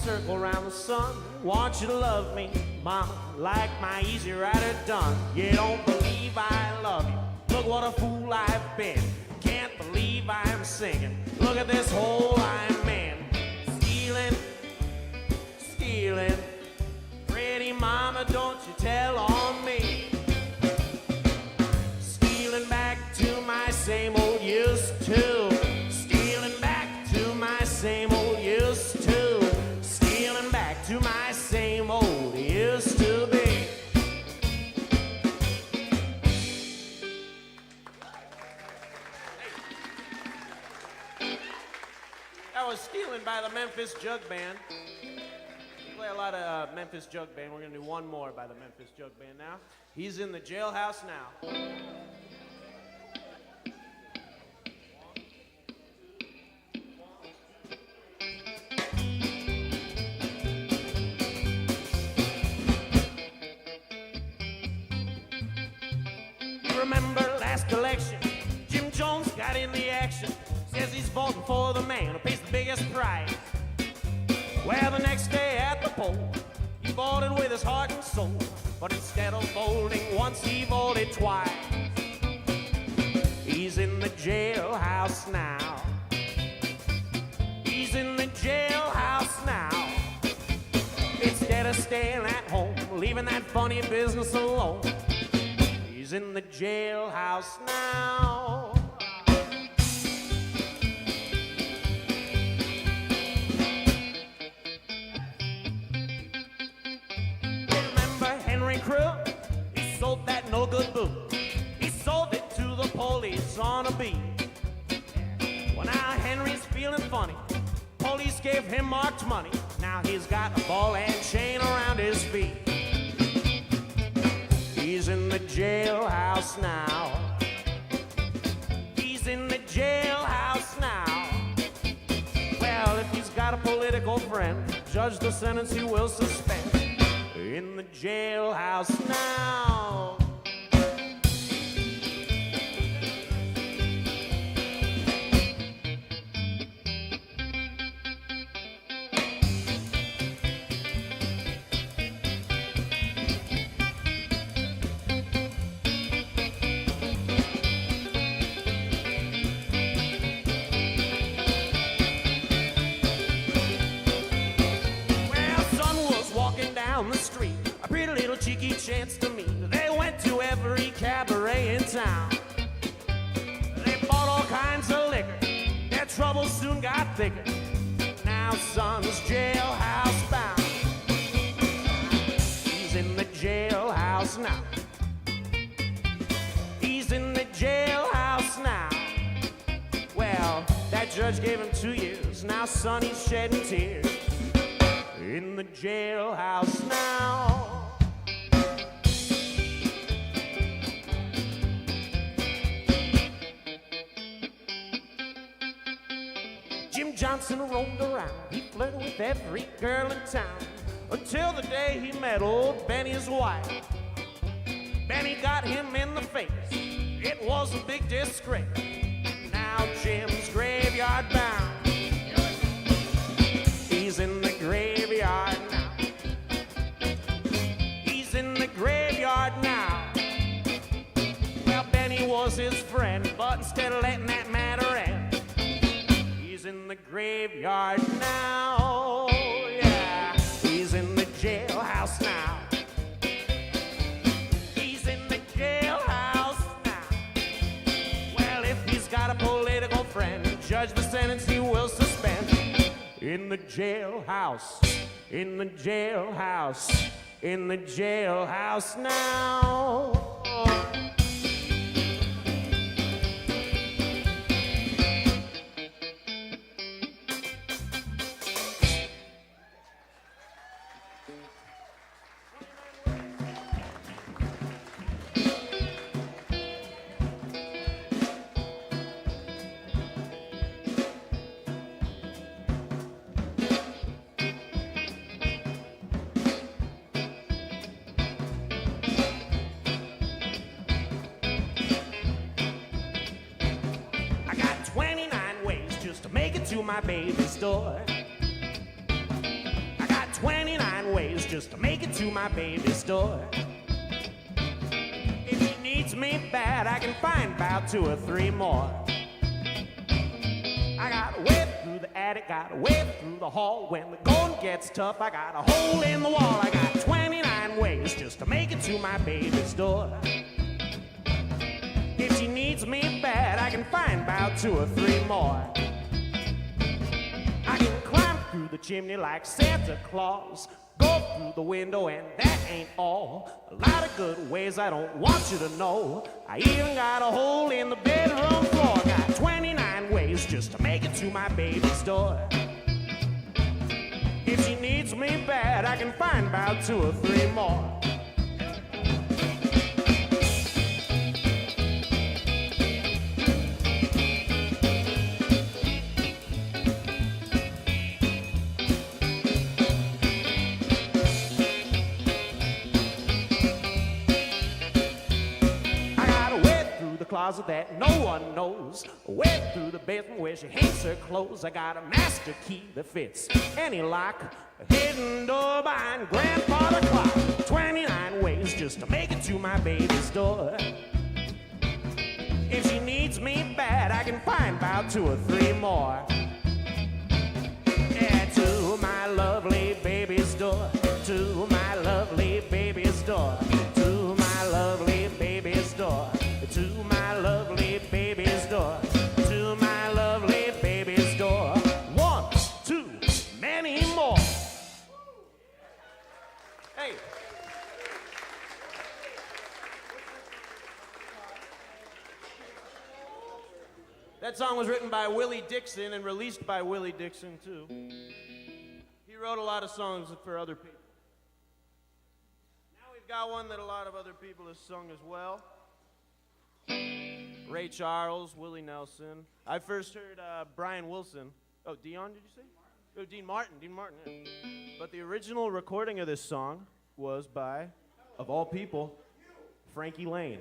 circle around the sun. Want you to love me, mama, like my Easy Rider done. You don't believe I love you. Look what a fool I've been. Can't believe I'm singing. Look at this hole I'm in. Stealing, stealing. Pretty mama, don't you tell on me. Stealing back to my same old used to. Stealing back to my same old used to. Stealing back to my same old used to be. That was Stealing by the Memphis Jug Band. We play a lot of Memphis Jug Band. We're going to do one more by the Memphis Jug Band now. He's in the jailhouse now. Remember last election, Jim Jones got in the action. Says he's voting for the man who pays the biggest price. Well, the next day at the poll, he voted with his heart and soul. But instead of voting once, he voted twice. He's in the jailhouse now. He's in the jailhouse now. Instead of staying at home, leaving that funny business alone. He's in the jailhouse now. Remember Henry Crew? He sold that no-good boo. He sold it to the police on a beat. Well, now Henry's feeling funny. Police gave him marked money. Now he's got a ball and chain around his feet. He's in the jailhouse now. He's in the jailhouse now. Well, if he's got a political friend, judge the sentence he will suspend. In the jailhouse now. Cheeky chance to meet. They went to every cabaret in town. They bought all kinds of liquor. Their troubles soon got thicker. Now son's jailhouse bound. He's in the jailhouse now. He's in the jailhouse now. Well, that judge gave him 2 years. Now son, he's shedding tears. In the jailhouse now. Jim Johnson roamed around, he flirted with every girl in town, until the day he met old Benny's wife. Benny got him in the face, it was a big disgrace. Now Jim's graveyard bound. He's in the graveyard now. He's in the graveyard now. Well, Benny was his friend, but instead of letting that matter end, he's in the graveyard now, yeah. He's in the jailhouse now. He's in the jailhouse now. Well, if he's got a political friend, judge the sentence he will suspend. In the jailhouse, in the jailhouse, in the jailhouse now. To my baby's door. I just to make it to my baby's door. If she needs me bad, I can find about 2 or 3 more. I got way through the attic, got way through the hall. When the going gets tough, I got a hole in the wall. I got 29 ways just to make it to my baby's door. If she needs me bad, I can find about 2 or 3 more. I can climb through the chimney like Santa Claus, go through the window, and that ain't all. A lot of good ways I don't want you to know. I even got a hole in the bedroom floor. Got 29 ways just to make it to my baby's door. If she needs me bad, I can find about 2 or 3 more. Closet that no one knows, way through the basement where she hangs her clothes. I got a master key that fits any lock, a hidden door behind grandfather clock. 29 ways just to make it to my baby's door. If she needs me bad, I can find about 2 or 3 more. Yeah, to my lovely baby's door, to my lovely baby's door, to my lovely baby's door, to my lovely baby's door, to my lovely baby's door. 1, 2, many more. Hey. That song was written by Willie Dixon and released by Willie Dixon, too. He wrote a lot of songs for other people. Now we've got one that a lot of other people have sung as well. Ray Charles, Willie Nelson. I first heard Brian Wilson. Oh, Dion, did you say? Oh, Dean Martin, yeah. But the original recording of this song was by, of all people, Frankie Lane.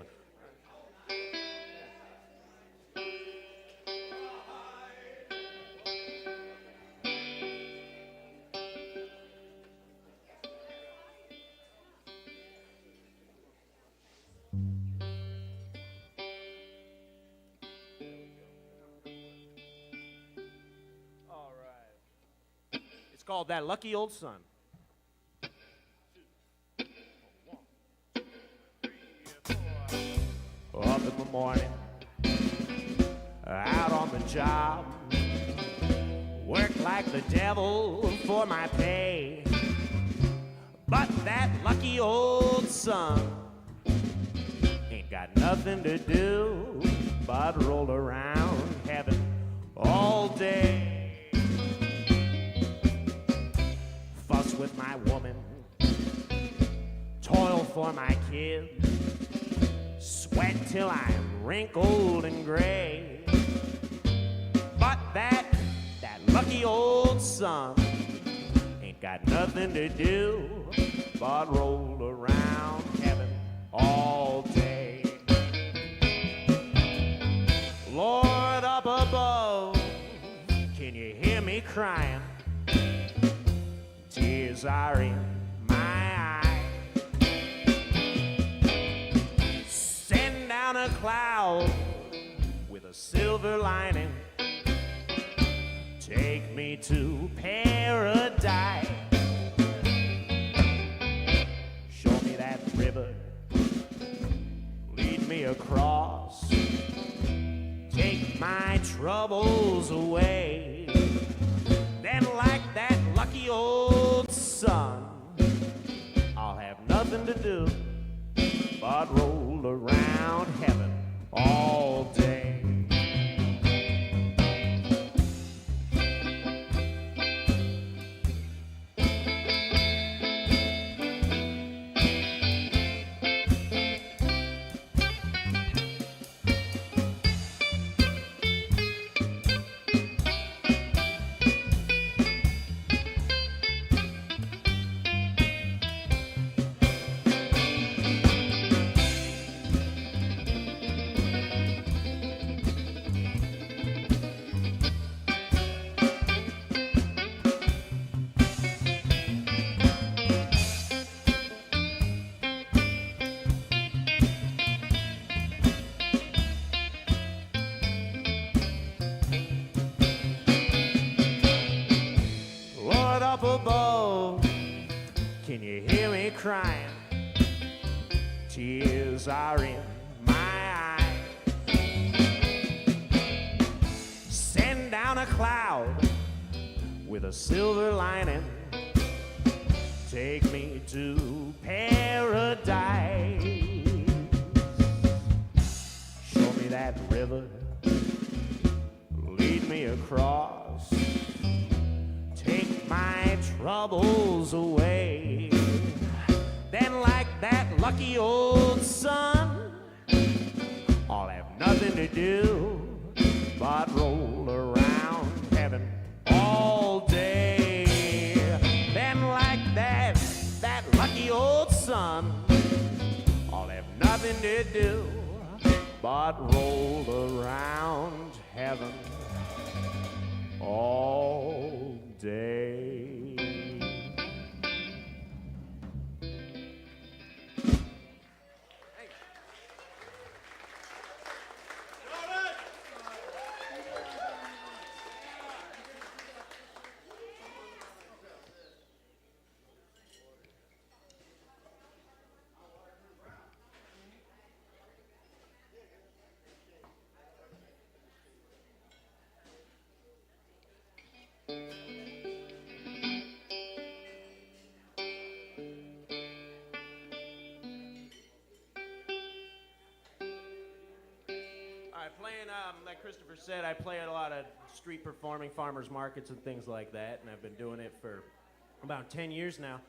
Called That Lucky Old Son. Up in the morning, out on the job, work like the devil for my pay. But that lucky old son ain't got nothing to do but roll around heaven all day. Fuss with my woman, toil for my kids, sweat till I'm wrinkled and gray. But that lucky old son ain't got nothing to do but roll around heaven all day. Lord up above, can you hear me crying? Tears are in my eyes. Send down a cloud with a silver lining. Take me to paradise. Show me that river. Lead me across. Take my troubles away. Then like that lucky old son, I'll have nothing to do but roll around heaven all day. crying. Tears are in my eyes. Send down a cloud with a silver lining. Take me to paradise. Show me that river. Lead me across. Take my troubles away. Then like that lucky old sun, I'll have nothing to do but roll around heaven all day. Then like that lucky old sun, I'll have nothing to do but roll around heaven all day. Like Christopher said, I play at a lot of street performing, farmers markets and things like that, and I've been doing it for about 10 years now.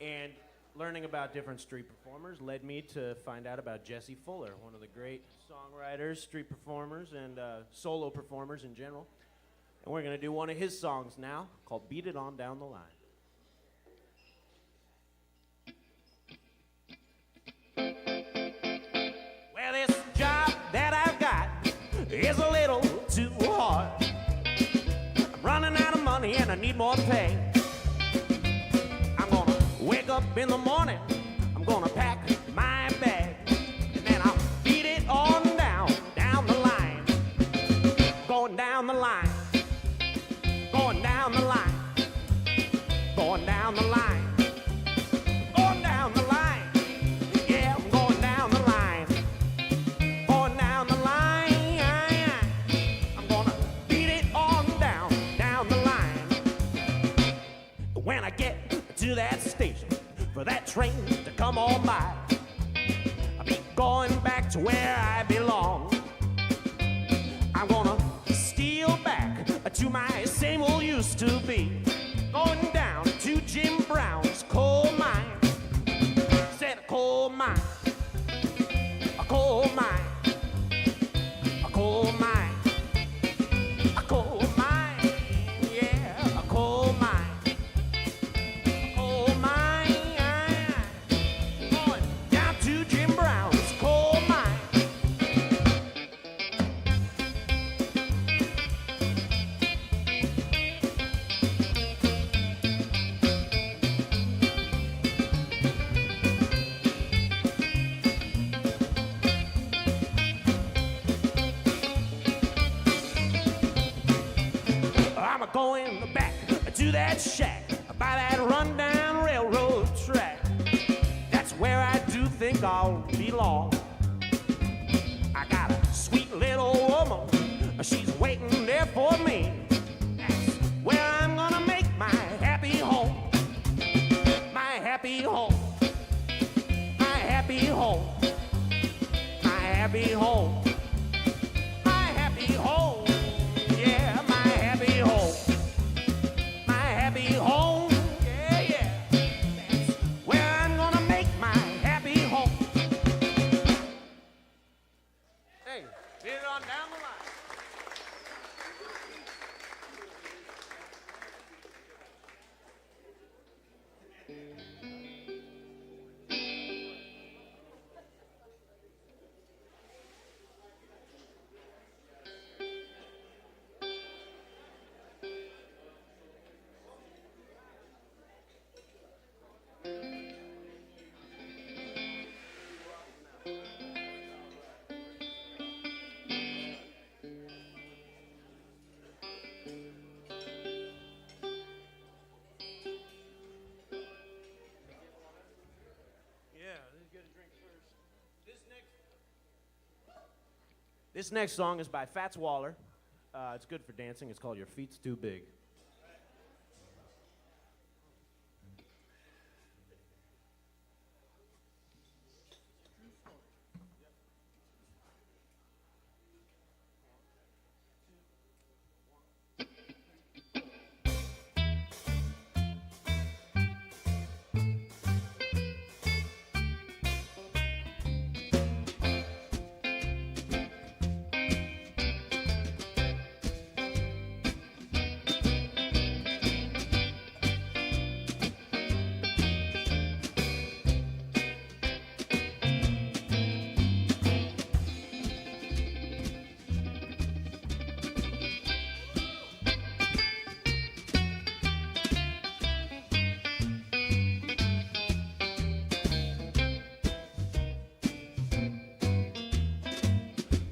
And learning about different street performers led me to find out about Jesse Fuller, one of the great songwriters, street performers, and solo performers in general. And we're going to do one of his songs now called Beat It On Down the Line. Well, this job that I've got is a little too hard. I'm running out of money and I need more pay. I'm gonna wake up in the morning, I'm gonna pack my bag, and then I'll beat it on down the line. Going down the line, going down the line, going down the line. To that station for that train to come on by, I'll be going back to where I belong. I'm gonna steal back to my same old used to be, going down to Jim Brown's coal mine. Said a coal mine, a coal mine, a coal mine, a coal mine, yeah, a coal mine. Going back to that shack by that rundown railroad track. That's where I do think I'll belong. I got a sweet little woman, she's waiting there for me. That's where I'm gonna make my happy home. My happy home. My happy home. My happy home. My happy home. Yeah, my happy home. Home, yeah, yeah. That's where I'm gonna make my happy home. Hey, beat it on down the line. This next song is by Fats Waller. It's good for dancing. It's called Your Feet's Too Big.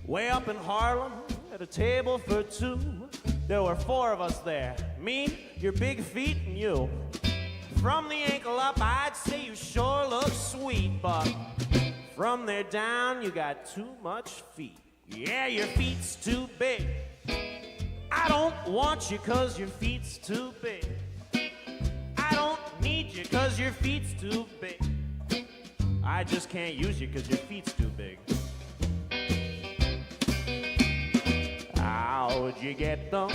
Way up in Harlem, at a table for two, there were 4 of us there. Me, your big feet, and you. From the ankle up, I'd say you sure look sweet, but from there down, you got too much feet. Yeah, your feet's too big. I don't want you 'cause your feet's too big. I don't need you 'cause your feet's too big. I just can't use you 'cause your feet's too big. How'd you get them?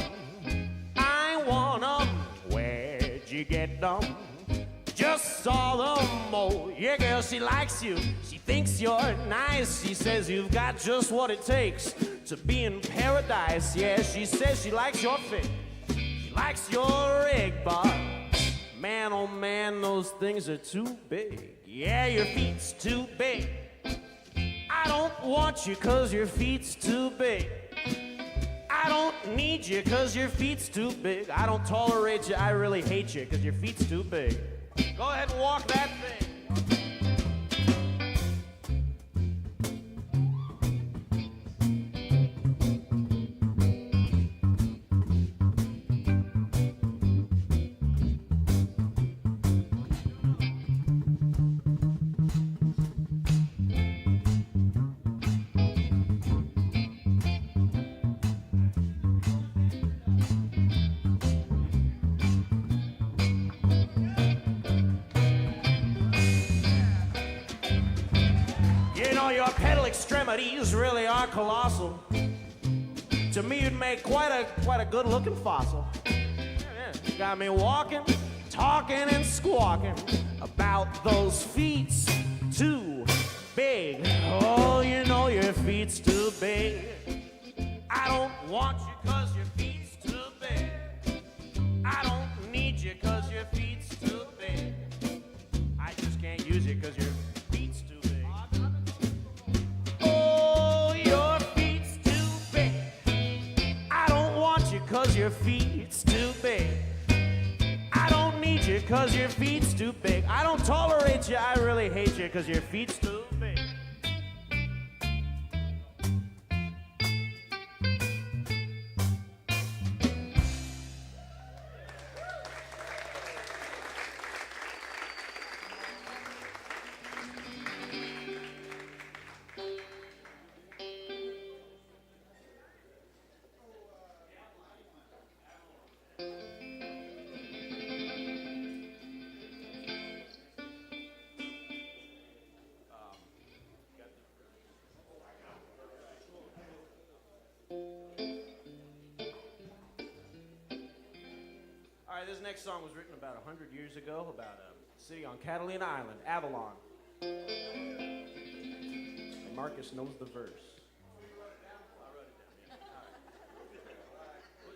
I want them. Where'd you get them? Just saw them. Oh, your girl, she likes you. She thinks you're nice. She says you've got just what it takes to be in paradise. Yeah, she says she likes your fit. She likes your rig, but man, oh man, those things are too big. Yeah, your feet's too big. I don't want you 'cause your feet's too big. I don't need you 'cause your feet's too big. I don't tolerate you, I really hate you 'cause your feet's too big. Go ahead and walk that thing. Your pedal extremities really are colossal. To me, you'd make quite a good-looking fossil. Yeah. Got me walking, talking, and squawking about those feet too big. Oh, you know your feet's too big. I don't want you 'cause your feet's too big. I don't need you 'cause your feet's too big. I just can't use you 'cause your feet's too big. Oh, your feet's too big. I don't want you 'cause your feet's too big. I don't need you 'cause your feet's too big. I don't tolerate you, I really hate you 'cause your feet's too big. This next song was written about 100 years ago about a city on Catalina Island, Avalon. And Marcus knows the verse. I wrote it down, yeah. All right. We'll just vamp 1, 2, 3,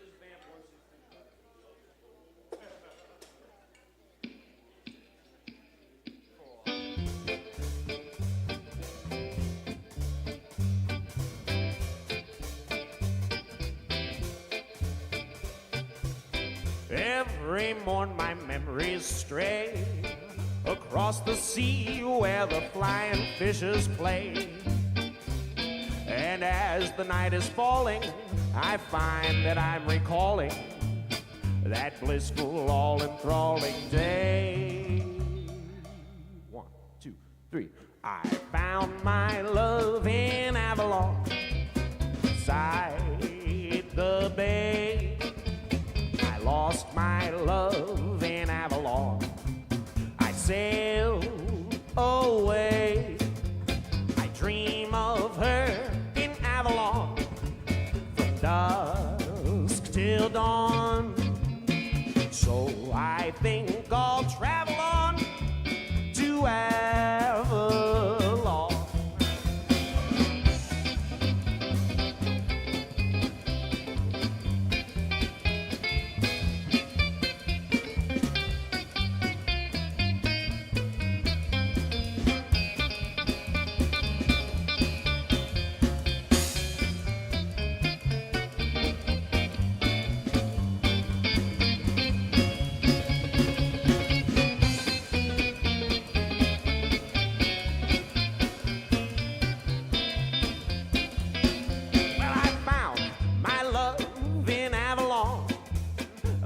4. Every morn my memories stray across the sea where the flying fishes play. And as the night is falling, I find that I'm recalling that blissful, all-enthralling day. 1, 2, 3. I found my love in Avalon. beside the bay. I lost my love in Avalon. I sailed away. I dream of her in Avalon from dusk till dawn. So I think I'll travel on to Avalon.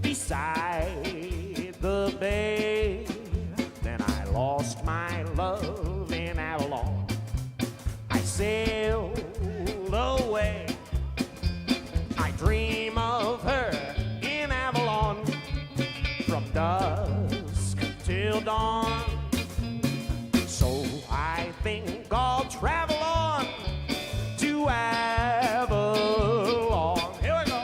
Beside the bay. Then I lost my love in Avalon. I sailed away. I dream of her in Avalon from dusk till dawn. So I think I'll travel on to Avalon. Here we go.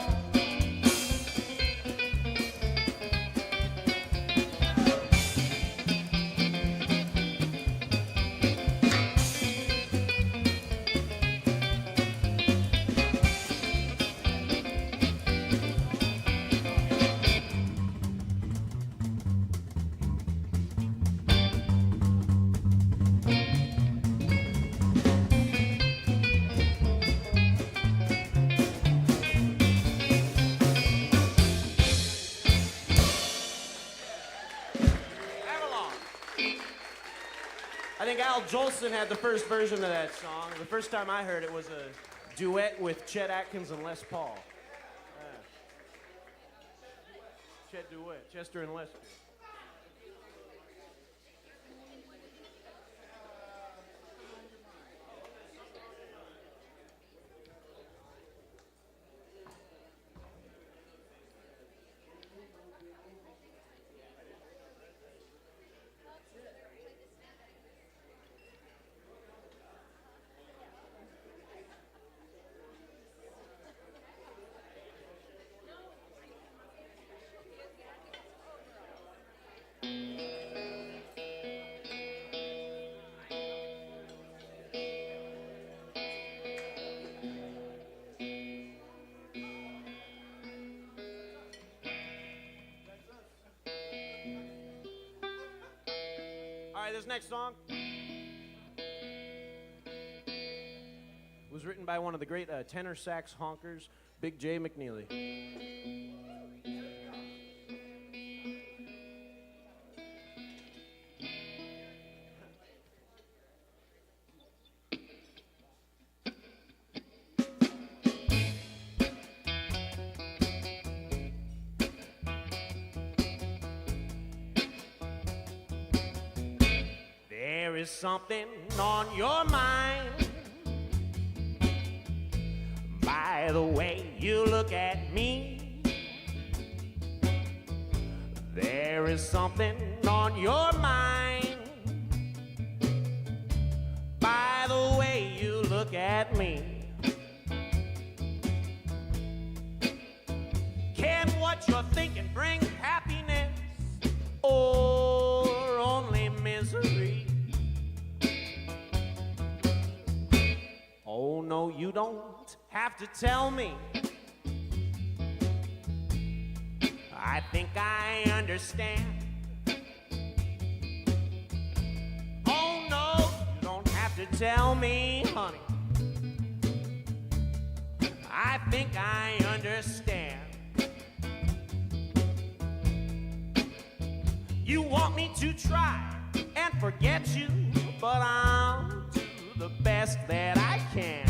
I think Al Jolson had the first version of that song. The first time I heard it was a duet with Chet Atkins and Les Paul. Chet duet, Chester and Lester. All right, this next song was written by one of the great tenor sax honkers, Big J McNeely. There is something on your mind by the way you look at me. There is something on your mind by the way you look at me. Can what you're thinking bring happiness or only misery? Oh, no, you don't have to tell me. I think I understand. Oh, no, you don't have to tell me, honey. I think I understand. You want me to try and forget you, but I'll do the best that I can.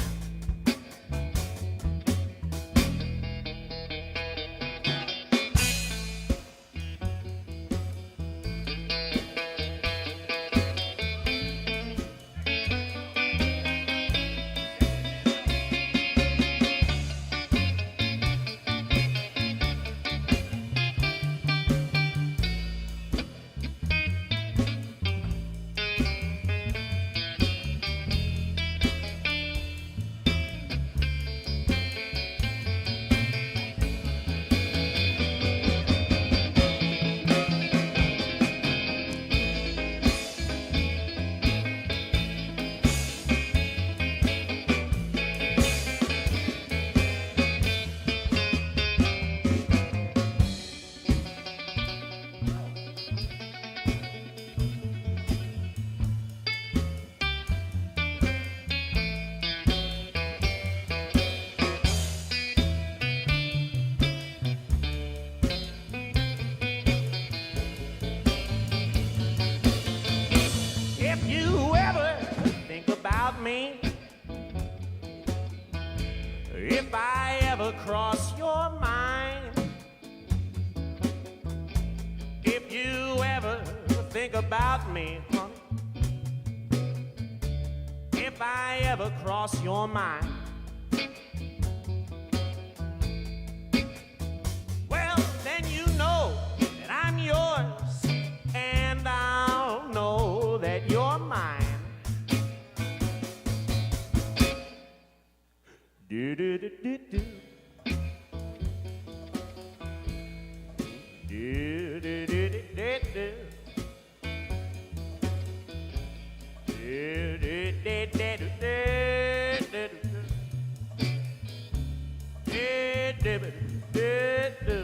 think about me, honey, if I ever cross your mind. Well, then you know that I'm yours, and I'll know that you're mine. Do do do do do. Do do do do do do. Do do do do do do do do do do.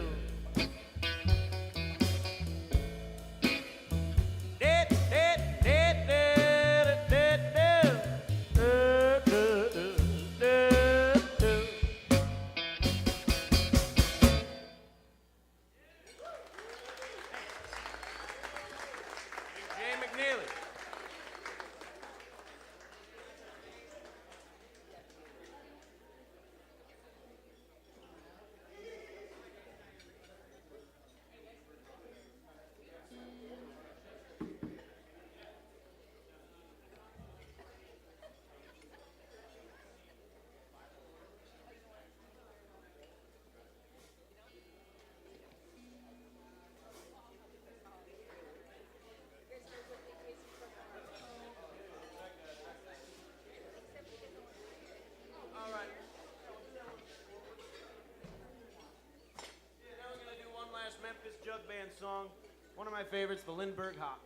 Jug band song, one of my favorites, the Lindbergh Hop.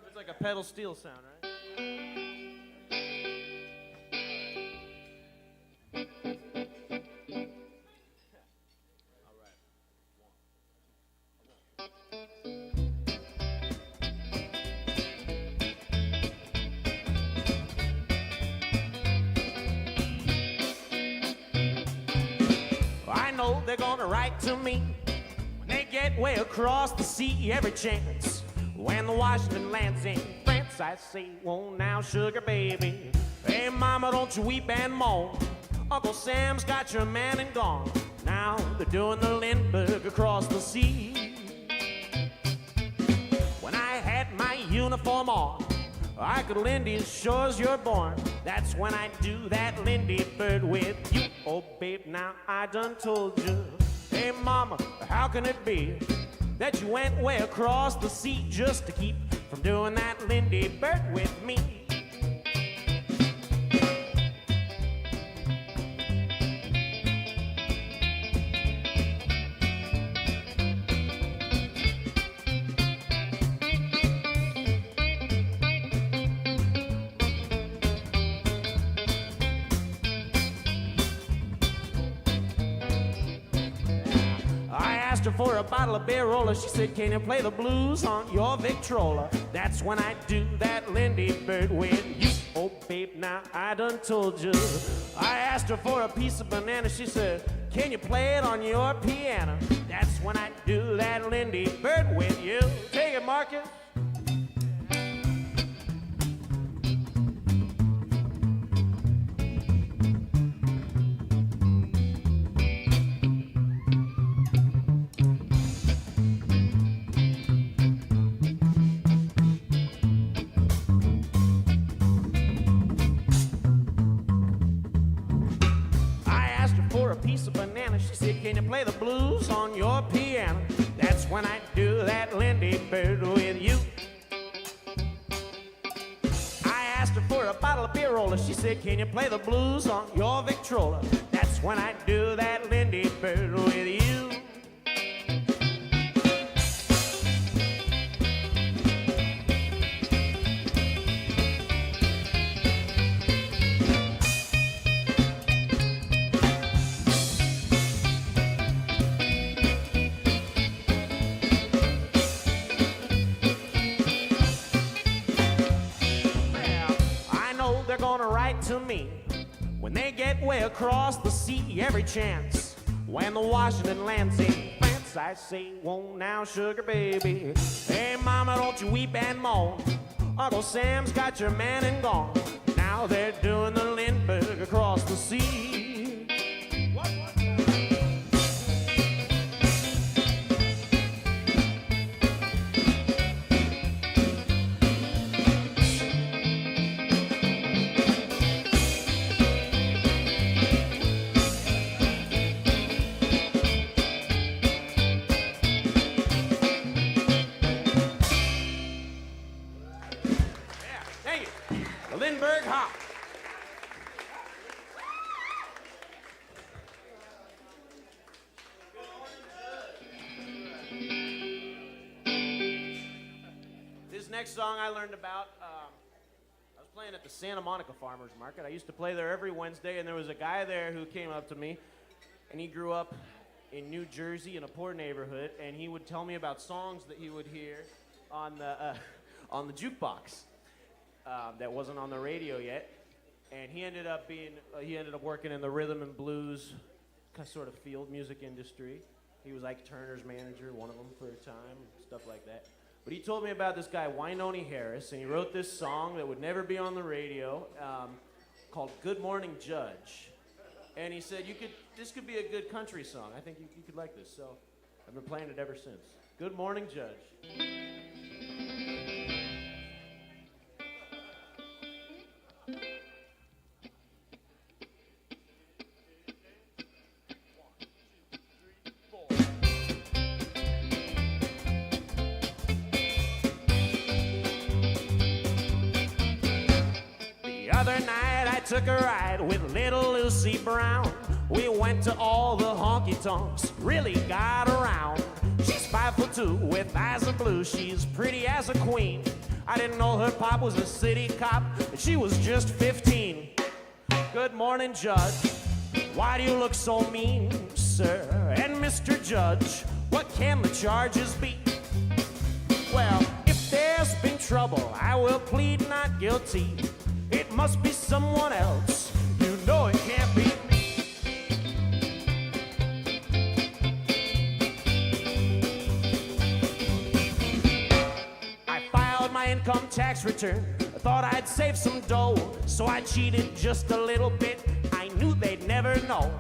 It's like a pedal steel sound, right? All right. I know they're gonna write to me when they get way across the sea every chance. When the Washington lands in France, I say, whoa now, sugar baby. Hey mama, don't you weep and moan. Uncle Sam's got your man and gone. Now they're doing the Lindbergh across the sea. When I had my uniform on, I could Lindy as sure as you're born. That's when I do that Lindy bird with you. Oh, babe, now I done told you. Hey, mama, how can it be that you went way across the sea just to keep from doing that Lindy bird with me? For a bottle of beer roller, she said, can you play the blues on your Victrola? That's when I do that Lindy bird with you. Oh, babe, now I done told you. I asked her for a piece of banana, she said, can you play it on your piano? That's when I do that Lindy bird with you. Take it, Marcus. Can you play the blues on your piano? That's when I do that Lindy bird with you. I asked her for a bottle of beer roller. She said, can you play the blues on your Victrola? That's when I do that Lindy bird with you. To me when they get way across the sea every chance. When the Washington lands in France, I say, whoa now, sugar baby. Hey mama, don't you weep and moan. Uncle Sam's got your man and gone. Now they're doing the Lindbergh across the sea. What? next song I learned about, I was playing at the Santa Monica Farmers Market. I used to play there every Wednesday, and there was a guy there who came up to me, and he grew up in New Jersey in a poor neighborhood, and he would tell me about songs that he would hear on the jukebox that wasn't on the radio yet. And he ended up working in the rhythm and blues sort of field music industry. He was like Turner's manager, one of them for a time, stuff like that. But he told me about this guy, Wynonie Harris, and he wrote this song that would never be on the radio called Good Morning Judge. And he said, this could be a good country song. I think you could like this. So I've been playing it ever since. Good Morning Judge. Took a ride with little Lucy Brown. We went to all the honky-tonks, really got around. She's 5'2" with eyes of blue, she's pretty as a queen. I didn't know her pop was a city cop, and she was just 15. Good morning, Judge. Why do you look so mean, sir? And Mr. Judge, what can the charges be? Well, if there's been trouble, I will plead not guilty. It must be someone else. You know it can't be me. I filed my income tax return. I thought I'd save some dough, so I cheated just a little bit. I knew they'd never know.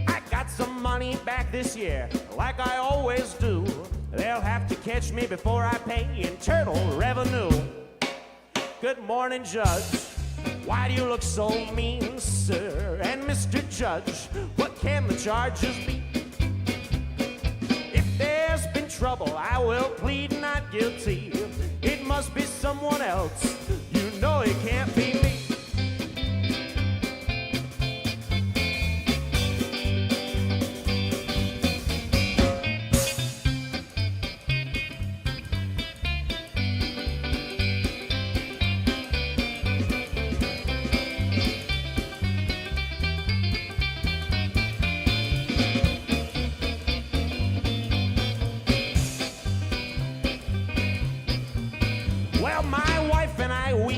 I got some money back this year, like I always do. They'll have to catch me before I pay internal revenue. Good morning, Judge. Why do you look so mean, sir? And Mr. Judge, what can the charges be? If there's been trouble, I will plead not guilty. It must be someone else. You know it can't be me.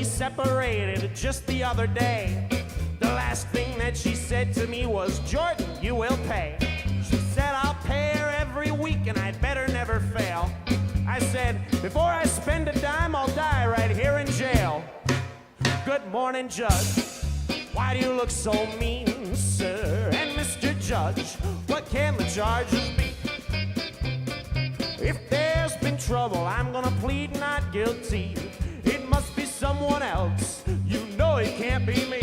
Separated just the other day. The last thing that she said to me was, Jordan, you will pay. She said, I'll pay her every week and I'd better never fail. I said, before I spend a dime, I'll die right here in jail. Good morning, Judge. Why do you look so mean, sir? And Mr. Judge, what can the charges be? If there's been trouble, I'm gonna plead not guilty. It must be someone else. You know it can't be me.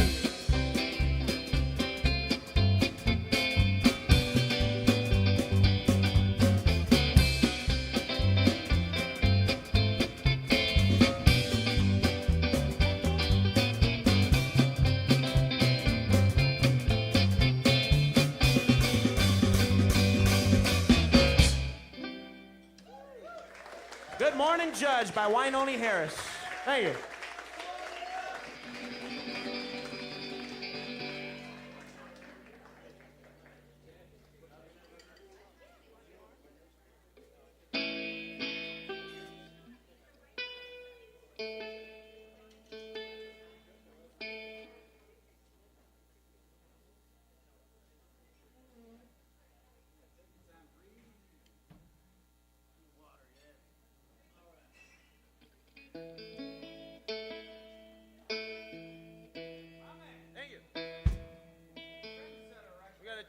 Good Morning Judge by Wynonie Harris. Thank you.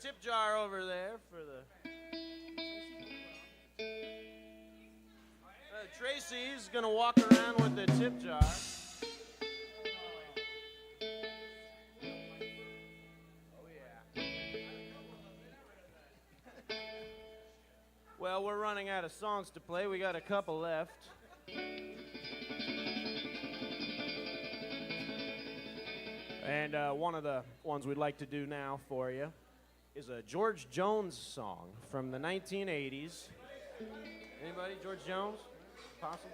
Tip jar over there for the Tracy's gonna walk around with the tip jar. Oh yeah. Well, we're running out of songs to play. We got a couple left. And one of the ones we'd like to do now for you is a George Jones song from the 1980s. Anybody? George Jones? Possible?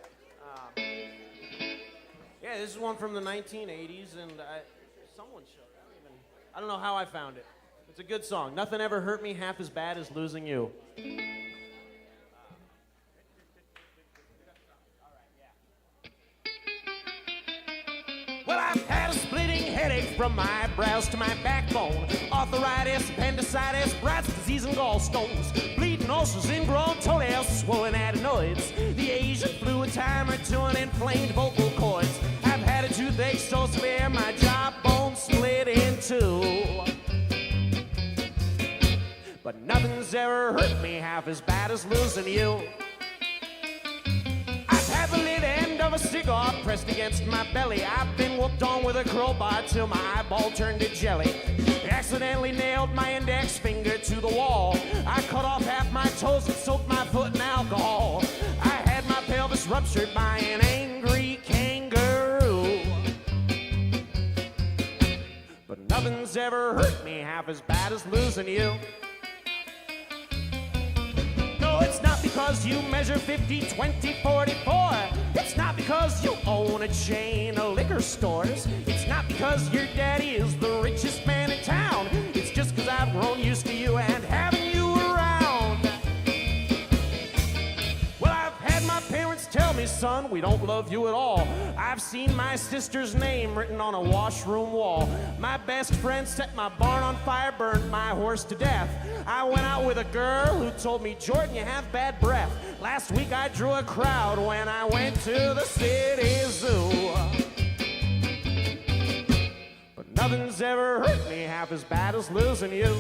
Yeah, this is one from the 1980s, and someone showed it. I don't know how I found it. It's a good song. Nothing ever hurt me half as bad as losing you. Well, I've had a splitting headache from my eyebrows to my backbone. Arthritis, appendicitis, Bright's disease, and gallstones. Bleeding ulcers, ingrown toenails, swollen adenoids. The Asian flu, a timer to an inflamed vocal cords. I've had a toothache so severe my jawbone split in two. But nothing's ever hurt me half as bad as losing you. Have the lit end of a cigar pressed against my belly. I've been whooped on with a crowbar till my eyeball turned to jelly. Accidentally nailed my index finger to the wall. I cut off half my toes and soaked my foot in alcohol. I had my pelvis ruptured by an angry kangaroo. But nothing's ever hurt me half as bad as losing you. It's not because you measure 50, 20, 44. It's not because you own a chain of liquor stores. It's not because your daddy is the richest man in town. It's just because I've grown used to you and having you around. Well, I've had my parents tell me, son, we don't love you at all. I've seen my sister's name written on a washroom wall. My best friend set my barn on fire, burned my horse to death. I went out with a girl who told me, Jordan, you have bad breath. Last week I drew a crowd when I went to the city zoo. But nothing's ever hurt me half as bad as losing you.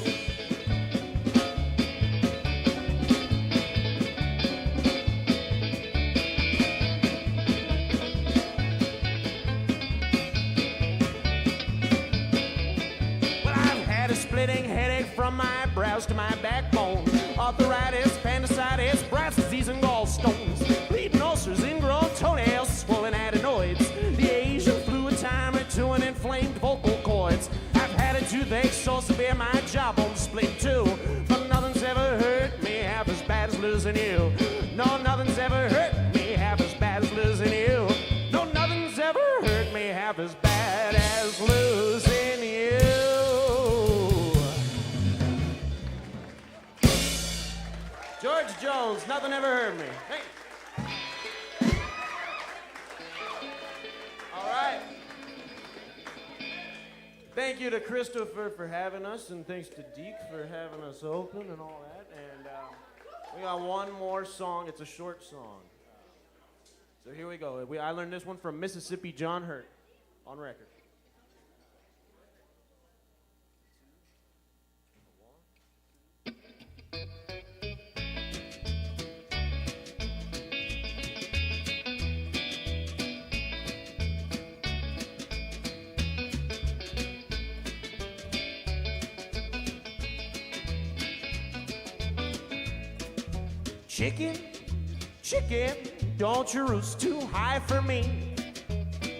Splitting headache from my eyebrows to my backbone. Arthritis, appendicitis, Bright's disease, and gallstones. Bleeding ulcers, ingrown toenails, swollen adenoids. The Asian flu, a timer to an inflamed vocal cords. I've had a toothache so severe my jawbone split too. But nothing's ever hurt me half as bad as losing you. No, nothing's ever hurt me half as bad as losing you. No, nothing's ever hurt me half as bad as losing you. George Jones, nothing ever hurt me. Hey. All right. Thank you to Christopher for having us, and thanks to Deke for having us open and all that. And we got one more song. It's a short song. So here we go. I learned this one from Mississippi John Hurt on record. Chicken, chicken, don't you roost too high for me.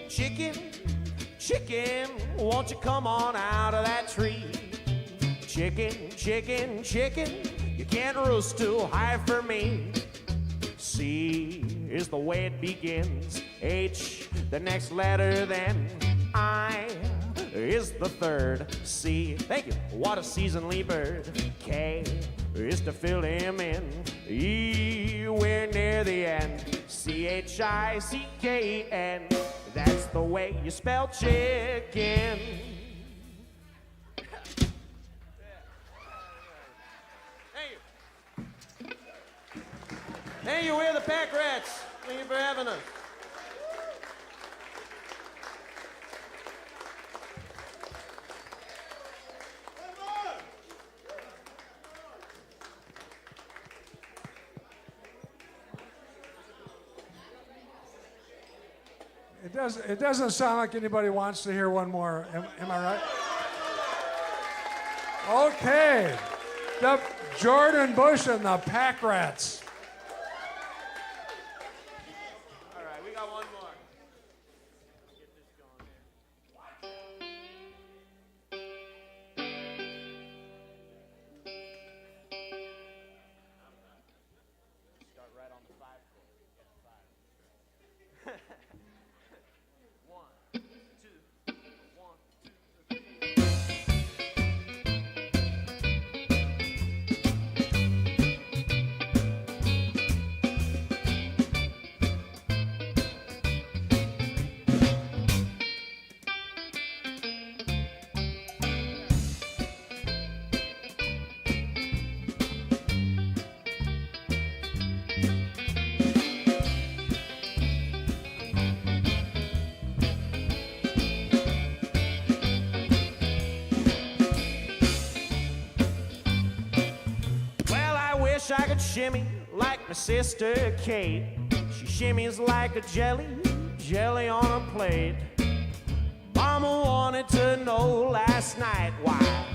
Chicken, chicken, won't you come on out of that tree? Chicken, chicken, chicken, you can't roost too high for me. C is the way it begins. H, the next letter, then I is the third. C, thank you, what a seasonally bird. K is to fill him in. E, we're near the end. C-H-I-C-K-E-N, that's the way you spell chicken. Thank you, we're the Pack Rats. Thank you for having us. It doesn't sound like anybody wants to hear one more. Am I right? Okay. The Jordan Bush and the Pack Rats. All right, we got one more. Let's get this going here. Start right on the 5 chord. Yeah, 5. wish I could shimmy like my sister Kate. She shimmies like a jelly on a plate. Mama wanted to know last night why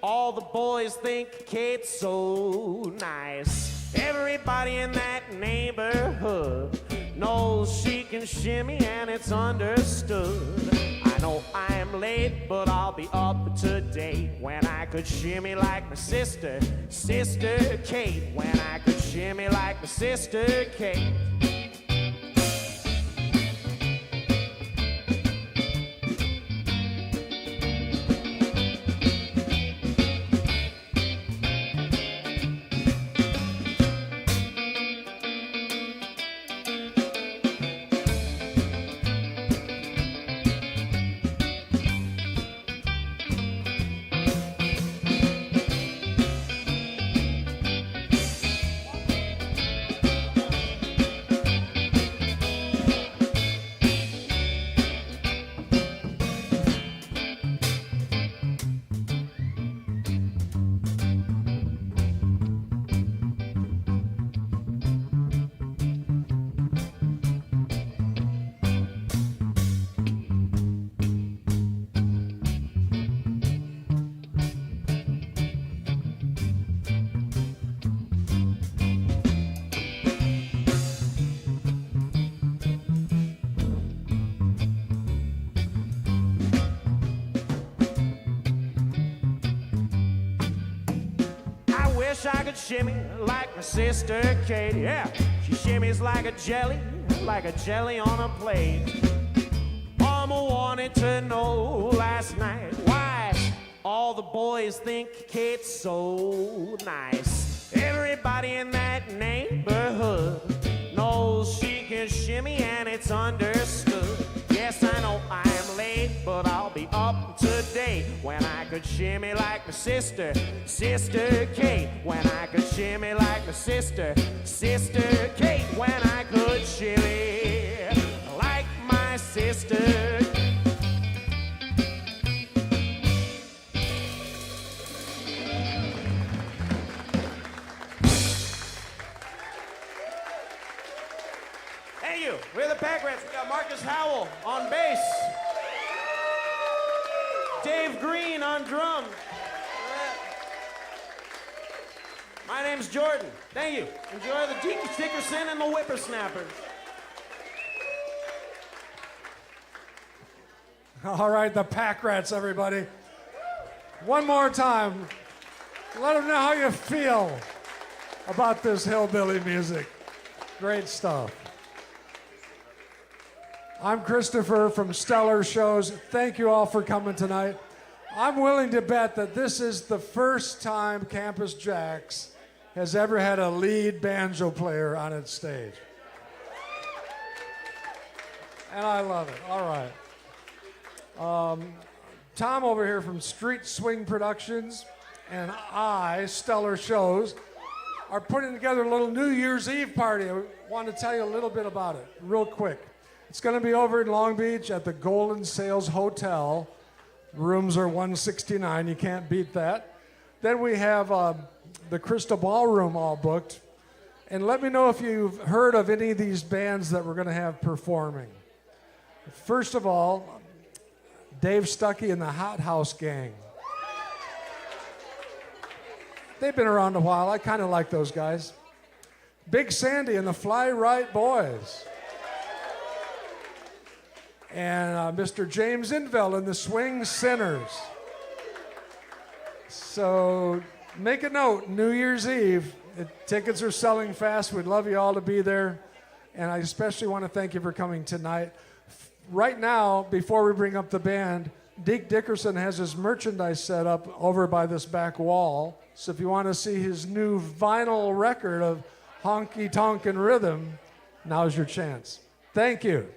all the boys think Kate's so nice. Everybody in that neighborhood knows she can shimmy and it's understood. I know I'm late, but I'll be up today when I could shimmy like my sister Kate. When I could shimmy like my sister Kate. I could shimmy like my sister Kate. Yeah, she shimmies like a jelly on a plate. Mama wanted to know last night why all the boys think Kate's so nice. Everybody in that neighborhood knows she can shimmy and it's understood. Yes, I know I'm late, but I'll be up today when I could shimmy like my sister Kate. When I could shimmy like my sister Kate. When I could shimmy like my sister. Thank you. We're the Pack Rats. We got Marcus Howell on bass. Dave Green on drums. My name's Jordan. Thank you. Enjoy the DEKE Dickerson and the Whippersnappers. All right, the Pack Rats, everybody. One more time. Let them know how you feel about this hillbilly music. Great stuff. I'm Christopher from Stellar Shows. Thank you all for coming tonight. I'm willing to bet that this is the first time Campus JAX has ever had a lead banjo player on its stage. And I love it. All right. Tom over here from Street Swing Productions and I, Stellar Shows, are putting together a little New Year's Eve party. I want to tell you a little bit about it real quick. It's going to be over in Long Beach at the Golden Sails Hotel. Rooms are $169. You can't beat that. Then we have the Crystal Ballroom all booked. And let me know if you've heard of any of these bands that we're going to have performing. First of all, Dave Stuckey and the Hot House Gang. They've been around a while. I kind of like those guys. Big Sandy and the Fly Right Boys. And Mr. James Invell and the Swing Sinners. So make a note, New Year's Eve. The tickets are selling fast. We'd love you all to be there. And I especially want to thank you for coming tonight. Right now, before we bring up the band, DEKE Dickerson has his merchandise set up over by this back wall. So if you want to see his new vinyl record of Honky Tonk and Rhythm, now's your chance. Thank you.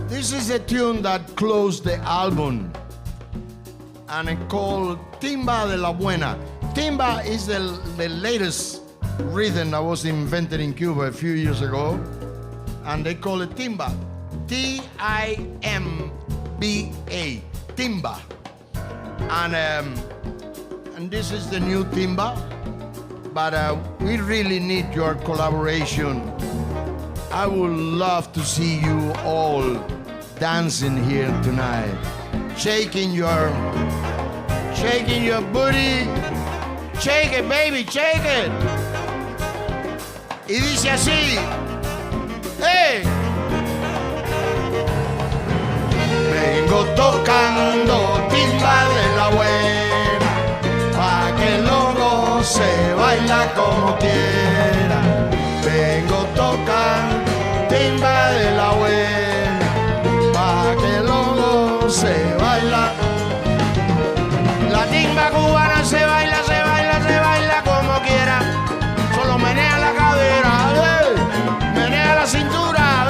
This is a tune that closed the album, and it's called Timba de la Buena. Timba is the latest rhythm that was invented in Cuba a few years ago, and they call it Timba. T-I-M-B-A, Timba. And this is the new Timba, but we really need your collaboration. I would love to see you all dancing here tonight, shaking your booty. Shake it, baby, shake it. Y dice así, hey. Vengo tocando timba de la buena, pa' que luego se baila como quiera. Vengo tocando timba de la buena, pa' que luego se baila. La timba cubana se baila, se baila, se baila como quiera. Solo menea la cadera, menea la cintura,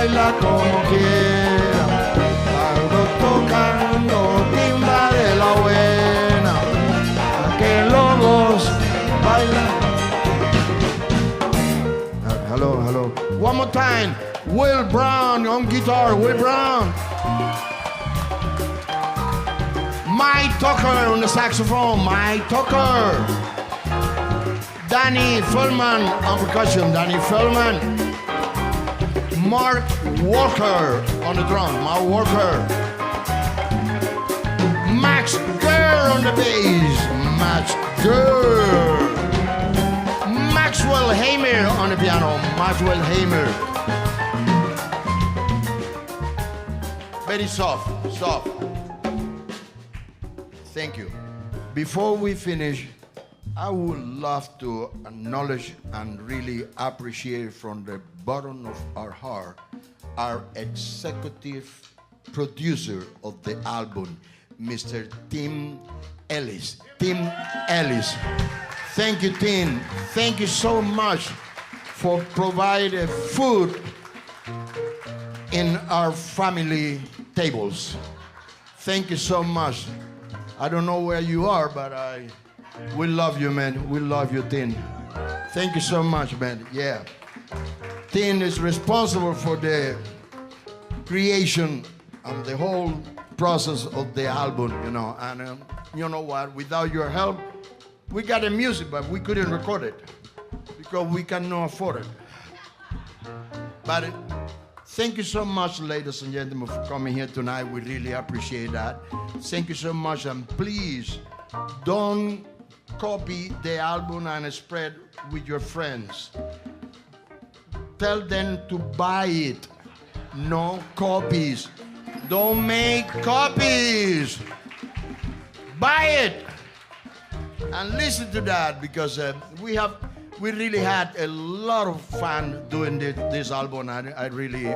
baila como quiera. Ando tocando timba de la buena, pa' que locos bailan. Hello, hello. One more time. Will Brown on guitar. Will Brown. Mike Tucker on the saxophone. Mike Tucker. Danny Feldman on percussion. Danny Feldman. Mark Walker on the drum. Mark Walker. Max Gurr on the bass. Max Gurr. Maxwell Hamer on the piano. Maxwell Hamer. Very soft, soft. Thank you. Before we finish, I would love to acknowledge and really appreciate from the bottom of our heart our executive producer of the album, Mr. Tim Ellis. Tim Ellis. Thank you, Tim. Thank you so much for providing food in our family tables. Thank you so much. I don't know where you are, but we love you, man. We love you, Tin. Thank you so much, man. Yeah. Tin is responsible for the creation of the whole process of the album, you know. And you know what? Without your help, we got the music, but we couldn't record it because we cannot afford it. But thank you so much, ladies and gentlemen, for coming here tonight. We really appreciate that. Thank you so much, and please don't copy the album and spread with your friends. Tell them to buy it. No copies. Don't make copies. Buy it. And listen to that, because we really had a lot of fun doing this album. I really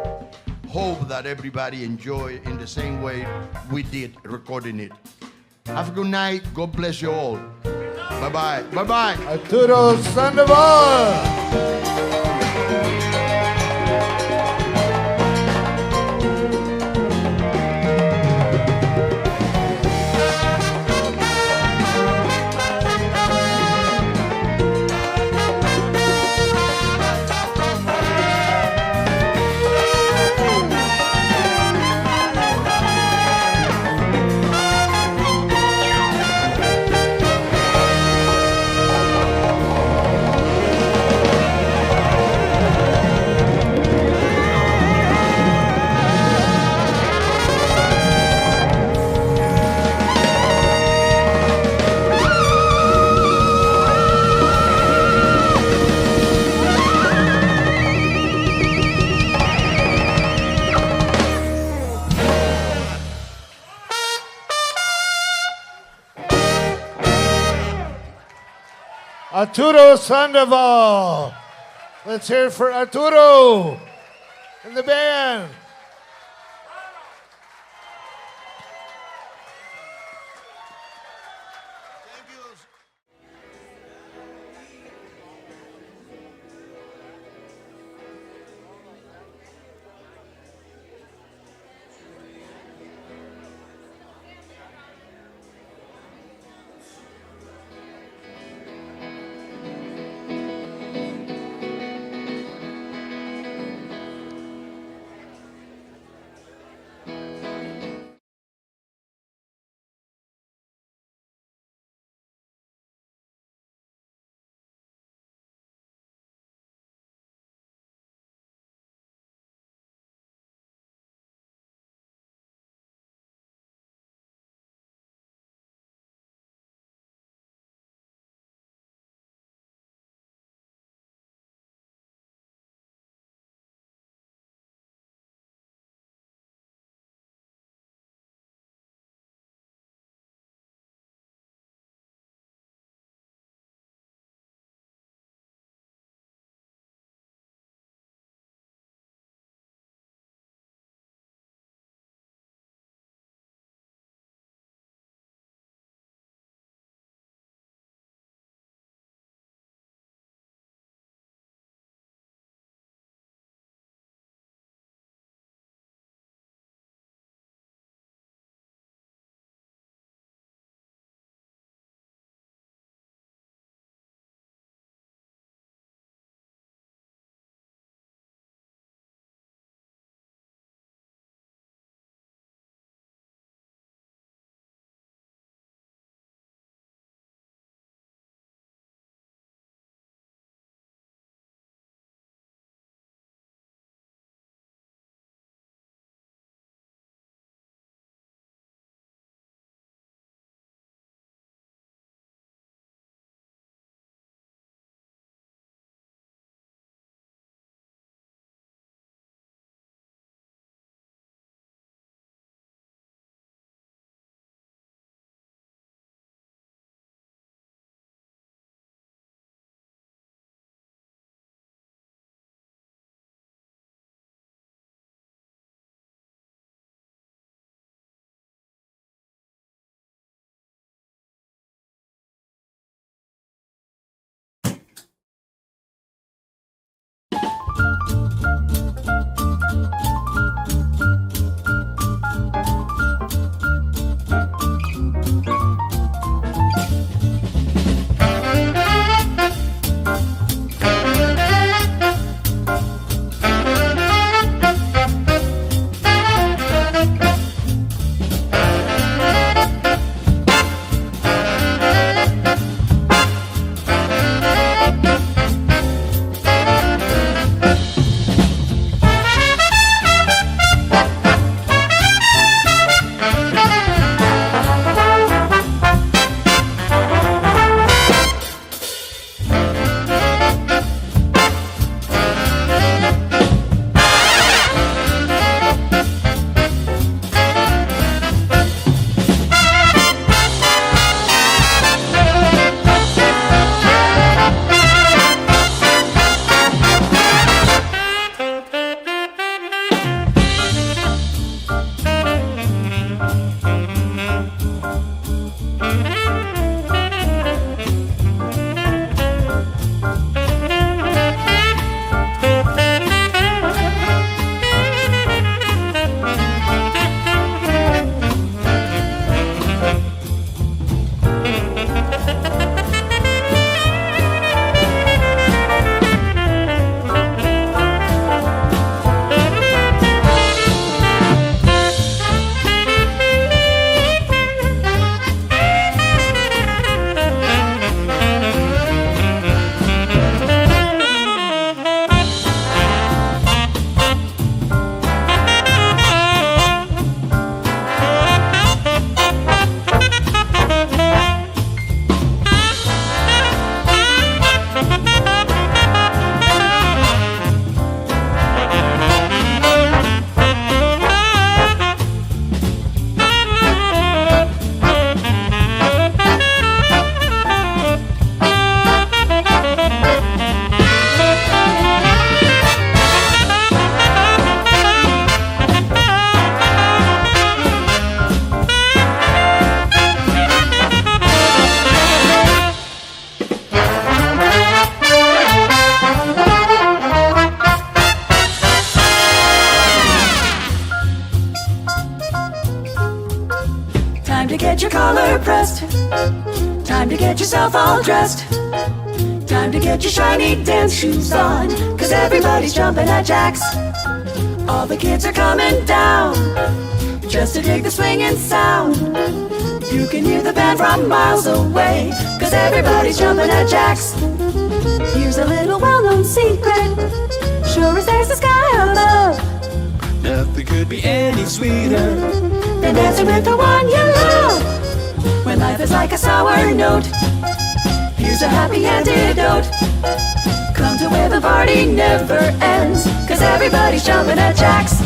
hope that everybody enjoy in the same way we did recording it. Have a good night. God bless you all. Bye-bye. Bye-bye. Arturo Sandoval. Arturo Sandoval. Let's hear it for Arturo and the band. Time to get your collar pressed. Time to get yourself all dressed. Time to get your shiny dance shoes on, 'cause everybody's jumping at Jax. All the kids are coming down just to dig the swinging sound. You can hear the band from miles away, 'cause everybody's jumping at Jax. Here's a little well-known secret, sure as there's the sky above. Nothing could be any sweeter than dancing with the one you love. When life is like a sour note, here's a happy antidote. Come to where the party never ends, 'cause everybody's jumping at Jax.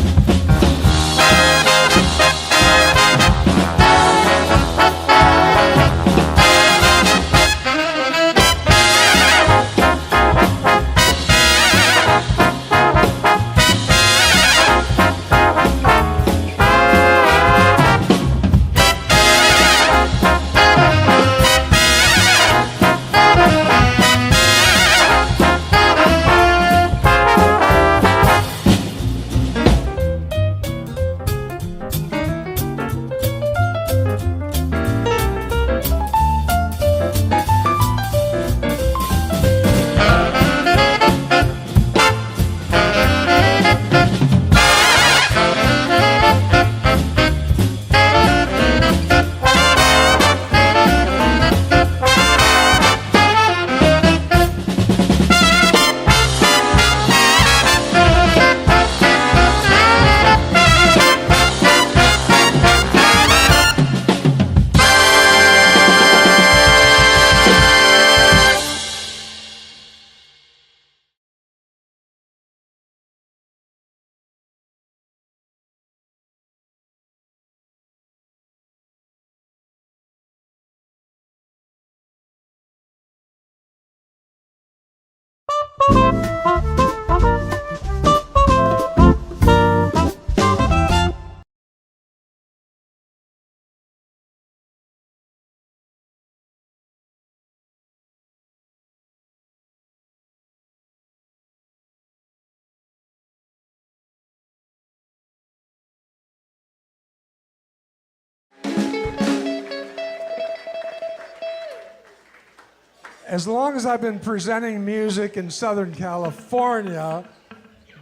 As long as I've been presenting music in Southern California,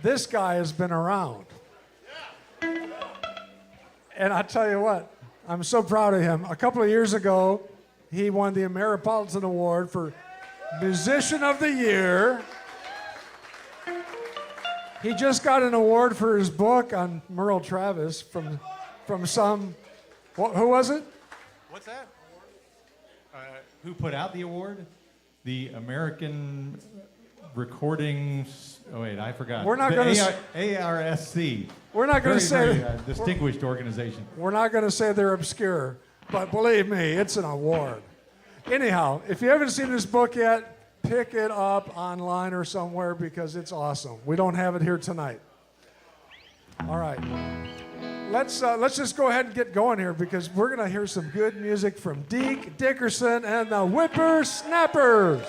this guy has been around. And I tell you what, I'm so proud of him. A couple of years ago, he won the Ameripolitan Award for Musician of the Year. He just got an award for his book on Merle Travis from some, who was it? What's that? Who put out the award? The American Recordings. Oh wait, I forgot. We're not going to ARSC. We're not going to say very distinguished organization. We're not going to say they're obscure, but believe me, it's an award. Anyhow, if you haven't seen this book yet, pick it up online or somewhere because it's awesome. We don't have it here tonight. All right. Let's just go ahead and get going here because we're going to hear some good music from DEKE Dickerson and the Whippersnappers.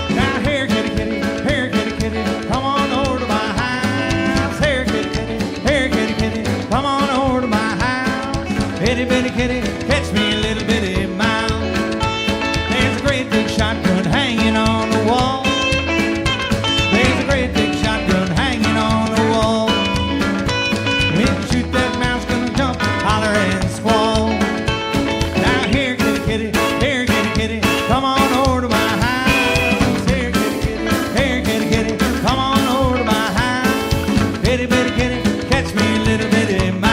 Now here, kitty, kitty, here, kitty, kitty, come on over to my house. Here, kitty, kitty, come on over to my house. Itty bitty kitty, catch me a little bitty mouse. There's a great big shotgun hanging on the wall. There's a great big shotgun hanging on the wall. When you shoot that mouse, gonna jump, holler and squall. Now here, kitty, kitty, come on over to my house. Here, kitty, come on over to my house. Bitty, bitty kitty, catch me a little bitty mouse.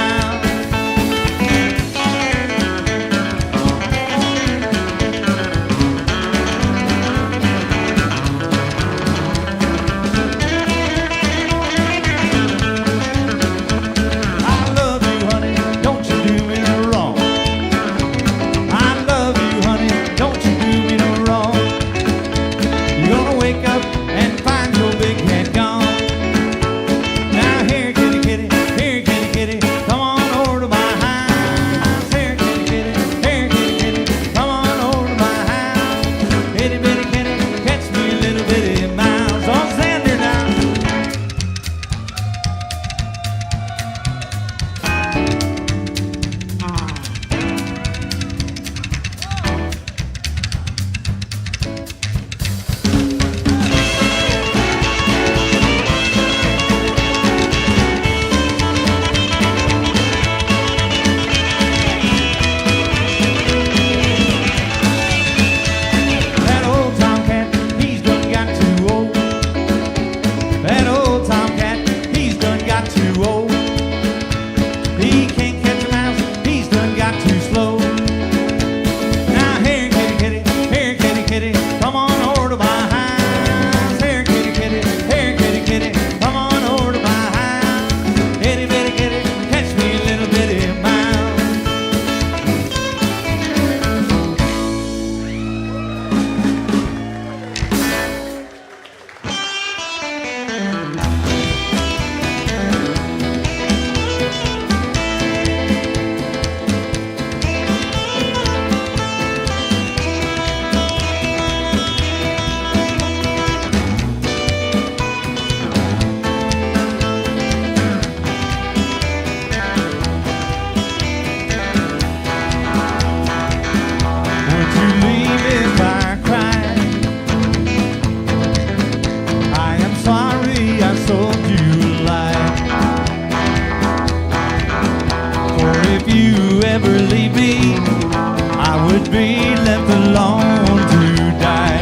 ever leave me, I would be left alone to die.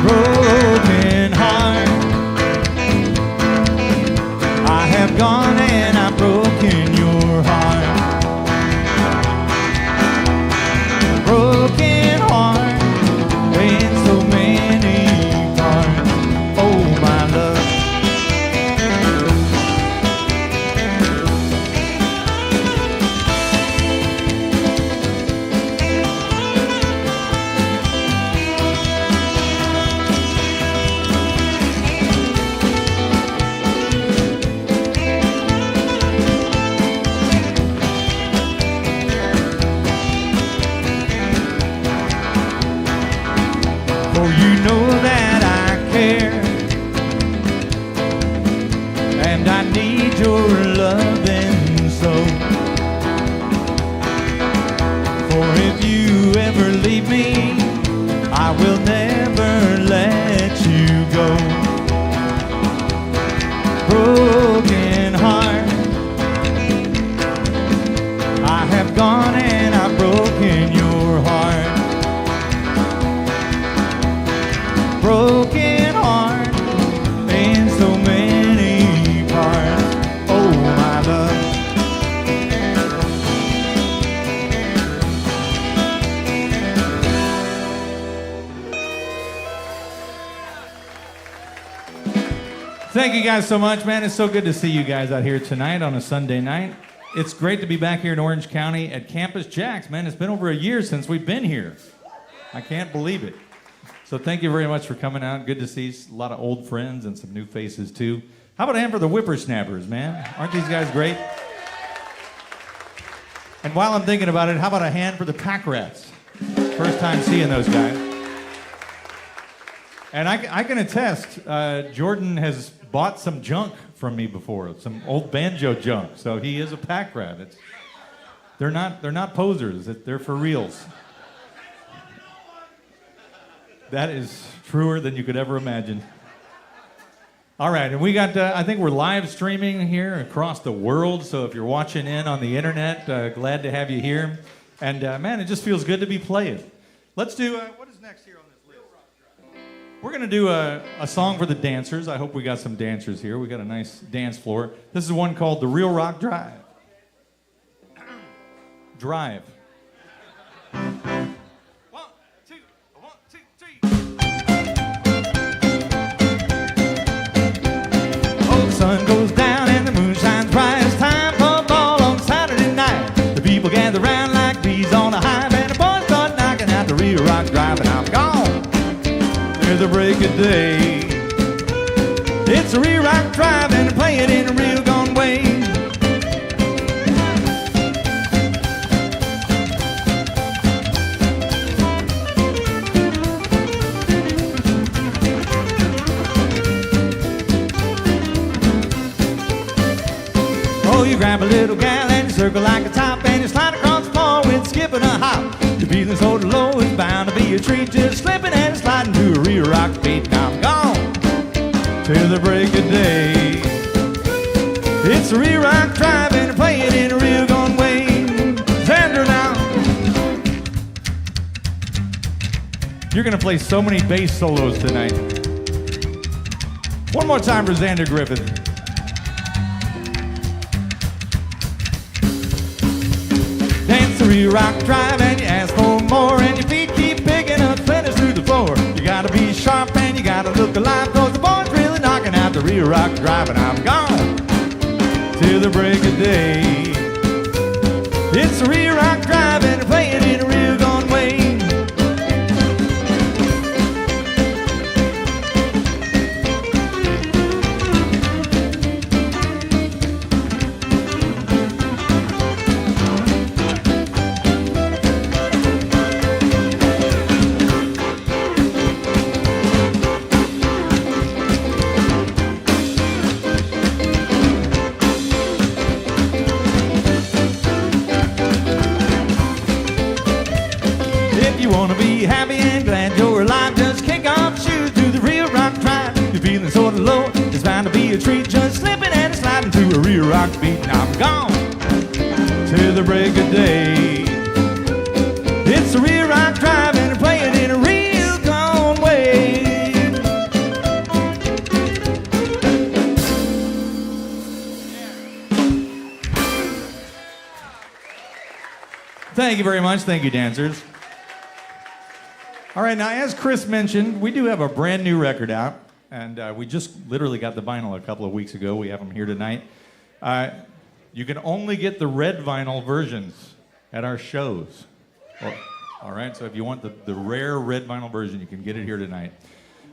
Broken heart, I have gone and I've broken your heart. Broken heart in so many parts. Oh, my love. For you know that I care, and I need your loving so. For if you ever leave me, I will never let you go. Broken heart, I have gone and I've broken your heart. Broken heart in so many parts. Oh, my love. Thank you guys so much, man. It's so good to see you guys out here tonight on a Sunday night. It's great to be back here in Orange County at Campus JAX, man. It's been over a year since we've been here. I can't believe it. So thank you very much for coming out. Good to see a lot of old friends and some new faces, too. How about a hand for the whippersnappers, man? Aren't these guys great? And while I'm thinking about it, how about a hand for the pack rats? First time seeing those guys. And I can attest, Jordan has bought some junk from me before, some old banjo junk. So he is a pack rat. They're not posers. They're for reals. That is truer than you could ever imagine. All right, and we got, I think we're live streaming here across the world, so if you're watching in on the internet, glad to have you here. And man, it just feels good to be playing. Let's do, what is next here on this list? We're gonna do a song for the dancers. I hope we got some dancers here. We got a nice dance floor. This is one called The Real Rock Drive. Drive. Sun goes down and the moon shines bright. It's time for a ball on Saturday night. The people gather round like bees on a hive, and the boys start knocking out the real rock drive, and I'm gone. There's a break of day. It's a real rock drive, and they play it in a real gone way. You grab a little gal and you circle like a top, and you slide across the floor with skipping a hop. You're feeling so low, it's bound to be a treat, just slipping and sliding to a real rock beat. Now I'm gone till the break of day. It's a real rock drive and I play it in a real gone way. Xander now. You're gonna play so many bass solos tonight. One more time for Xander Griffith. Dance the real rock drive and you ask for more, and your feet keep picking up splinters through the floor. You gotta be sharp and you gotta look alive, cause the boys really knocking out the real rock drive, and I'm gone till the break of day. It's the real rock drive and I play it in a real gone way. Happy and glad you're alive, just kick off shoes, do the real rock drive. You're feeling sort of low, it's bound to be a treat, just slipping and sliding to a real rock beat. Now I'm gone the break of day. It's a real rock drive and play it in a real gone way. Thank you very much. Thank you, dancers. All right, now, as Chris mentioned, we do have a brand new record out, and we just literally got the vinyl a couple of weeks ago. We have them here tonight. You can only get the red vinyl versions at our shows. All right, so if you want the rare red vinyl version, you can get it here tonight.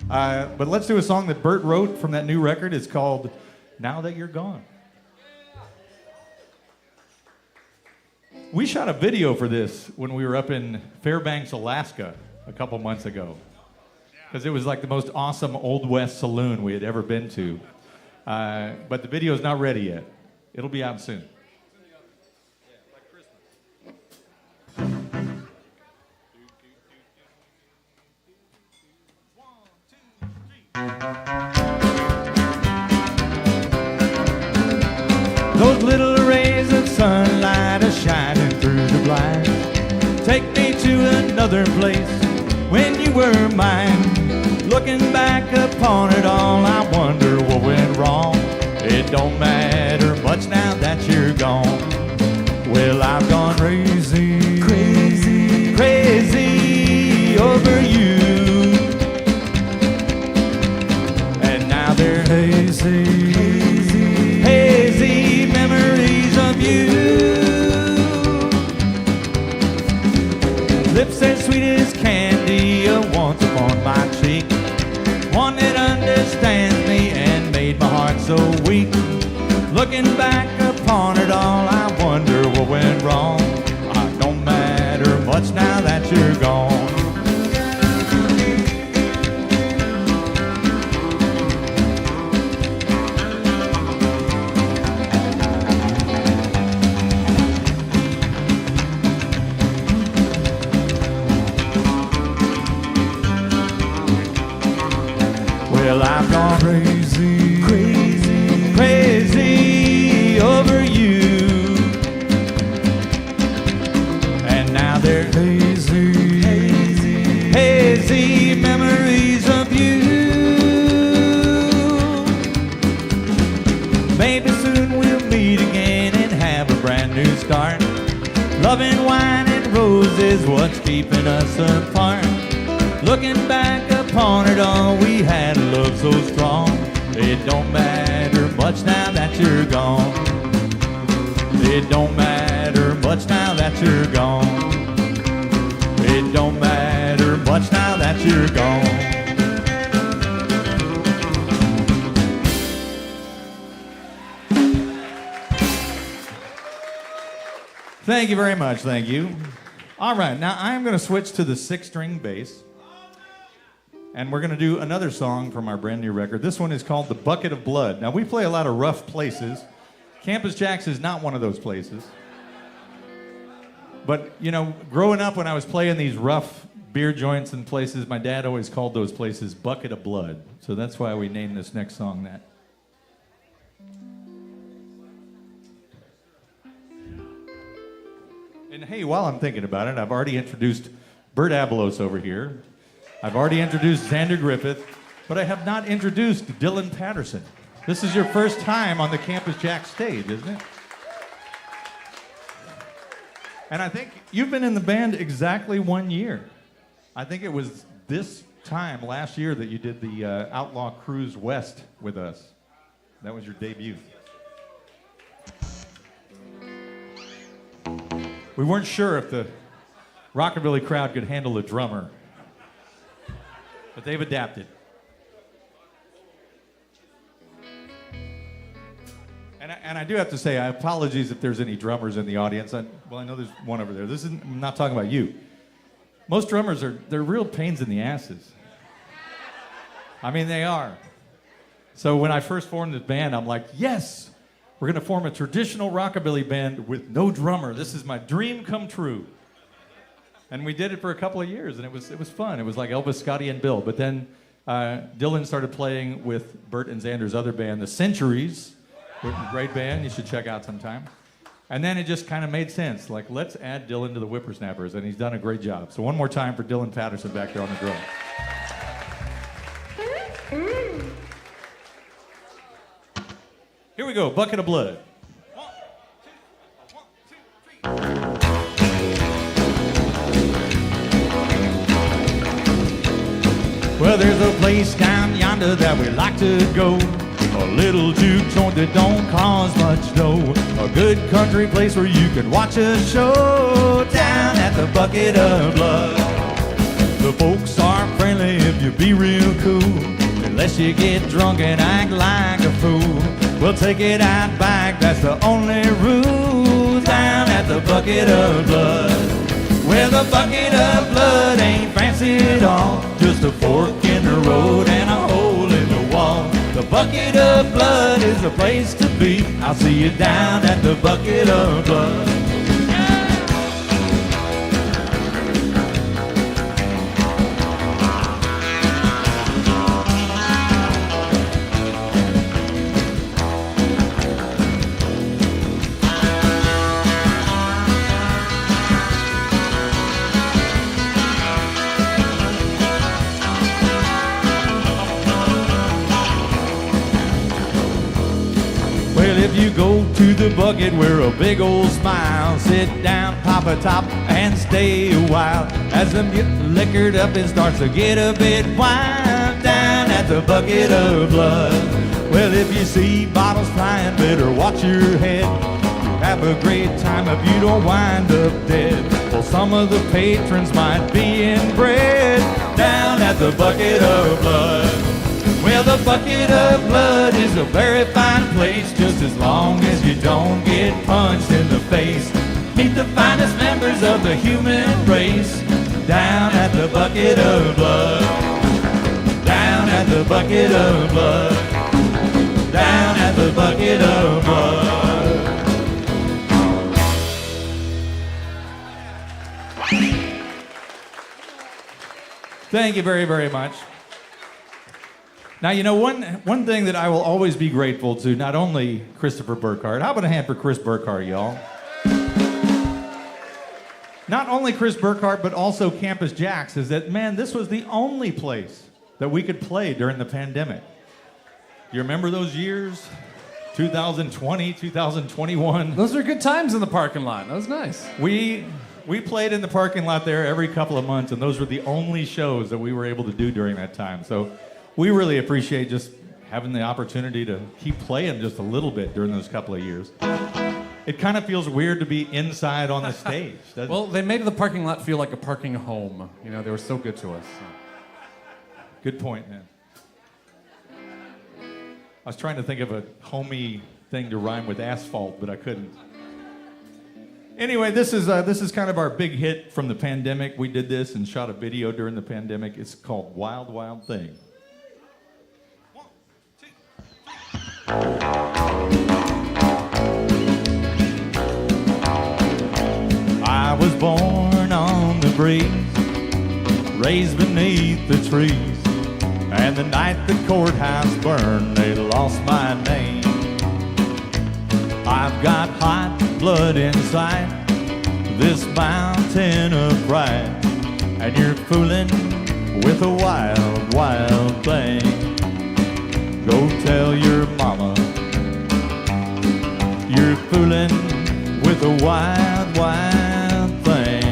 But let's do a song that Bert wrote from that new record. It's called Now That You're Gone. We shot a video for this when we were up in Fairbanks, Alaska a couple months ago, because it was like the most awesome Old West saloon we had ever been to. But the video's not ready yet. It'll be out soon. Those little rays of sunlight are shining through the blinds. Take me to another place when you were mine. Looking back upon it all, I wonder what went wrong. It don't matter much now that you're gone. Well, I've gone crazy, crazy, crazy over you. And now they're hazy, hazy, hazy memories of you. Lips as sweet as candy once upon my cheek. One that understands me and made my heart so weak. Looking back upon it all, I wonder what went wrong. It don't matter much now that you're gone. Well, I've gone crazy, crazy, crazy over you. And now they're hazy, hazy, hazy memories of you. Maybe soon we'll meet again and have a brand new start. Loving wine and roses, what's keeping us apart? Looking back upon it all, we had a love so strong. It don't matter much now that you're gone. It don't matter much now that you're gone. It don't matter much now that you're gone. Thank you very much, thank you. All right, now I'm going to switch to the 6-string bass. And we're going to do another song from our brand new record. This one is called The Bucket of Blood. Now, we play a lot of rough places. Campus JAX is not one of those places. But, you know, growing up when I was playing these rough beer joints and places, my dad always called those places Bucket of Blood. So that's why we named this next song that. And hey, while I'm thinking about it, I've already introduced Bert Avalos over here. I've already introduced Xander Griffith, but I have not introduced Dylan Patterson. This is your first time on the Campus JAX stage, isn't it? And I think you've been in the band exactly 1 year. I think it was this time last year that you did the Outlaw Cruise West with us. That was your debut. We weren't sure if the rockabilly crowd could handle a drummer, but they've adapted. And I do have to say, I apologize if there's any drummers in the audience. I know there's one over there. I'm not talking about you. Most drummers they're real pains in the asses. I mean, they are. So when I first formed this band, I'm like, yes, we're going to form a traditional rockabilly band with no drummer. This is my dream come true. And we did it for a couple of years, and it was fun. It was like Elvis, Scotty, and Bill. But then Dylan started playing with Bert and Xander's other band, The Centuries. Great band, you should check out sometime. And then it just kind of made sense. Like, let's add Dylan to the Whippersnappers, and he's done a great job. So one more time for Dylan Patterson back there on the drum. Here we go, Bucket of Blood. Well, there's a place down yonder that we like to go. A little juke joint that don't cost much dough. A good country place where you can watch a show down at the Bucket of Blood. The folks are friendly if you be real cool, unless you get drunk and act like a fool. We'll take it out back, that's the only rule down at the Bucket of Blood. Well, the Bucket of Blood ain't fancy at all, just a fork in the road and a hole in the wall. The Bucket of Blood is the place to be. I'll see you down at the Bucket of Blood. If you go to the Bucket, wear a big old smile, sit down, pop a top, and stay a while. As them get liquored up, it starts to get a bit wild down at the Bucket of Blood. Well, if you see bottles flying, better watch your head. You have a great time if you don't wind up dead. Well, some of the patrons might be inbred down at the Bucket of Blood. Well, the Bucket of Blood is a very fine place, just as long as you don't get punched in the face. Meet the finest members of the human race down at the Bucket of Blood. Down at the Bucket of Blood. Down at the Bucket of Blood. Thank you very, very much. Now, you know, one thing that I will always be grateful to, not only Christopher Burkhart, how about a hand for Chris Burkhart, y'all? Not only Chris Burkhart, but also Campus JAX, is that, man, this was the only place that we could play during the pandemic. You remember those years? 2020, 2021. Those are good times in the parking lot. That was nice. We played in the parking lot there every couple of months, and those were the only shows that we were able to do during that time. So we really appreciate just having the opportunity to keep playing just a little bit during those couple of years. It kind of feels weird to be inside on the stage, doesn't Well, it? they made the parking lot feel like a parking home. You know, they were so good to us. Good point, man. I was trying to think of a homey thing to rhyme with asphalt, but I couldn't. Anyway, this is kind of our big hit from the pandemic. We did this and shot a video during the pandemic. It's called Wild Wild Thing. I was born on the breeze, raised beneath the trees, and the night the courthouse burned, they lost my name. I've got hot blood inside this mountain of pride, and you're fooling with a wild, wild thing. Go tell your mama you're fooling with a wild, wild thing.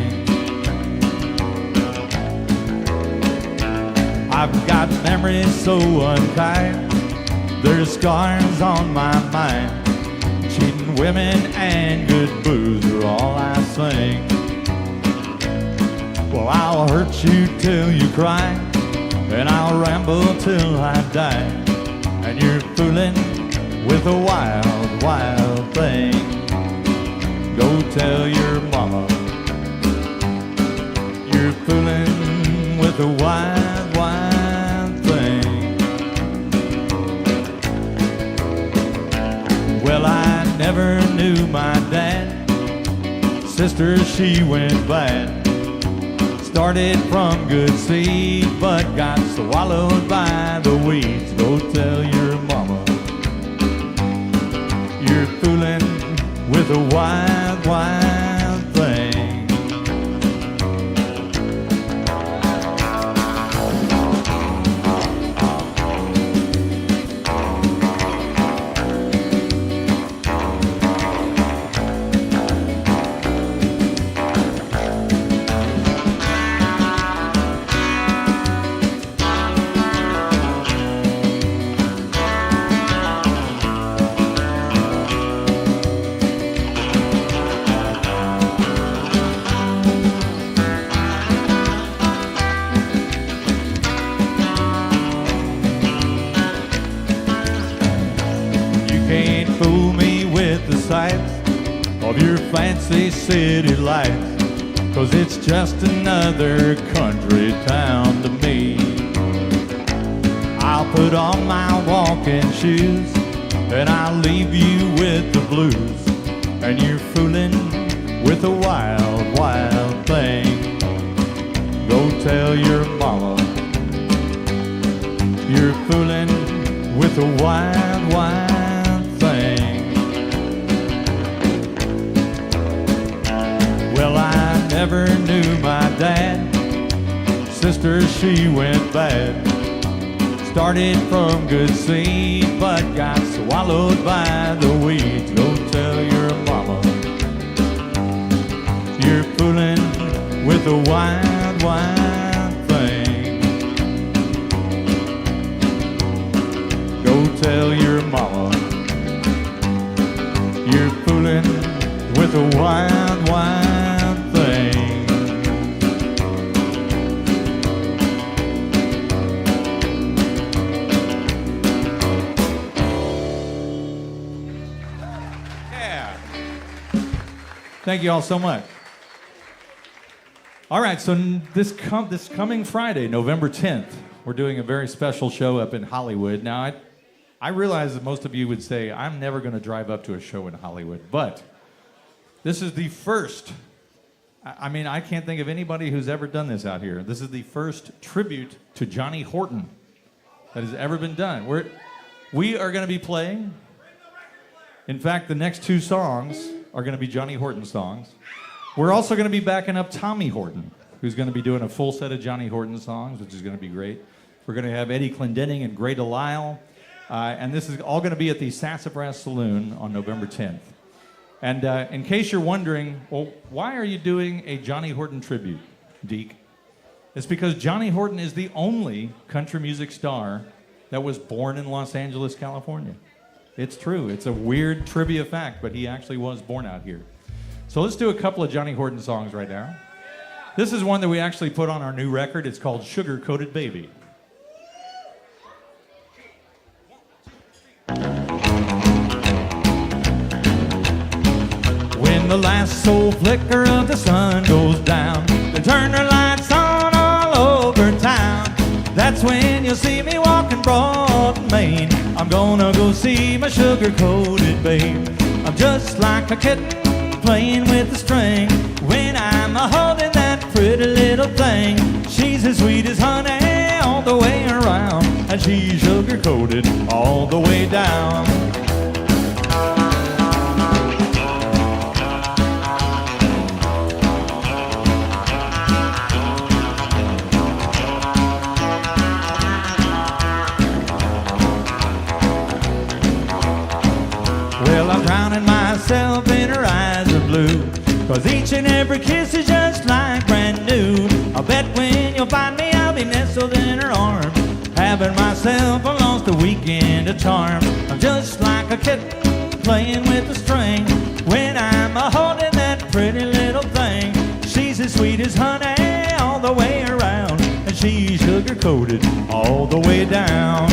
I've got memories so unkind, there's scars on my mind. Cheating women and good booze are all I sing. Well, I'll hurt you till you cry, and I'll ramble till I die. And you're fooling with a wild, wild thing. Go tell your mama you're fooling with a wild, wild thing. Well, I never knew my dad. Sister, she went bad. Started from good seed, but got swallowed by the weeds. Go tell your mama you're fooling with a wild, wild thing. Fool me with the sights of your fancy city lights, 'cause it's just another country town to me. I'll put on my walking shoes and I'll leave you with the blues, and you're fooling with a wild, wild thing. Go tell your mama you're fooling with a wild, wild thing. Well, I never knew my dad. Sister, she went bad. Started from good seed, but got swallowed by the weeds. Go tell your mama you're fooling with a wild, wild thing. Go tell your mama you're fooling with a wild, wild thing. Yeah. Thank you all so much. All right, so this coming Friday, November 10th, we're doing a very special show up in Hollywood. Now, I realize that most of you would say, I'm never going to drive up to a show in Hollywood, but this is the first, I mean, I can't think of anybody who's ever done this out here. This is the first tribute to Johnny Horton that has ever been done. We are going to be playing. In fact, the next two songs are going to be Johnny Horton songs. We're also going to be backing up Tommy Horton, who's going to be doing a full set of Johnny Horton songs, which is going to be great. We're going to have Eddie Clendenning and Grey DeLisle. And this is all going to be at the Sassafras Saloon on November 10th. And in case you're wondering, well, why are you doing a Johnny Horton tribute, Deke? It's because Johnny Horton is the only country music star that was born in Los Angeles, California. It's true. It's a weird trivia fact, but he actually was born out here. So let's do a couple of Johnny Horton songs right now. This is one that we actually put on our new record. It's called Sugar Coated Baby. When the last soul flicker of the sun goes down, they turn their lights on all over town. That's when you'll see me walking broad and Main. I'm gonna go see my sugar-coated babe. I'm just like a kitten playing with a string when I'm holding that pretty little thing. She's as sweet as honey all the way around, and she's sugar-coated all the way down. Well, I'm drowning myself in her eyes of blue, 'cause each and every kiss is just like brand new. I'll bet when you'll find me, I'll be nestled in her arms, having myself lost a weekend of charm. I'm just like a kitten playing with a string when I'm holding that pretty little thing. She's as sweet as honey all the way around, and she's sugar-coated all the way down.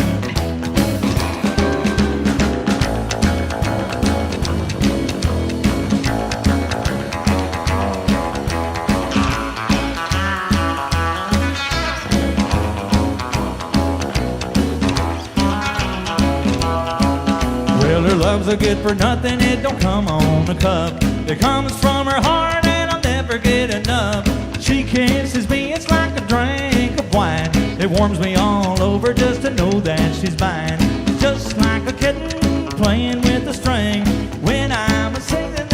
Well, her love's a good for nothing, it don't come on a cup. It comes from her heart and I'll never get enough. She kisses me, it's like a drink of wine. It warms me all over just to know that she's mine. Just like a kitten playing with a string when I'm singing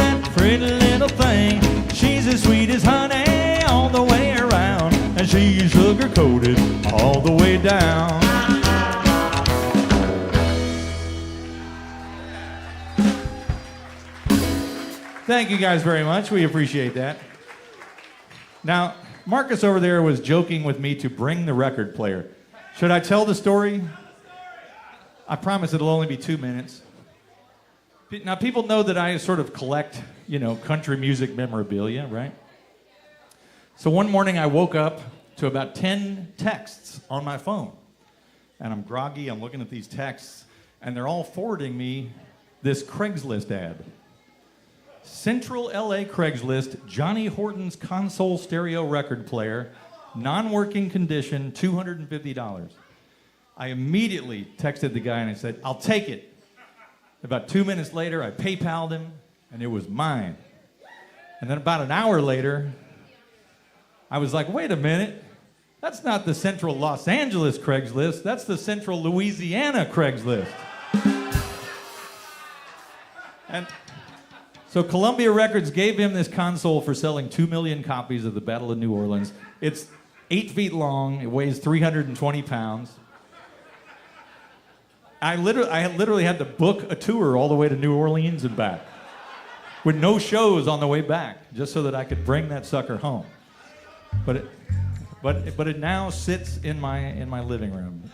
Thank you guys very much. We appreciate that. Now, Marcus over there was joking with me to bring the record player. Should I tell the story? I promise it'll only be 2 minutes. Now, people know that I sort of collect, country music memorabilia, right? So one morning I woke up to about 10 texts on my phone. And I'm groggy, I'm looking at these texts, and they're all forwarding me this Craigslist ad. Central LA Craigslist, Johnny Horton's console stereo record player, non-working condition, $250. I immediately texted the guy and I said, I'll take it. About 2 minutes later, I PayPal'd him, and it was mine. And then about an hour later, I was like, wait a minute. That's not the Central Los Angeles Craigslist. That's the Central Louisiana Craigslist. And so Columbia Records gave him this console for selling 2 million copies of the Battle of New Orleans. It's 8 feet long. It weighs 320 pounds. I literally had to book a tour all the way to New Orleans and back with no shows on the way back, just so that I could bring that sucker home. But it now sits in my living room.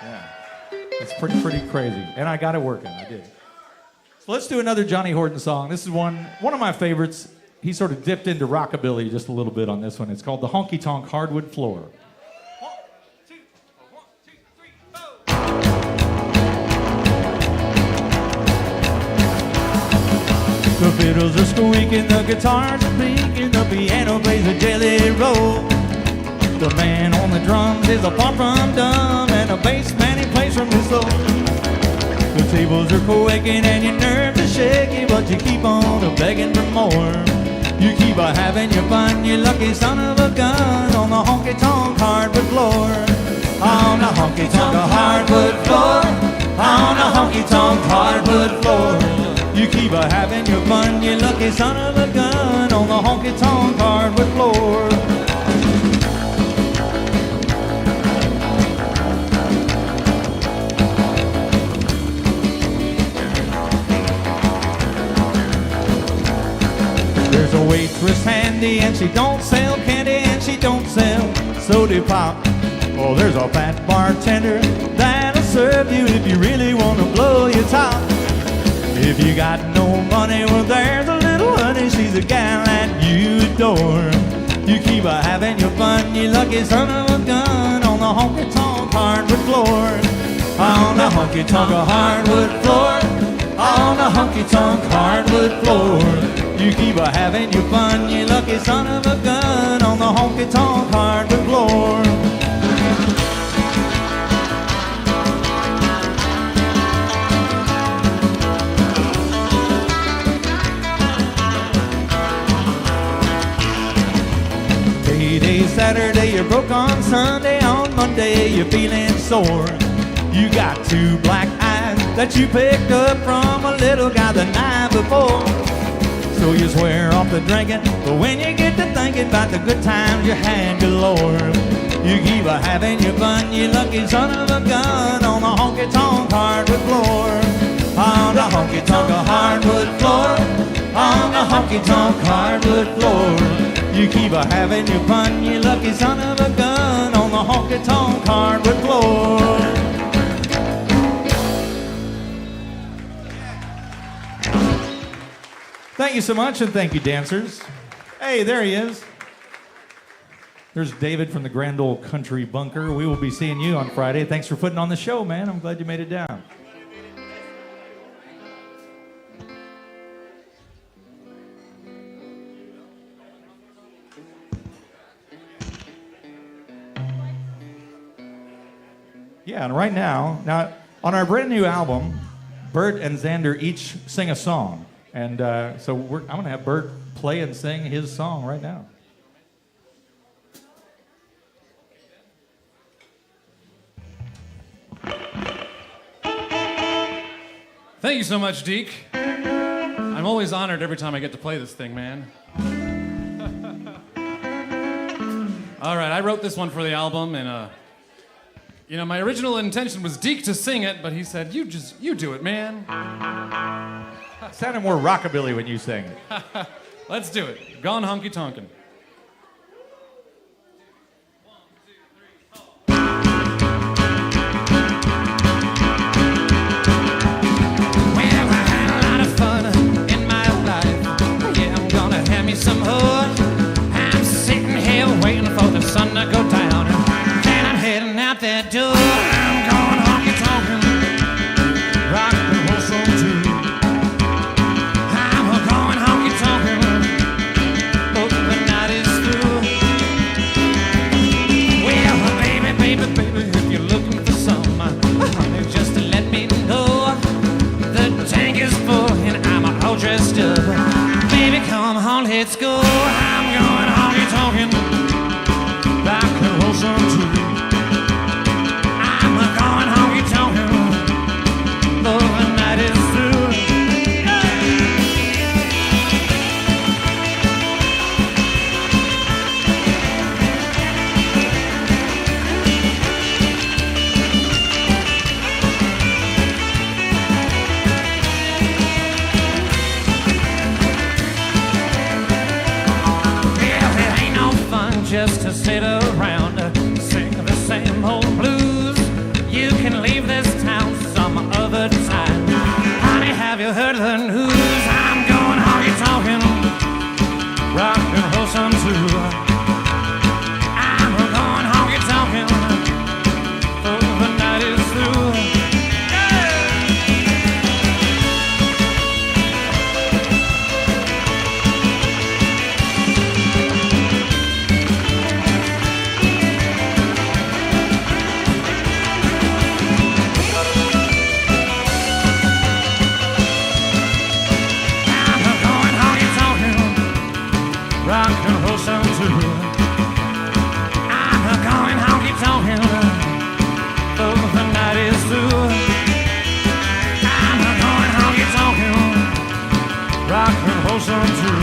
Yeah, it's pretty crazy, and I got it working. I did. So let's do another Johnny Horton song. This is one of my favorites. He sort of dipped into rockabilly just a little bit on this one. It's called "The Honky Tonk Hardwood Floor." The fiddles are squeaking, the guitars are peaking, the piano plays a jelly roll. The man on the drums is a far from dumb, and the bass man he plays from his soul. The tables are quaking and your nerves are shaky, but you keep on begging for more. You keep having your fun, you lucky son of a gun, on the honky-tonk hardwood floor. On the honky-tonk hardwood floor, on the honky-tonk hardwood floor. You keep having your fun, you lucky son of a gun, on the honky-tonk hardwood floor. There's a waitress handy, and she don't sell candy, and she don't sell soda pop. Oh, there's a fat bartender that'll serve you if you really want to blow your top. If you got no money, well, there's a little honey, she's a gal that you adore. You keep having your fun, you lucky son of a gun, on the honky-tonk hardwood floor. On the honky-tonk hardwood floor, on the honky-tonk hardwood floor. You keep having your fun, you lucky son of a gun, on the honky-tonk hardwood floor. Payday Saturday, you're broke on Sunday, on Monday you're feeling sore. You got 2 black eyes that you picked up from a little guy the night before. So you swear off the drinking, but when you get to thinking about the good times you had galore, you keep having your fun, you lucky son of a gun, on the honky-tonk hardwood floor. On the honky-tonk hardwood floor, on the honky-tonk hardwood floor. You keep having your fun, you lucky son of a gun, on the honky-tonk hardwood floor. Thank you so much, and thank you, dancers. Hey, there he is. There's David from the Grand Ole Country Bunker. We will be seeing you on Friday. Thanks for putting on the show, man. I'm glad you made it down. Yeah, and right now, on our brand new album, Bert and Xander each sing a song. And so I'm going to have Bert play and sing his song right now. Thank you so much, Deke. I'm always honored every time I get to play this thing, man. All right, I wrote this one for the album, and my original intention was Deke to sing it, but he said, you do it, man. It sounded more rockabilly when you sang it. Let's do it. Gone honky tonkin'. Some hood. I'm sitting here waiting for the sun to go down, and I'm heading out that door. I'm going honky tonkin', rock and roll some too. I'm going honky tonkin', oh, the night is through. Well, baby, baby, baby, if you're looking for some, honey, just let me know. The tank is full and I'm all dressed up. Baby, come on, let's go. I'm going honky tonkin', rock and roll some too. I'm going honky tonkin', oh, the night is through. Just to sit around, sing the same old blues. You can leave this town some other time. Honey, have you heard the news? I'm going honky tonkin', rock and roll some too. I'm going honky tonkin', oh, the night is through. Rock and roll some too. I'm going honky tonkin', oh, the night is through. I'm going honky tonkin', rock and roll some too.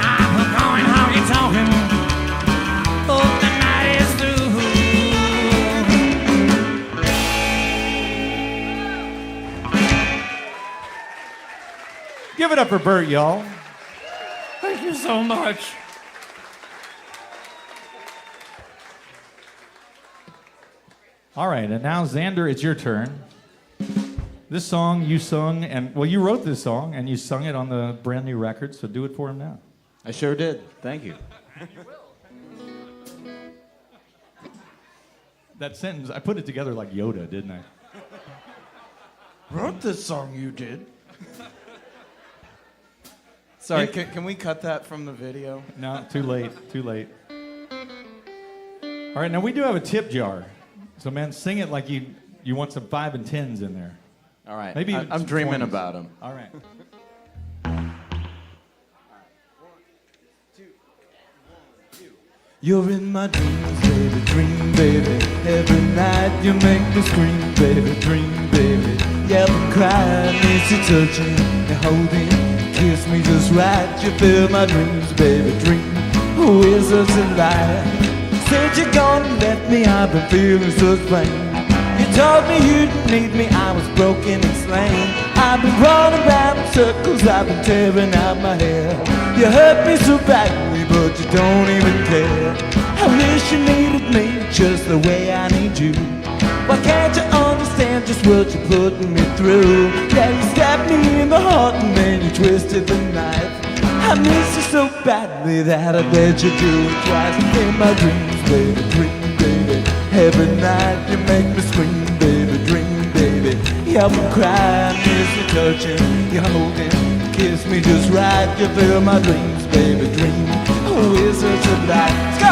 I'm going honky tonkin', oh, the night is through. Give it up for Bert, y'all. Thank you so much. All right, and now Xander, it's your turn. This song you sung, and well, you wrote this song and you sung it on the brand new record, so do it for him now. I sure did. Thank you. That sentence, I put it together like Yoda, didn't I? Wrote this song, you did. Sorry, can we cut that from the video? No, too late, too late. All right, now we do have a tip jar. So, man, sing it like you want some 5 and 10s in there. All right. Maybe I'm dreaming about them. All right. You're in my dreams, baby, dream, baby. Every night you make me scream, baby, dream, baby. Yell and cry, miss you touching, you holding. Kiss me just right, you fill my dreams, baby, dream. Who is such a liar? Since you're gone and left me, I've been feeling such pain. You told me you didn't need me, I was broken and slain. I've been running around in circles, I've been tearing out my hair. You hurt me so badly, but you don't even care. I wish you needed me just the way I need you. Why can't you understand just what you're putting me through? Yeah, you stabbed me in the heart and then you twisted the knife. I miss you so badly that I bet you do it twice. In my dreams, baby, dream, baby. Every night you make me scream, baby, dream, baby. You help me cry, miss you touching, you holding. Kiss me just right, you fill my dreams, baby, dream. Oh, it's such a lie. Let's go!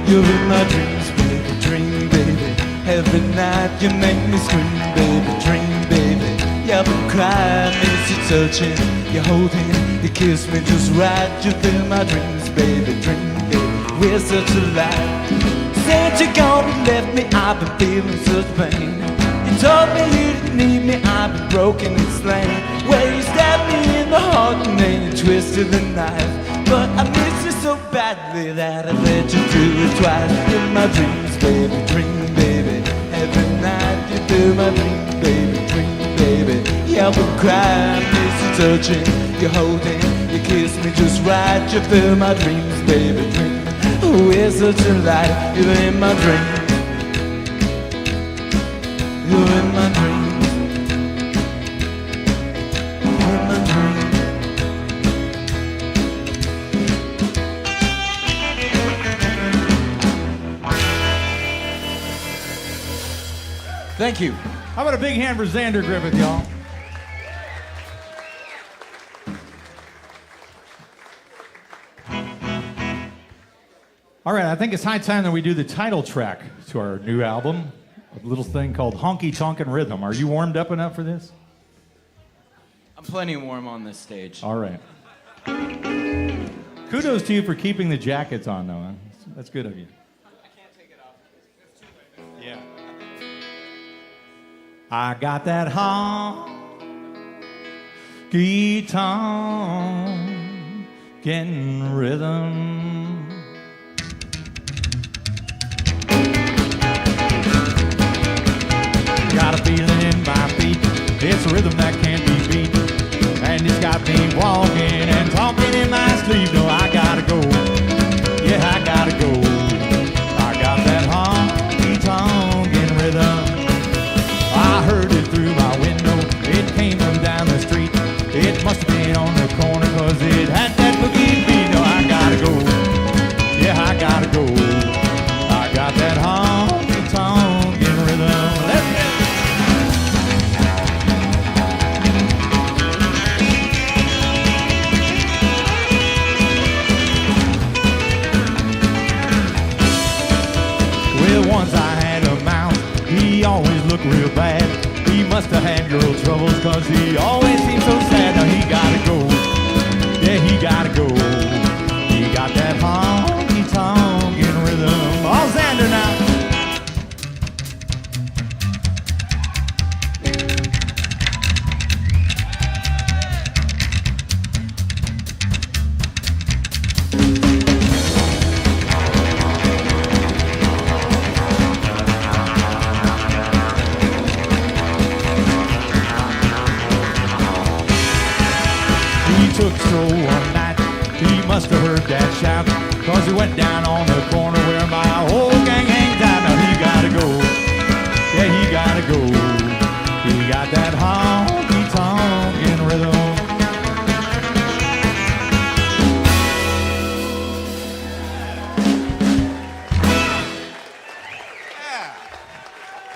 You're in my dreams, baby, dream, baby. Every night you make me scream, baby, dream, baby. You been crying, miss you touching, you holding, you kiss me just right. You fill my dreams, baby, dream, baby. We're such a lie. Since you're gone and left me, I've been feeling such pain. You told me you didn't need me, I've been broken and slain. Well, you stabbed me in the heart and then you twisted the knife. But I miss you so badly that I let you do it twice. In my dreams, baby, dream, baby. Every night you do my dream, baby, dream, baby. Yeah, we cry, I miss you touching, you holding, you kiss me just right. You fill my dreams, baby, dream. Oh, it's such a light, you're in my dreams. You're in my dreams. You're in my dreams. Thank you. How about a big hand for Xander Griffith, y'all? All right, I think it's high time that we do the title track to our new album, a little thing called Honky Tonkin' Rhythm. Are you warmed up enough for this? I'm plenty warm on this stage. All right. Kudos to you for keeping the jackets on, though. Huh? That's good of you. I can't take it off. It's too late. Yeah. I got that honky tonkin' rhythm. Got a feeling in my feet, it's a rhythm that can't be beat. And it's got me walking and talking in my sleep. No, I gotta go, yeah, I gotta go. I got that honky-tonkin' rhythm. I heard it through my window, it came from down the street. It must have been on the corner, cause it had that boogie beat. No, I gotta go, yeah, I gotta go. I got that honky-tonkin' rhythm. Let's go. Once I had a mouse, he always looked real bad. He must have had girl troubles, cause he always seemed so sad. Now he gotta go, yeah, he gotta go. He got that honky-tonkin' rhythm. All Xander now. Took stroll one night, he must have heard that shout, cause he went down on the corner where my whole gang hangs out. Now he gotta go, yeah, he gotta go. He got that honky-tonkin' rhythm.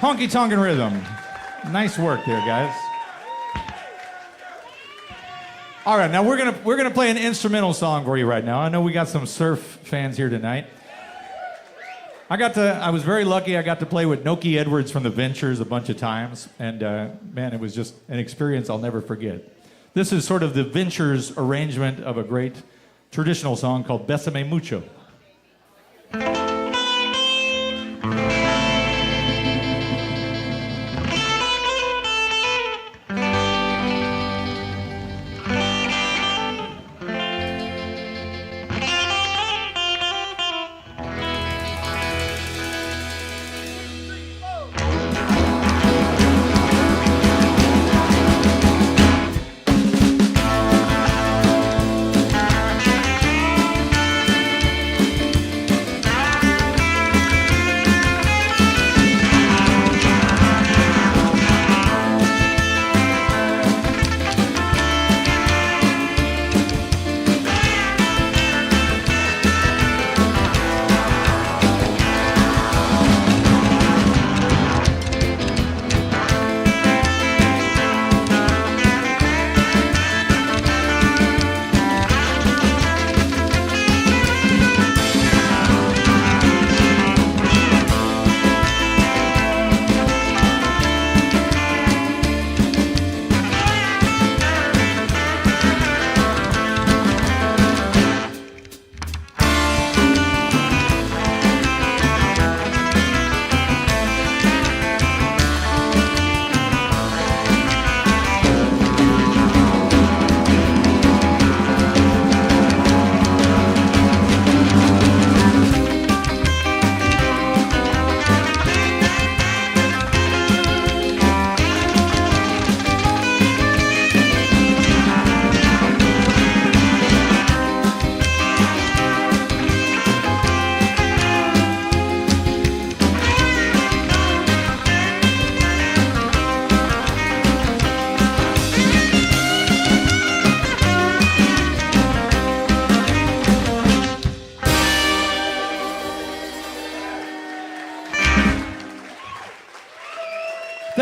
Honky-tonkin' rhythm. Nice work there, guys. All right, now we're gonna play an instrumental song for you right now. I know we got some surf fans here tonight. I was very lucky. I got to play with Noki Edwards from the Ventures a bunch of times, and man, it was just an experience I'll never forget. This is sort of the Ventures arrangement of a great traditional song called Bésame Mucho.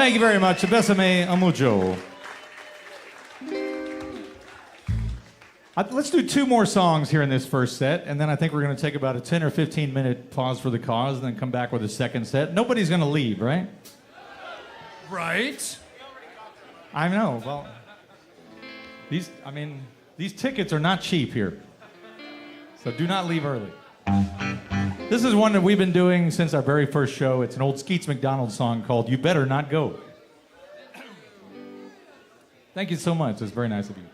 Thank you very much. Besame mucho. Let's do 2 more songs here in this first set, and then I think we're going to take about a 10 or 15 minute pause for the cause, and then come back with a second set. Nobody's going to leave, right? Right? I know. Well, these tickets are not cheap here, so do not leave early. This is one that we've been doing since our very first show. It's an old Skeets McDonald song called "You Better Not Go." Thank you so much. It's very nice of you.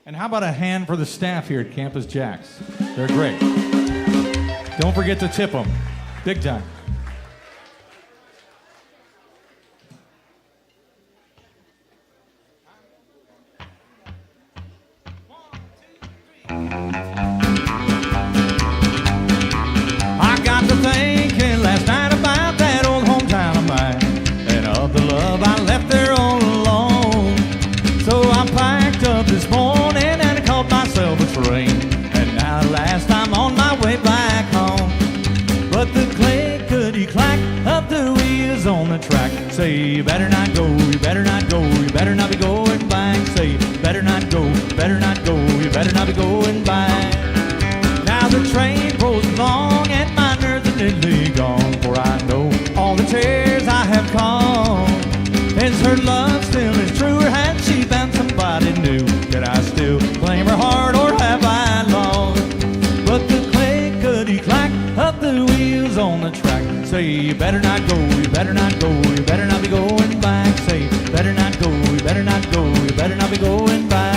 And how about a hand for the staff here at Campus JAX? They're great. Don't forget to tip them. Big time. I got to thinking last night about that old hometown of mine and of the love I left there all alone. So I packed up this morning and I caught myself a train, and now at last I'm on my way back home. But the clickety-clack of the wheels on the track say you better not go, you better not go, you better not be going back. Say you better not go, better not go, you better not be going back. Now the train rolls along and my nerves are nearly gone, for I know all the tears I have caused. Is her love still as true, or has she found somebody new? Did I still blame her heart, or have I lost? But the clickety-clack of the wheels on the track say you better not go, you better not go, you better not be going back. Say you better not go, you better not go, you better not be going back.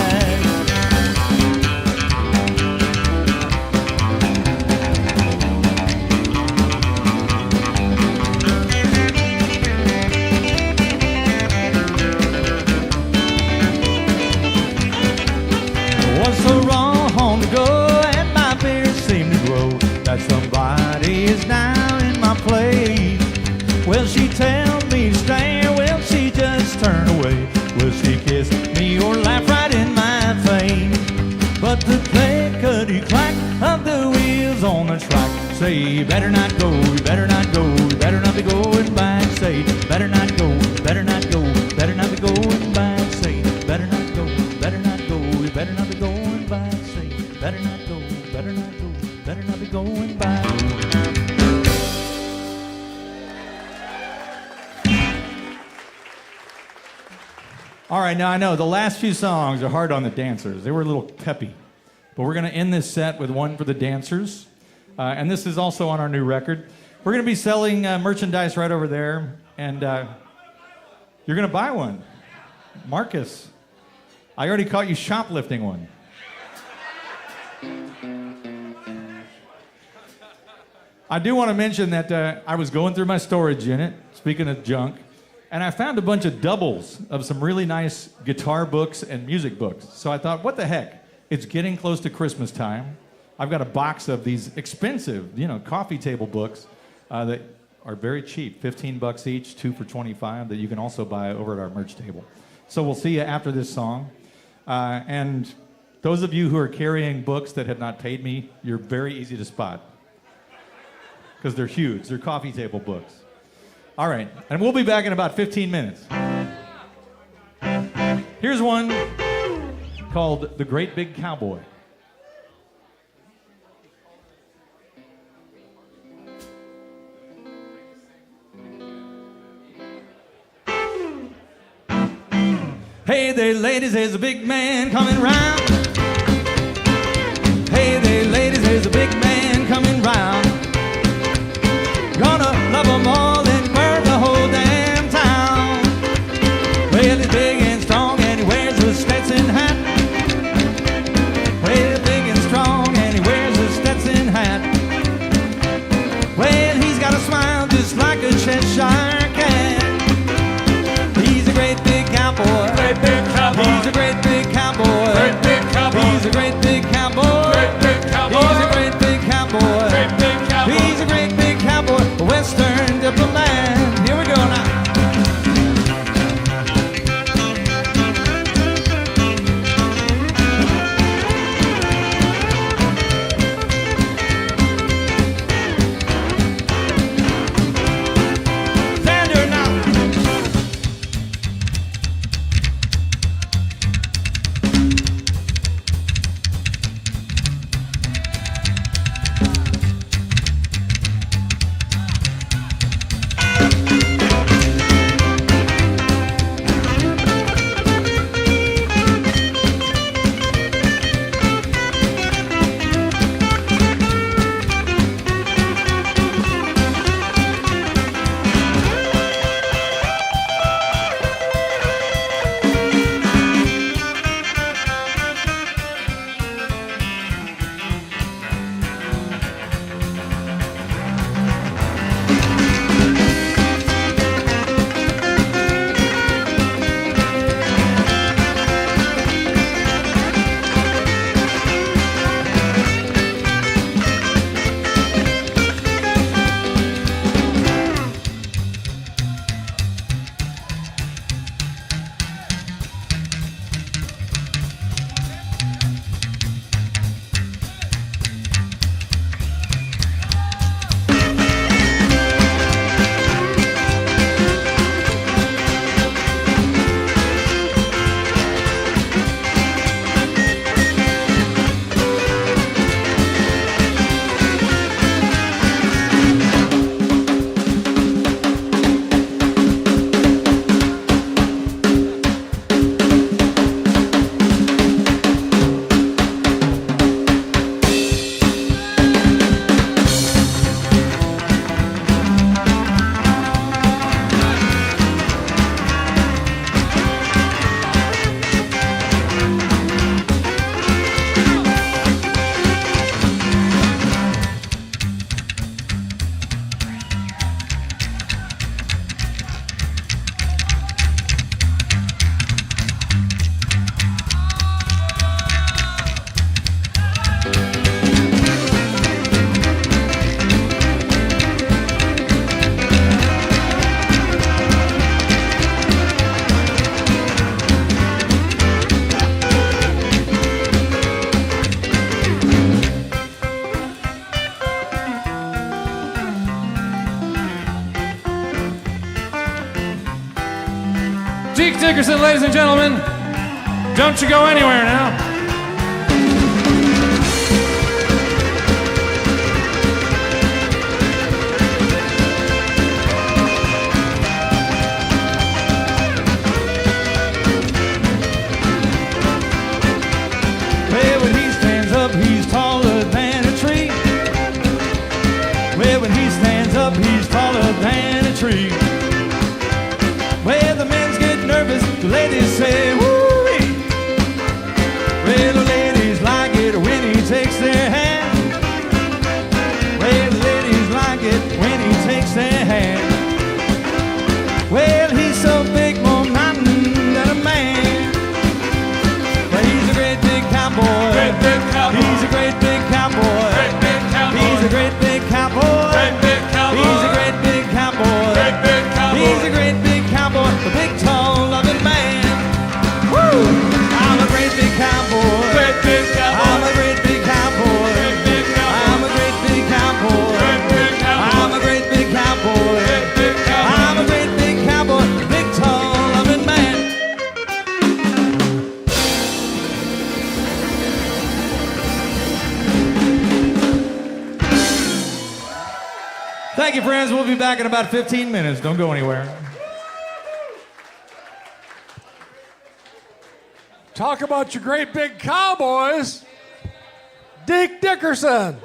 Somebody is now in my place. Will she tell me to stay, or will she just turn away? Will she kiss me or laugh right in my face? But the clickety-clack of the wheels on the track say you better not go, you better not go, you better not be going back. Say better not go, better not go, better not be going back. Say better not go, better not go, you better not be going back. Say better not go, better not go, better not be going back. All right, now I know the last few songs are hard on the dancers. They were a little peppy. But we're going to end this set with one for the dancers. And this is also on our new record. We're going to be selling merchandise right over there. And you're going to buy one. Marcus, I already caught you shoplifting one. I do want to mention that I was going through my storage unit, speaking of junk, and I found a bunch of doubles of some really nice guitar books and music books. So I thought, what the heck? It's getting close to Christmas time. I've got a box of these expensive, coffee table books that are very cheap, $15 each, 2 for $25, that you can also buy over at our merch table. So we'll see you after this song. And those of you who are carrying books that have not paid me, you're very easy to spot, because they're huge. They're coffee table books. All right, and we'll be back in about 15 minutes. Here's one called The Great Big Cowboy. Hey there, ladies, there's a big man coming round. Hey there, ladies, there's a big man coming round. Gonna love 'em all and burn the whole damn town. Well, he's big and strong and he wears a Stetson hat. Well, he's big and strong and he wears a Stetson hat. Well, he's got a smile just like a Cheshire cat. He's a great big cowboy. Great big cowboy. He's a great big cowboy. Great big cowboy. He's a great big cowboy. Great big cowboy. He's a great big Dickerson, ladies and gentlemen. Don't you go anywhere now. Well, when he stands up, he's taller than a tree. Well, when he stands up, he's taller than a tree. Well, the men get nervous, the ladies say, woo-wee. Well, the ladies like it when he takes their hand. Well, the ladies like it when he takes their hand. Well, he's so big, more mountain than a man. Well, he's a great big cowboy. Great big cowboy. He's a great big cowboy. Great big cowboy. He's a great big cowboy. Great big cowboy. He's a great big cowboy. Great big cowboy. He's a great big cowboy, a big, tall, loving man. Woo! I'm a great big cowboy. Great big cowboy. I'm a great big cowboy. Great big cowboy. I'm a great big cowboy. Great big cowboy. I'm a great big cowboy. Great big cowboy. I'm a great big cowboy, a big, tall, loving man. Thank you, friends. We'll be back in about 15 minutes. Don't go anywhere. Talk about your great big cowboys. DEKE Dickerson.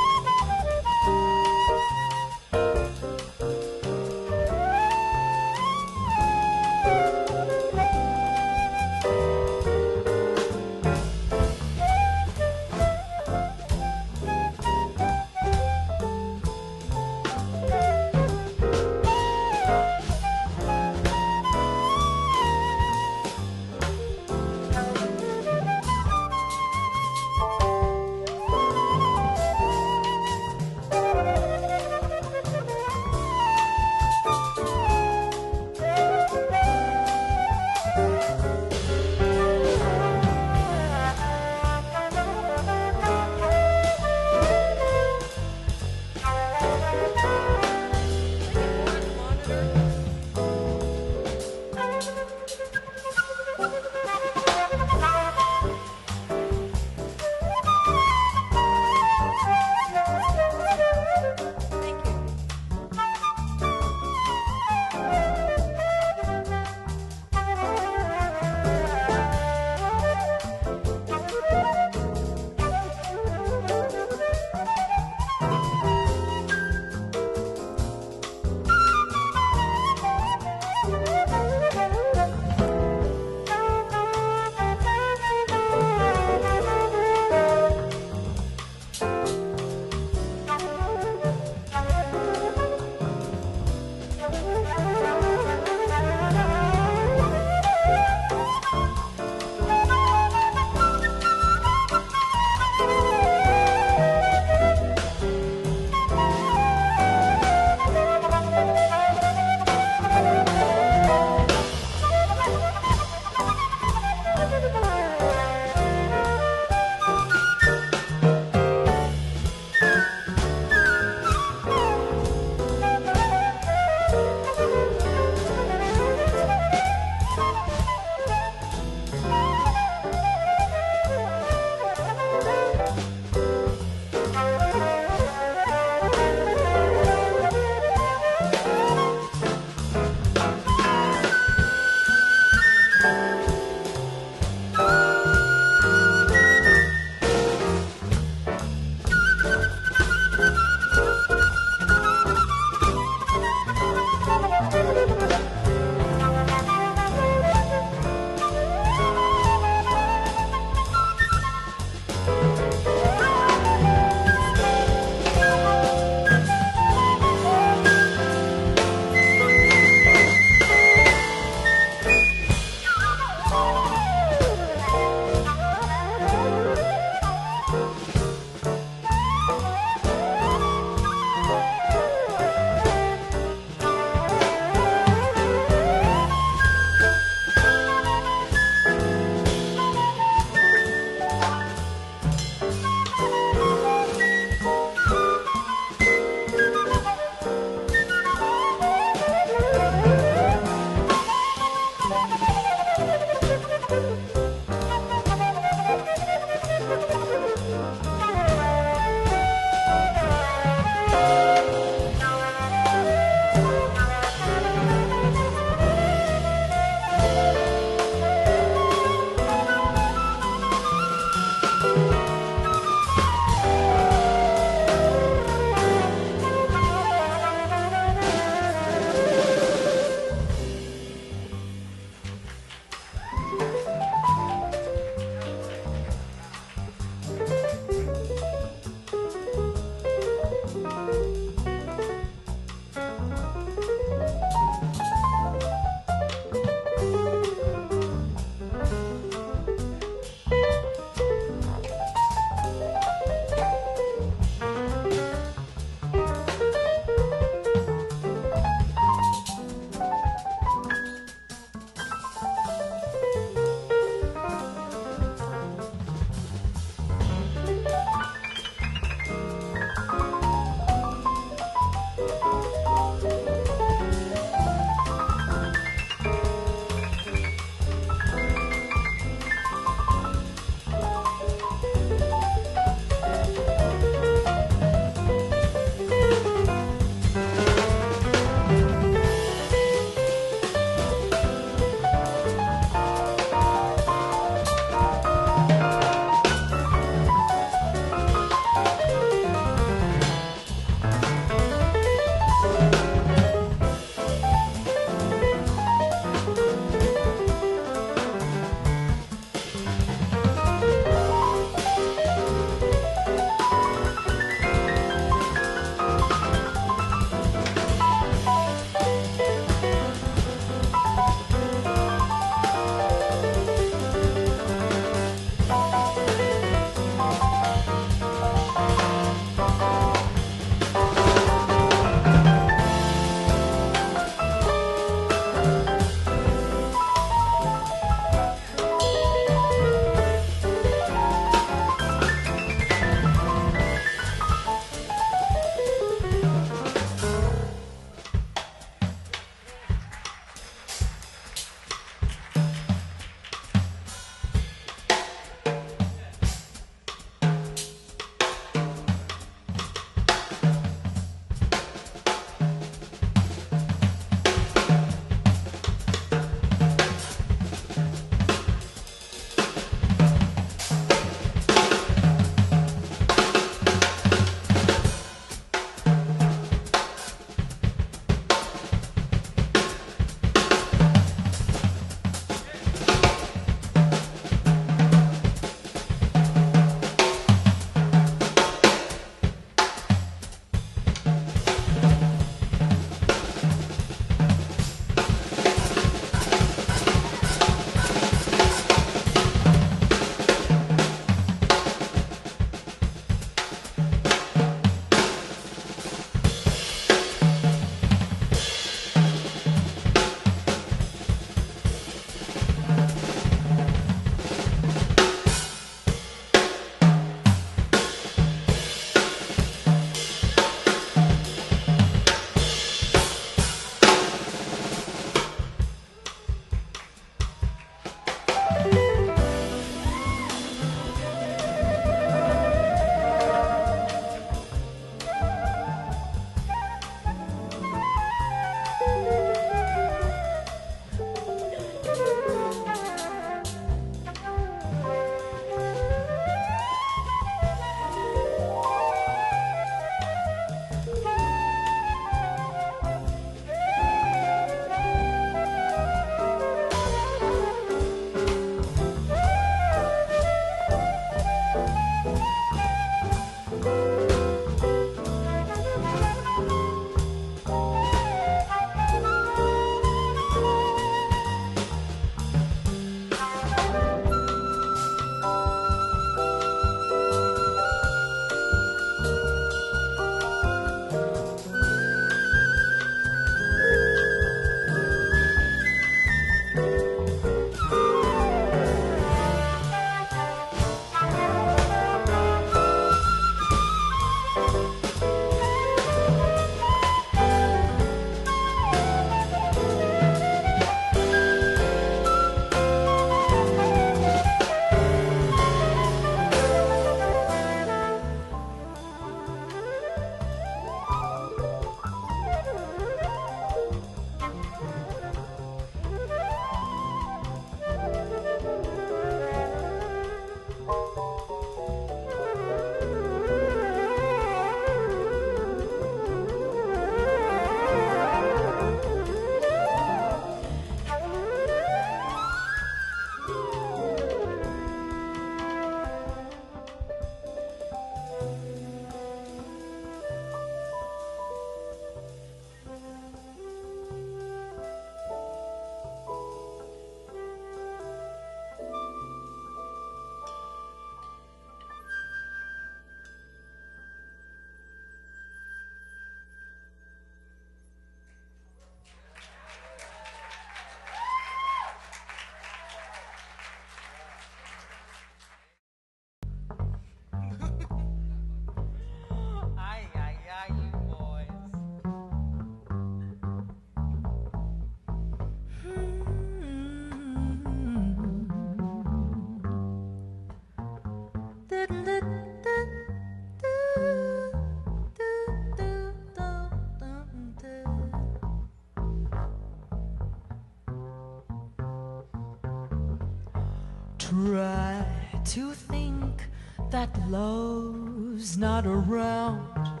try to think that love's not around,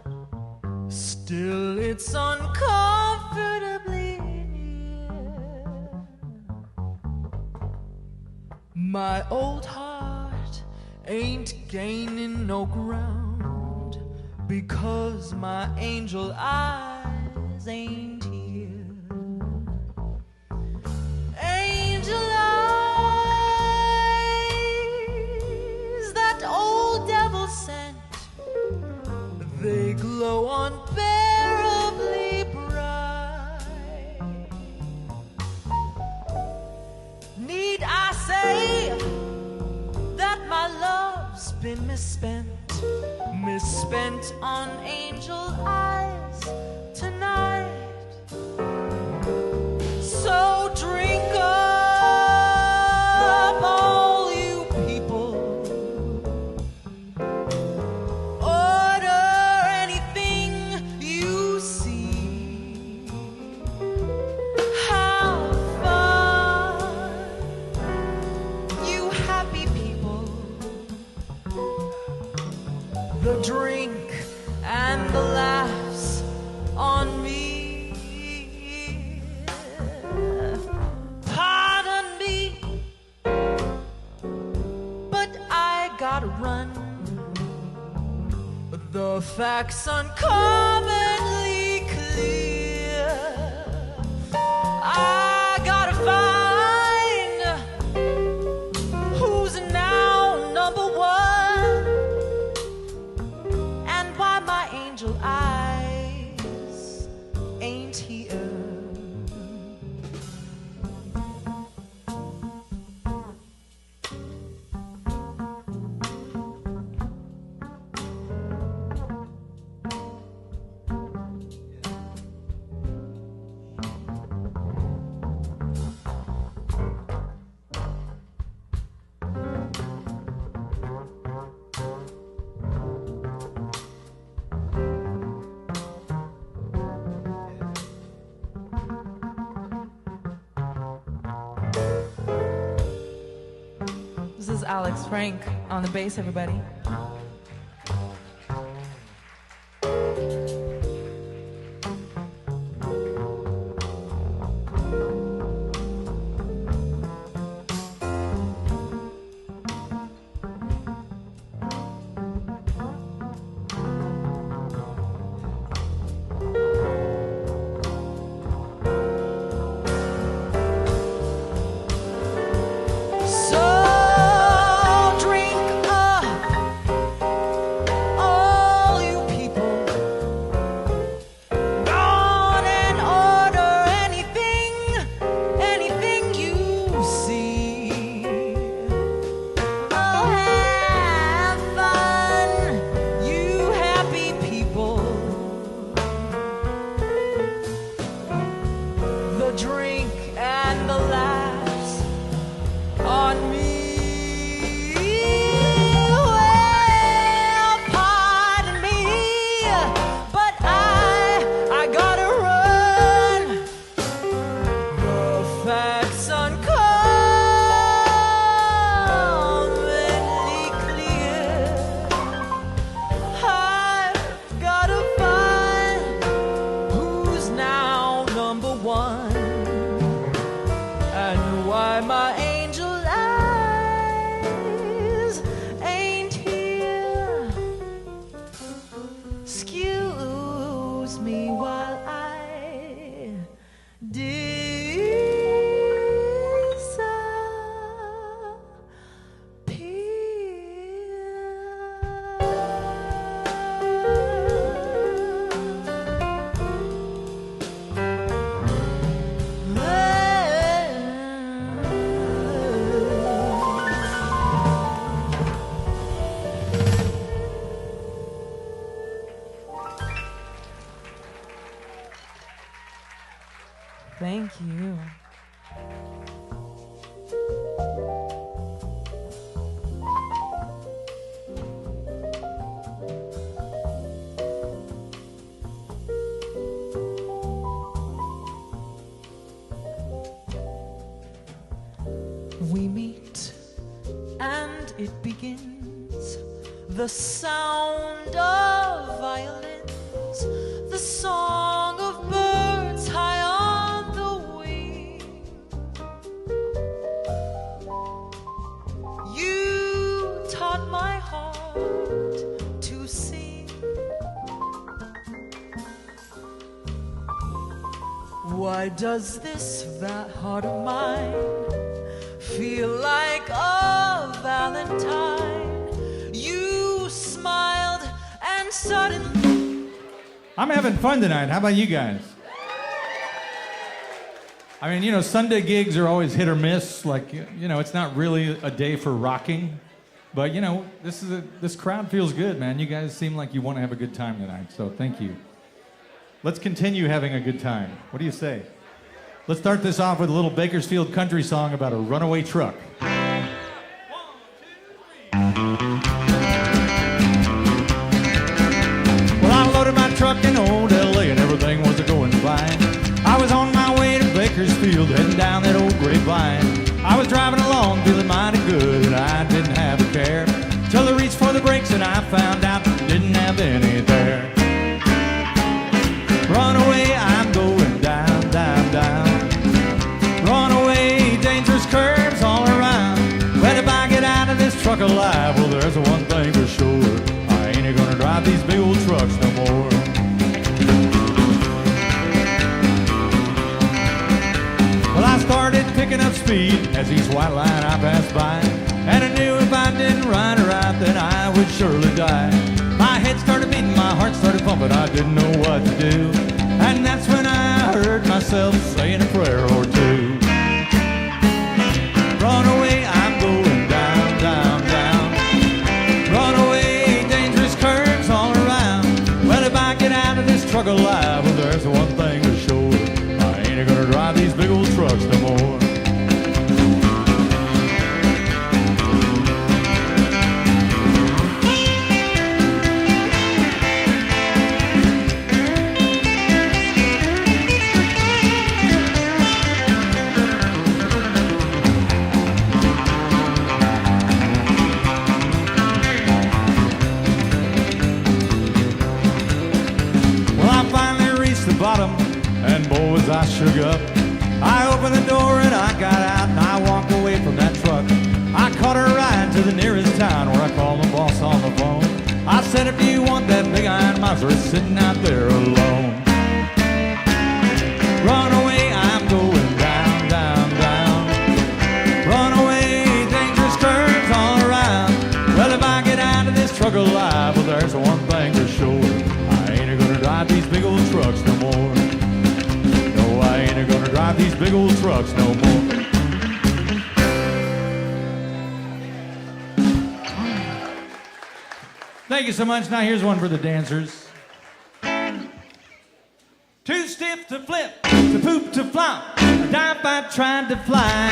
still it's uncomfortably near. My old heart ain't gaining no ground because my angel eyes ain't here. Angel eyes, that old devil sent, they glow unbearably bright. Need I say that my love's been misspent on angel eyes tonight? So drink up, all you people. Order anything you see. Have fun, you happy people. The drink and the laughs on me. Pardon me, but I gotta run. The facts uncommonly clear. I gotta find who's now number one, and why my angel eyes ain't here. This is Alex Frank on the bass, everybody. Thank you. We meet night it begins. The sound of violins, the song of birds high on the wing. You taught my heart to sing. Why does this heart of mine feel like a Valentine? You smiled and suddenly... I'm having fun tonight. How about you guys? I mean, you know, Sunday gigs are always hit or miss. Like, you know, it's not really a day for rocking. But, you know, this crowd feels good, man. You guys seem like you want to have a good time tonight, so thank you. Let's continue having a good time. What do you say? Let's start this off with a little Bakersfield country song about a runaway truck. 1, 2, 3. Well, I loaded my truck in old LA and everything was going fine. I was on my way to Bakersfield, heading down that old grapevine. I was driving along, feeling mighty good, and I didn't have a care. Till I reached for the brakes and I found out didn't have any there. Run away, I'm going down, down, down. Run away, dangerous curves all around. Well, if I get out of this truck alive, well, there's one thing for sure. I ain't gonna drive these big old trucks no more. Well, I started picking up speed as each white line I passed by. And I knew if I didn't ride right, then I would surely die. My head started beating, my heart started pumping, I didn't know what to do. And that's when I heard myself saying a prayer or two. Run away, I'm going down, down, down. Run away, dangerous curves all around. Well, if I get out of this truck alive, well, there's one thing for sure. I ain't gonna drive these big old trucks no more. And boys, I shook up. I opened the door and I got out and I walked away from that truck. I caught a ride to the nearest town where I called the boss on the phone. I said, if you want that big iron monster sitting out there alone. Run away, I'm going down, down, down. Run away, dangerous curves all around. Well, if I get out of this truck alive, well, there's one thing for sure. I ain't gonna drive these big old trucks no more. I ain't gonna drive these big old trucks no more. Thank you so much. Now here's one for the dancers. Too stiff to flip, to poop to flop, a dive I tried to fly.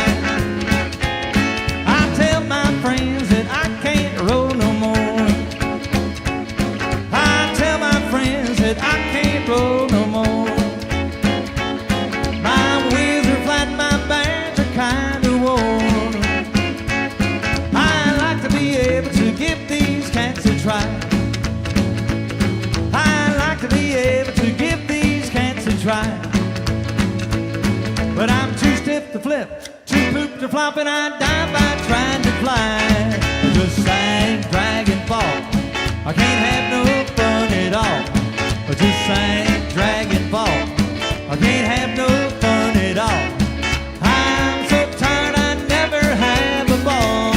I tell my friends that I can't roll no more. I tell my friends that I can't roll no more. Try. I like to be able to give these cats a try. But I'm too stiff to flip, too poop to flop, and I dive by trying to fly. Just sag, drag, and fall. I can't have no fun at all. Just sag, drag, and fall. I can't have no fun at all. I'm so tired I never have a ball.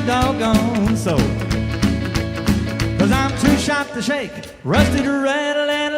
Doggone soul. 'Cause I'm too shot to shake, rusty to rattle, and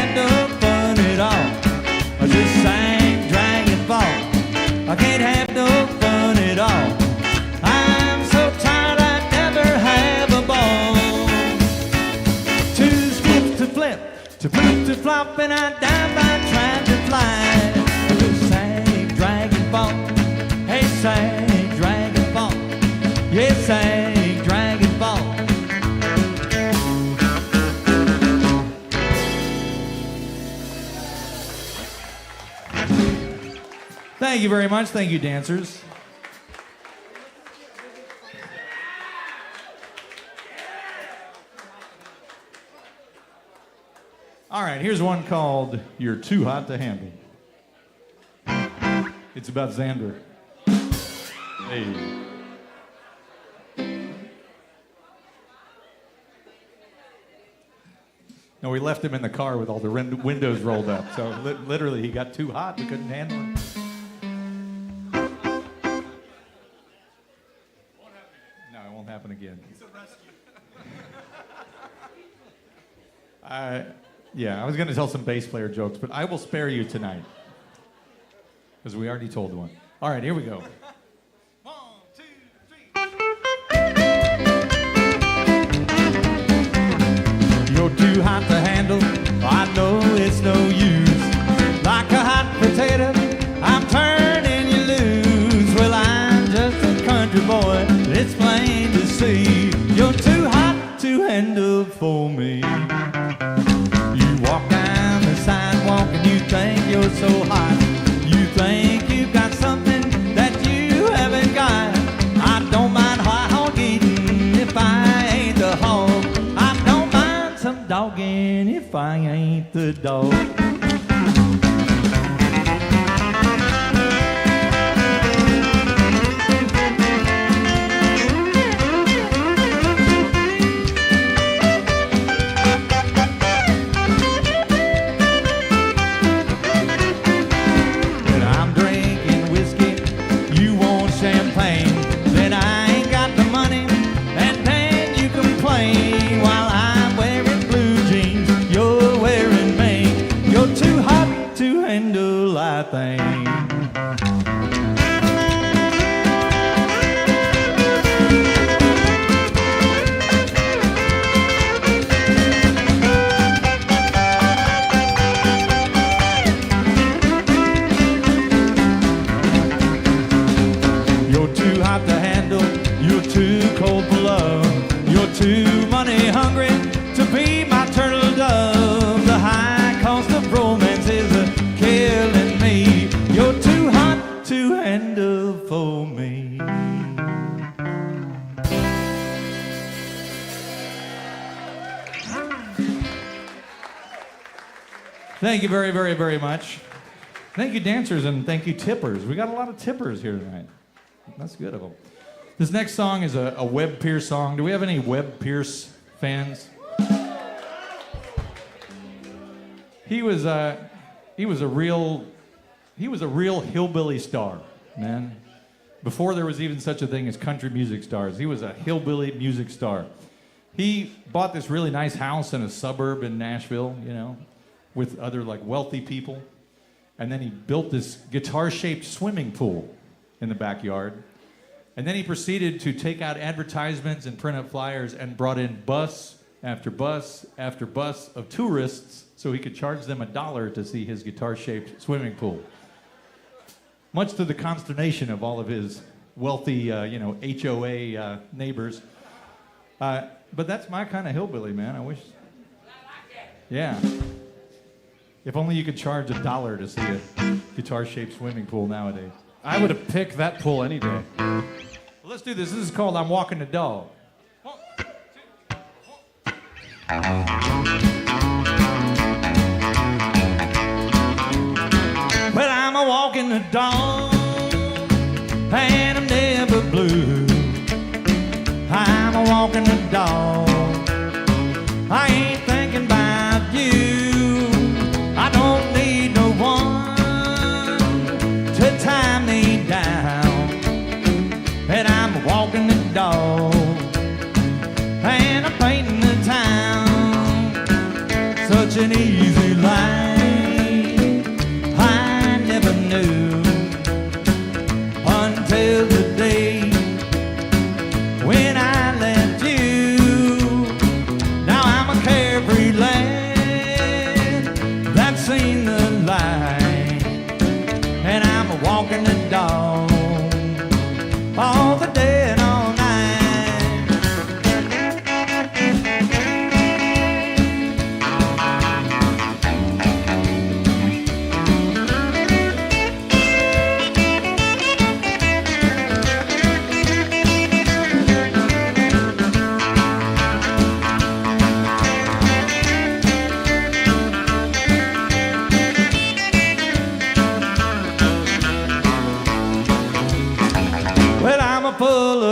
have no fun at all. I just sang Dragon Ball. I can't have no fun at all. I'm so tired I never have a ball. Too stiff to flip, to flip to flop, and I die by trying to fly. I just sang Dragon Ball. Hey, sang Dragon Ball. Yes, sang Dragon Ball. Thank you very much. Thank you, dancers. All right, here's one called You're Too Hot to Handle. It's about Xander. Hey. No, we left him in the car with all the windows rolled up. So literally, he got too hot. We couldn't handle him. No, it won't happen again. He's a rescue. Yeah, I was going to tell some bass player jokes, but I will spare you tonight. Because we already told one. All right, here we go. 1, 2, 3. You're too hot to handle. I know it's no use. Like a hot potato, I'm turning you loose. Well, I'm just a country boy. It's plain to see. You're too hot to handle for me. Walk down the sidewalk and you think you're so hot. You think you've got something that you haven't got. I don't mind hog eating if I ain't the hog. I don't mind some dogging if I ain't the dog. Thank you very, very, very much. Thank you, dancers, and thank you, tippers. We got a lot of tippers here tonight. That's good of them. This next song is a Webb Pierce song. Do we have any Webb Pierce fans? He was a real hillbilly star, man. Before there was even such a thing as country music stars, he was a hillbilly music star. He bought this really nice house in a suburb in Nashville, you know, with other like wealthy people. And then he built this guitar-shaped swimming pool in the backyard. And then he proceeded to take out advertisements and print up flyers and brought in bus after bus after bus of tourists so he could charge them $1 to see his guitar-shaped swimming pool. Much to the consternation of all of his wealthy, HOA neighbors. But that's my kind of hillbilly, man. I wish. Yeah. If only you could charge $1 to see a guitar-shaped swimming pool nowadays. I would have picked that pool any day. Well, let's do this. This is called I'm Walking the Dog. 1, 2, 1. Well, I'm a walking the dog, and I'm never blue. I'm a walking the dog. I ain't thinking about you. I don't need no one to tie me down. And I'm walking the dog, and I'm painting the town.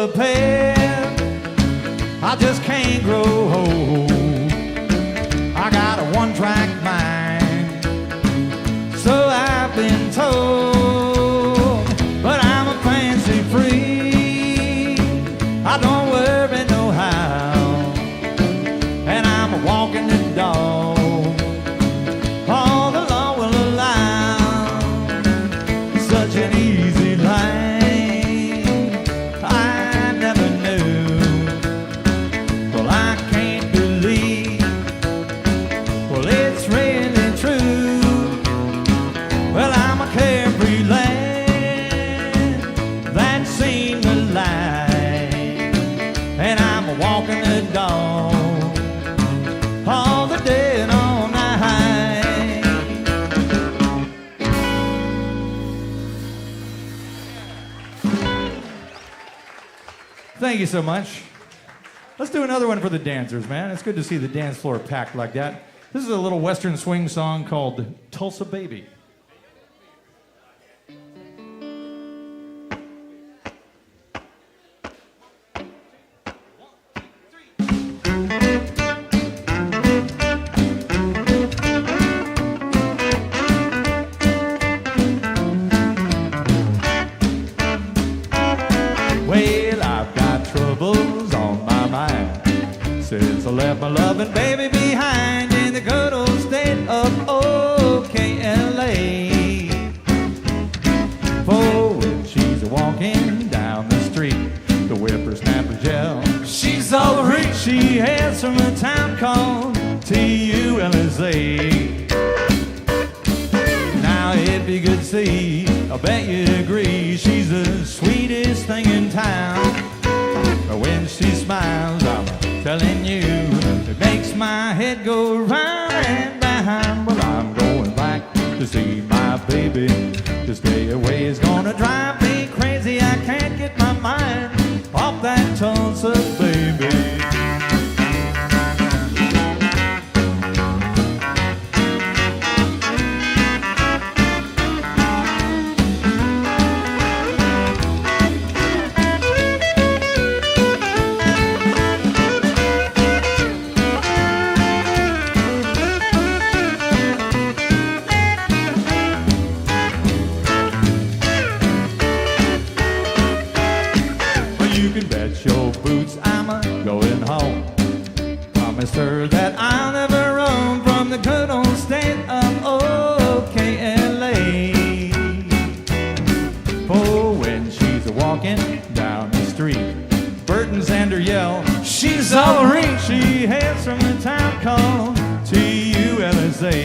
a pen. I just can't grow old. I got a one-track mind, so I've been told. But I'm a fancy free. I don't worry no how, and I'm a walking the dog. All the law will allow such an easy life. I never knew. Well, I can't believe. Well, it's really true. Well, I'm a carefree land that's seen the light, and I'm a walking the dog all the day and all night. Thank you so much. Let's do another one for the dancers, man. It's good to see the dance floor packed like that. This is a little Western swing song called Tulsa Baby. Well, I've got troubles on my mind since I left my loving baby behind in the good old state of OKLA. For when she's walking down the street, the whippersnappers yell, she's all rich. She hails from a town called TULSA. Now it'd be good to see, I bet you'd agree, she's the sweetest thing in town. But when she smiles, I'm telling you, it makes my head go round and round. Well, I'm going back to see my baby. To stay away is gonna drive me crazy. I can't get my mind off that Tulsa baby. Your boots, I'm going home. Promised her that I'll never roam from the good old state of OKLA. For when she's walking down the street, Burton's and her yell, she's all rich. She hails from a town called TULSA.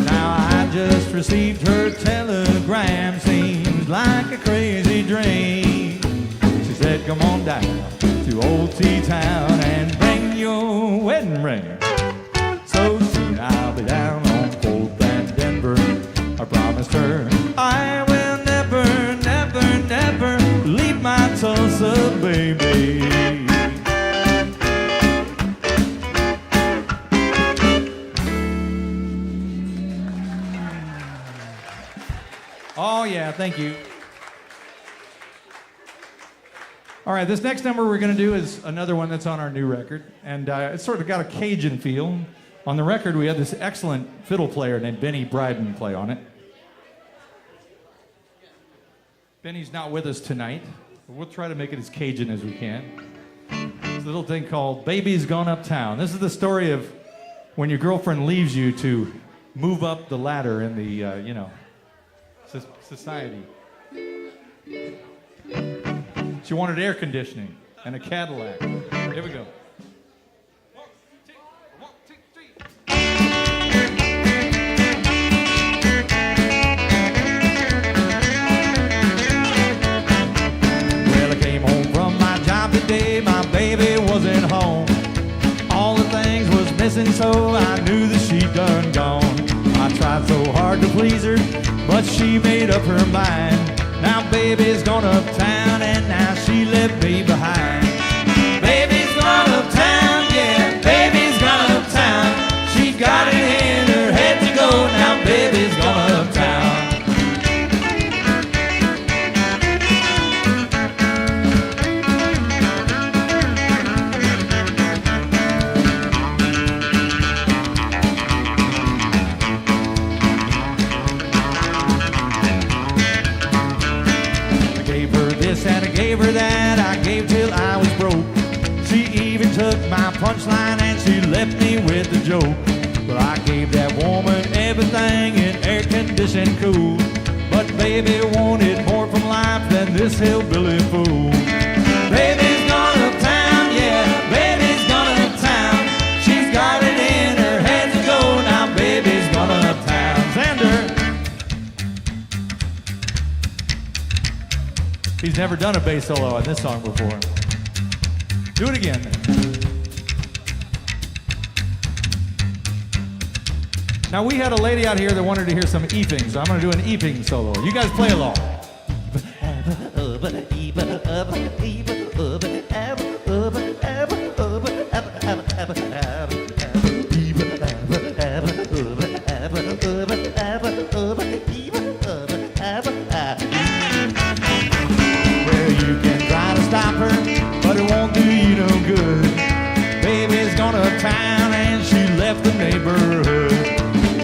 Now I just received her telegram, seems like a crazy dream. Said, come on down to Old T-Town and bring your wedding ring. So soon I'll be down on Fort Bend, Denver. I promised her I will never, never, never leave my Tulsa baby. Oh yeah, thank you. All right, this next number we're going to do is another one that's on our new record, and it's sort of got a Cajun feel. On the record, we have this excellent fiddle player named Benny Bryden play on it. Benny's not with us tonight, but we'll try to make it as Cajun as we can. It's a little thing called Baby's Gone Uptown. This is the story of when your girlfriend leaves you to move up the ladder in the, society. She wanted air conditioning and a Cadillac. Here we go. One, two, three. Well, I came home from my job today. My baby wasn't home. All the things was missing, so I knew that she'd done gone. I tried so hard to please her, but she made up her mind. Now baby's gone uptown, and now she left me behind. Baby's gone uptown, yeah, baby's gone uptown. She got it in her head to go, now baby's gone uptown. gave till I was broke. She even took my punchline and she left me with a joke. Well, I gave that woman everything in air-conditioned cool, but baby wanted more from life than this hillbilly fool. Baby's gone uptown, yeah, baby's gone uptown. She's got it in her head to go, now baby's gone uptown. Xander. He's never done a bass solo on this song before. Do it again. Now we had a lady out here that wanted to hear some eeping, so I'm going to do an eeping solo. You guys play along. Well, you can try to stop her, but it won't do you no good. Baby's gone uptown and she left the neighborhood.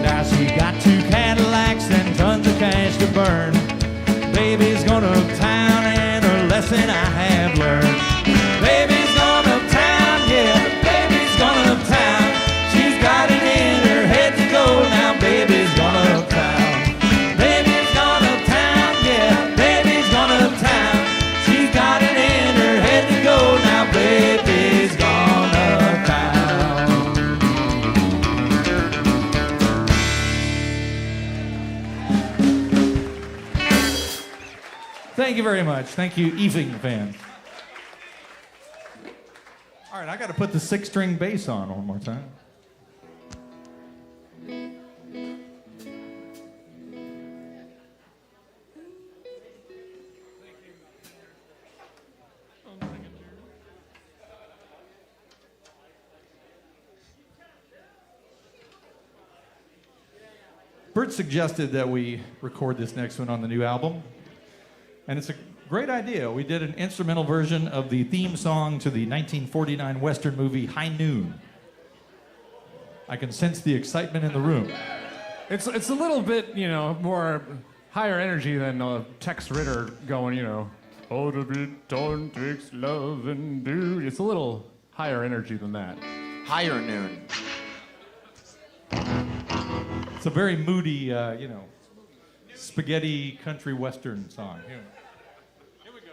Now she got 2 Cadillacs and tons of cash to burn. Baby's gone uptown and a lesson I have learned. Baby's gone uptown, yeah, baby's gone uptown. She's got it in her head to go, now baby's gone uptown. Baby's gone uptown, yeah, baby's gone uptown. She's got it in her head to go, now baby's gone uptown. Thank you very much. Thank you, evening fans. All right, I got to put the 6-string bass on one more time. Bert suggested that we record this next one on the new album, and it's a great idea. We did an instrumental version of the theme song to the 1949 Western movie High Noon. I can sense the excitement in the room. It's a little bit, you know, more higher energy than Tex Ritter going, you know, oh, the bit torn takes love and dude. It's a little higher energy than that. Higher noon. It's a very moody, you know, spaghetti country western song. Here we go.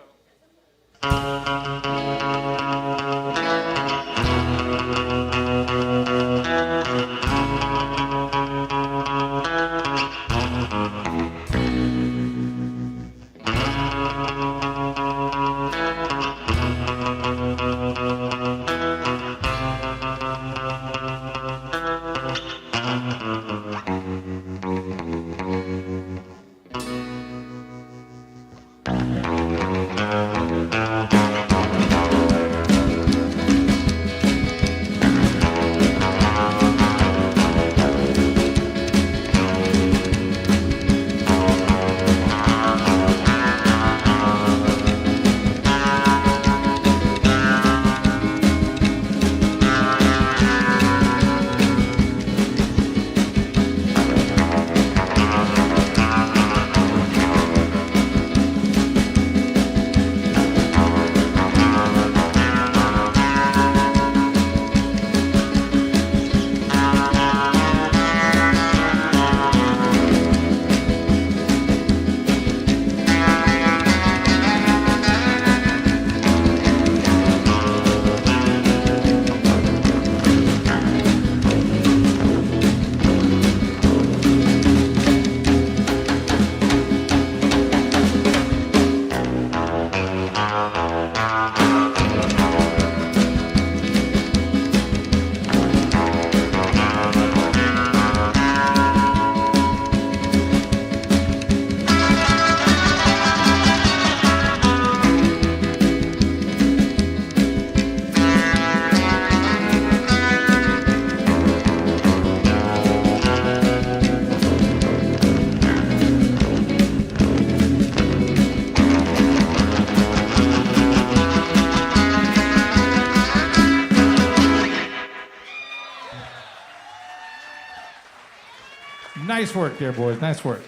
Nice work there, boys. Nice work.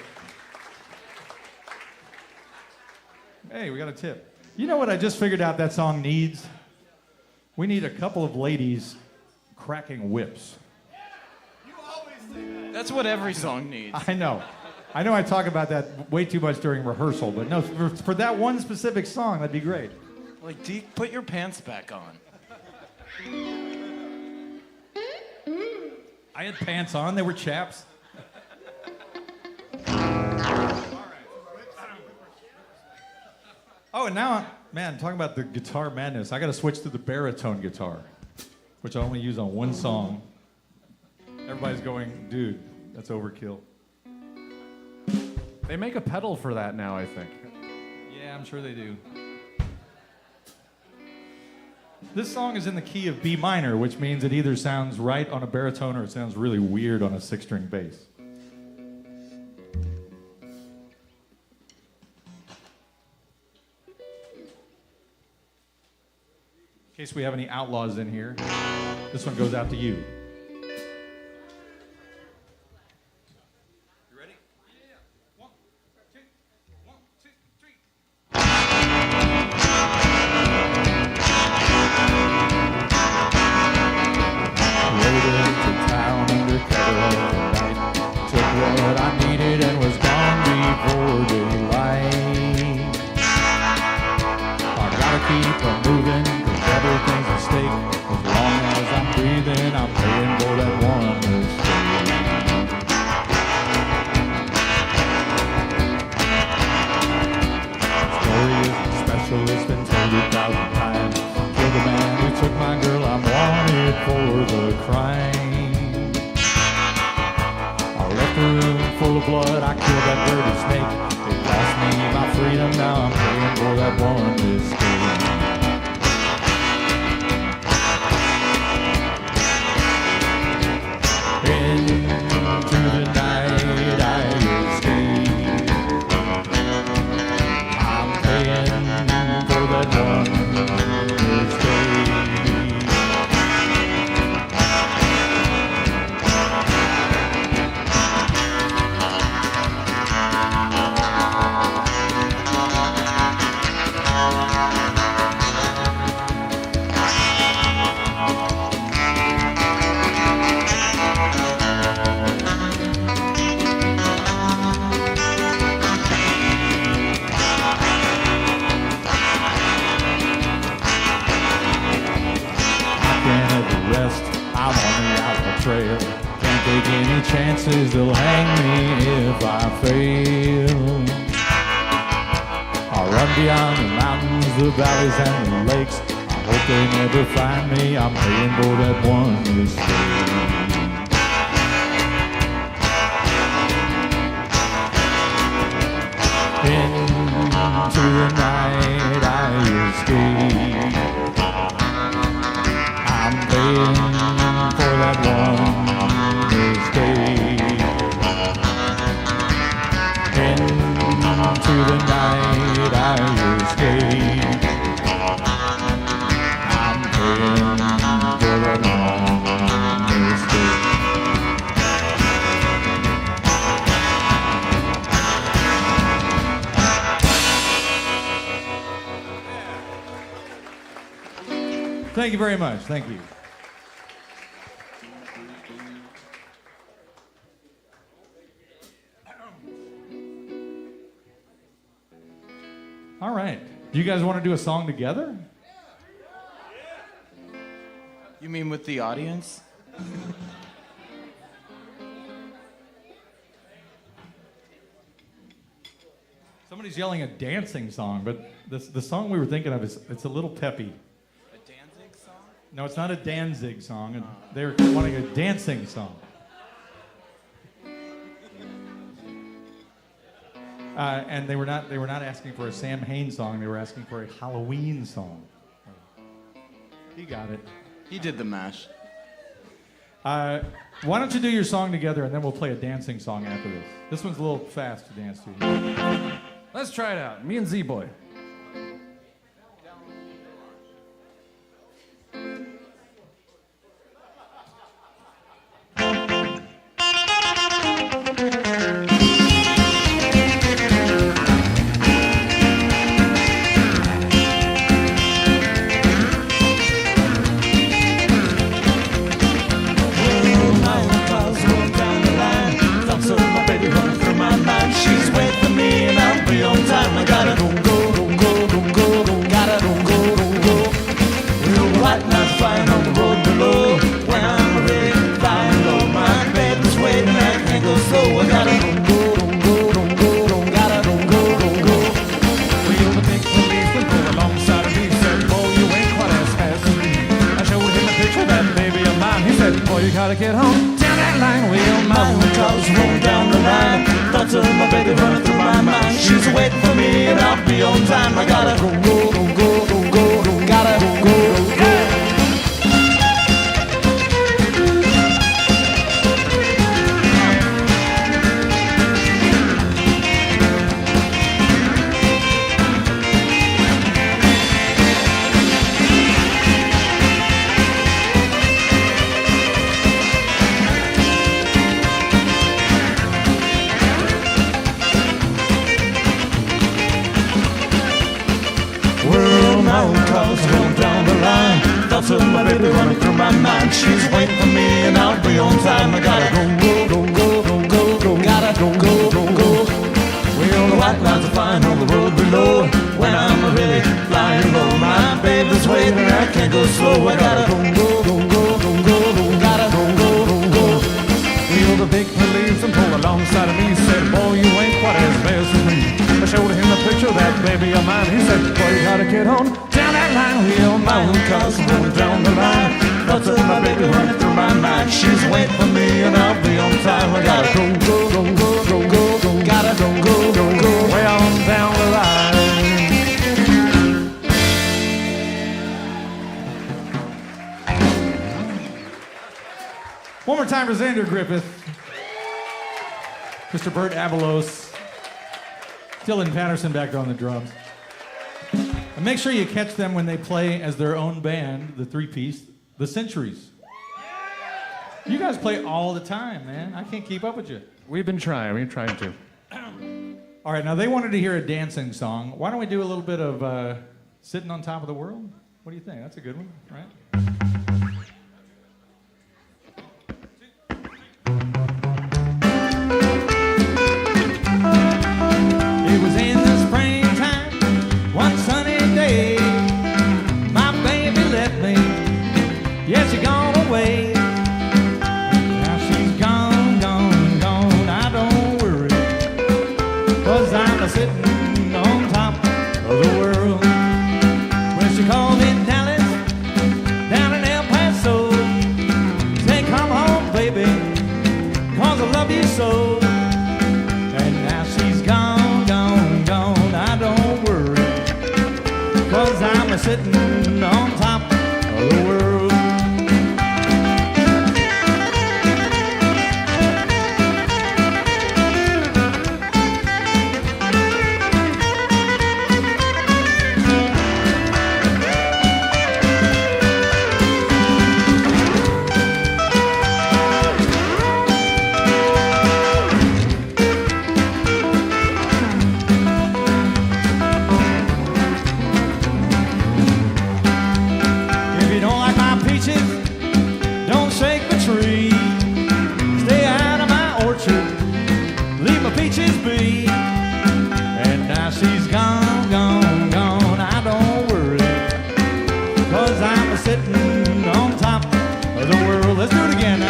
Hey, we got a tip. You know what I just figured out that song needs? We need a couple of ladies cracking whips. That's what every song needs. I know. I talk about that way too much during rehearsal, but no, for that one specific song, that'd be great. Like, Deke, put your pants back on. I had pants on, they were chaps. Oh, and now, man, talking about the guitar madness, I gotta switch to the baritone guitar, which I only use on one song. Everybody's going, dude, that's overkill. They make a pedal for that now, I think. Yeah, I'm sure they do. This song is in the key of B minor, which means it either sounds right on a baritone or it sounds really weird on a 6-string bass. In case we have any outlaws in here, this one goes out to you. You ready? Yeah. 1, 2, 1, 2, 3. Rode into town under cover of the night. Took what I needed and was gone before daylight. I gotta keep on moving, 'cause everything's at stake. As long as I'm breathing, I'm paying for that one mistake. The story isn't special, it's been told 1,000 times. Killed the man who took my girl, I'm wanted for the crime. I left the room full of blood, I killed that dirty snake. It cost me my freedom, now I'm paying for that one mistake. Into the night I escape. I'm paying for that one mistake. I'm on the outlaw trail. Can't take any chances, they'll hang me if I fail. I'll run beyond the mountains, the valleys, and the lakes. I hope they never find me, I'm paying for that one mistake. Into the night I escape. I'm paying for that one mistake. Into the night I escape. I'm paying for that one mistake. Thank you very much. Thank you. All right. Do you guys want to do a song together? You mean with the audience? Somebody's yelling a dancing song, but the song we were thinking of it's a little peppy. A Danzig song? No, it's not a Danzig song. And they're wanting a dancing song. And they were not asking for a Sam Hain song. They were asking for a Halloween song. He got it. He did the mash. Why don't you do your song together, and then we'll play a dancing song after this. This one's a little fast to dance to. Let's try it out. Me and Z-Boy. get on down that line. Well, my own cars roll down the line. Thoughts of my baby running through my mind. She's waiting for me and I'll be on time. I gotta go, go, go, go, go, go, go. Gotta go, go, go, go. Thoughts of my baby running through my mind. She's waiting for me and I'll be on time. I gotta go, go, go, go, go, go, go. Gotta go, go, go, go. Well, the white lines are flying on the road below. When I'm really flying low, my baby's waiting and I can't go slow. I gotta go, go, go, go, go, go, go. Gotta go, go, go, go. Well, the big policeman pulled alongside of me. Said, boy, you ain't quite as bad as me. I showed him the picture of that baby of mine. He said, boy, you gotta get on down that line. Wheel my own cars rolling down the line. Thoughts of my baby running through my mind. She's waiting for me and I'll be on time. I gotta go, go, go, go, go, go, go. Gotta go, go, go, go. Way on down the line. One more time for Xander Griffith, Mr. Bert Avalos, Dylan Patterson back there on the drums. And make sure you catch them when they play as their own band, the three-piece, The Centuries. You guys play all the time, man. I can't keep up with you. We've been trying to. All right, now they wanted to hear a dancing song. Why don't we do a little bit of Sitting on Top of the World? What do you think? That's a good one, right? It was in the springtime, one sunny day. My baby left me, yes, she gone away. Now she's gone, gone, gone, I don't worry, 'cause I'm sitting on top of the world. When she called me Dallas, down in El Paso, say come home baby, 'cause I love you so. And now she's gone, gone, gone, I don't worry, 'cause I'm sitting on top of the world. Don't shake the tree. Stay out of my orchard. Leave my peaches be. And now she's gone, gone, gone. I don't worry, 'cause I'm sitting on top of the world. Let's do it again now.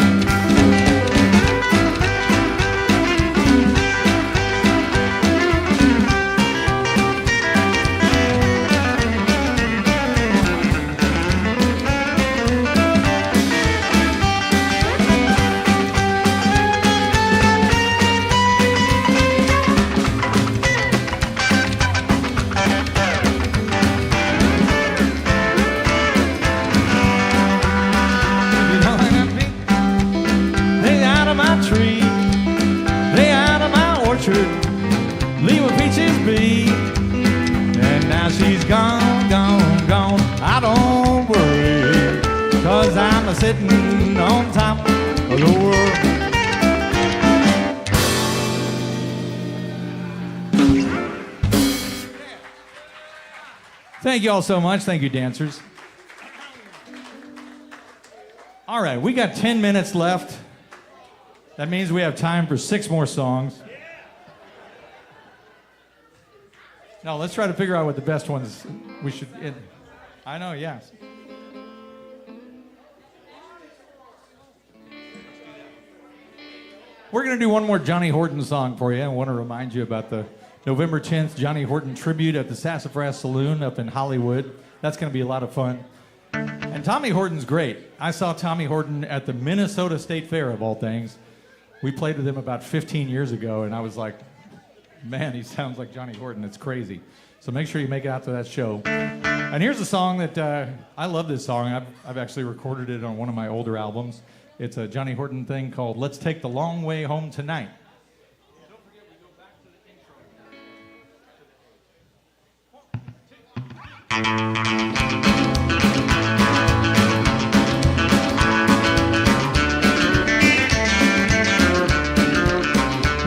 Leave my peaches be. And now she's gone, gone, gone. I don't worry, 'cause I'm sitting on top of the world. Thank you all so much. Thank you, dancers. All right, we got 10 minutes left. That means we have time for 6 more songs. No, let's try to figure out what the best ones we should. I know, yes. We're going to do one more Johnny Horton song for you. I want to remind you about the November 10th Johnny Horton tribute at the Sassafras Saloon up in Hollywood. That's going to be a lot of fun. And And Tommy Horton's great. I saw Tommy Horton at the Minnesota State Fair, of all things. We played with him about 15 years ago, and I was like, man, he sounds like Johnny Horton. It's crazy. So make sure you make it out to that show. And here's a song that I love this song. I've actually recorded it on one of my older albums. It's a Johnny Horton thing called Let's Take the Long Way Home Tonight.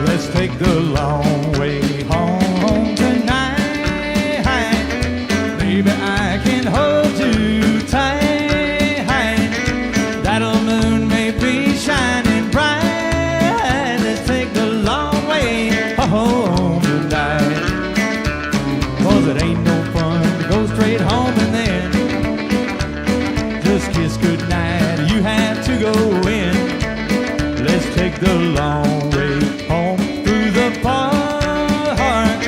Let's take the long way home tonight. Maybe I can hold you tight. That old moon may be shining bright. Let's take the long way home tonight. 'Cause it ain't no fun to go straight home and then just kiss goodnight. You have to go in. Let's take the long way home through the park.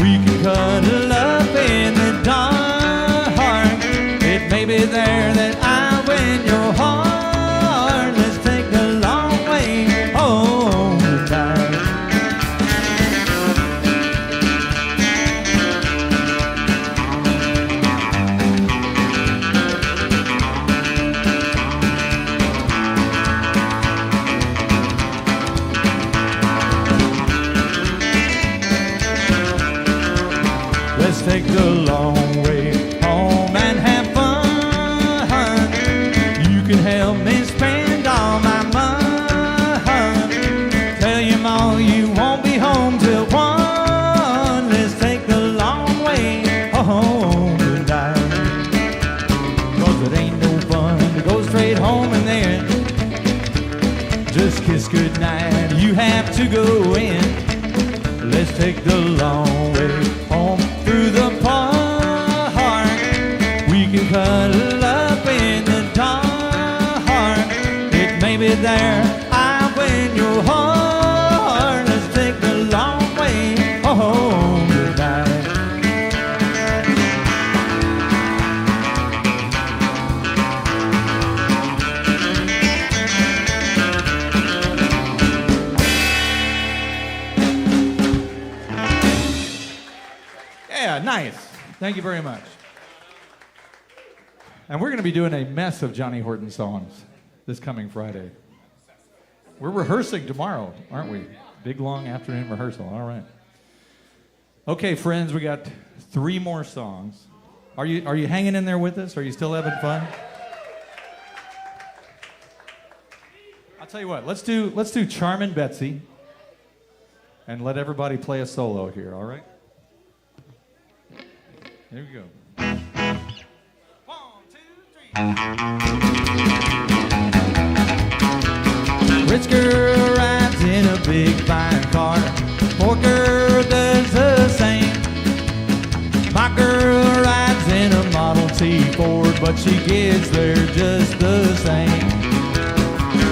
We can cuddle up in the dark. It may be there that I'll win your heart. Let's take the long way home tonight. Let's take the long way home and have fun. You can help me spend all my money. Tell your mom you won't be home till 1. Let's take the long way home tonight. 'Cause it ain't no fun to go straight home and then just kiss goodnight. You have to go in. Let's take the long way home through the park. We can cuddle up in the dark. It may be there I win your heart. Let's take the long way home tonight. Yeah, nice. Thank you very much. And we're going to be doing a mess of Johnny Horton songs this coming Friday. We're rehearsing tomorrow, aren't we? Big, long afternoon rehearsal. All right. Okay, friends, we got 3 more songs. Are you hanging in there with us? Are you still having fun? I'll tell you what. Let's do Charmin' Betsy, and let everybody play a solo here. All right. There we go. 1, 2, 3. Rich girl rides in a big fine car. Poor girl does the same. My girl rides in a Model T Ford, but she gets there just the same.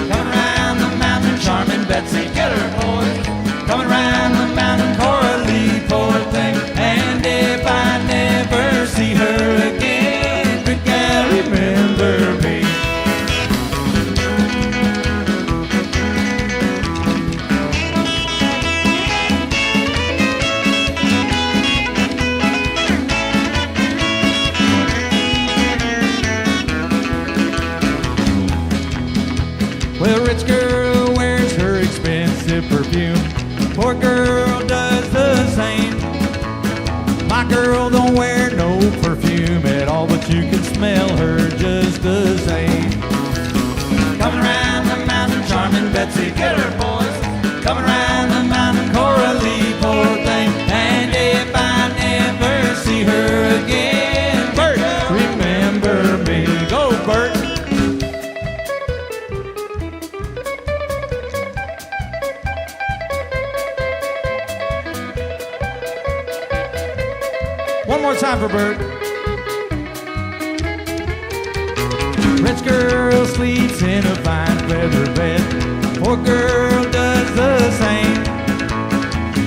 Coming round the mountain, Charmin' Betsy, get her boys. Coming round the mountain, Coralie, poor thing. And if I never see her again, good gal, remember me. Well, rich girl wears her expensive perfume. Poor girl does the same. My girl don't wear no perfume at all, but you can smell her just the same. Coming around the mountain, Charmin' Betsy, get her boys. Coming around the mountain, Coralie, poor thing. And if I never see her again, Bert, remember me. Go, Bert. One more time for Bert. Rich girl sleeps in a fine feather bed. Poor girl does the same.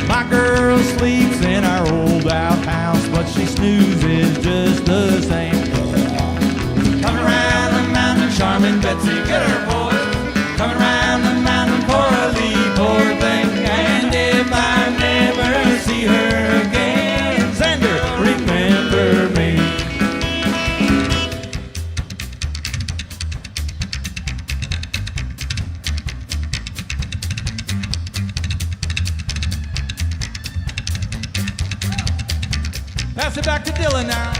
My girl sleeps in our old outhouse, but she snoozes just the same. Coming around charming Betsy. Get her, boys. Coming round the mountain for a leap, poor thing. And if I never see her again, Xander, remember me. Pass it back to Dylan now.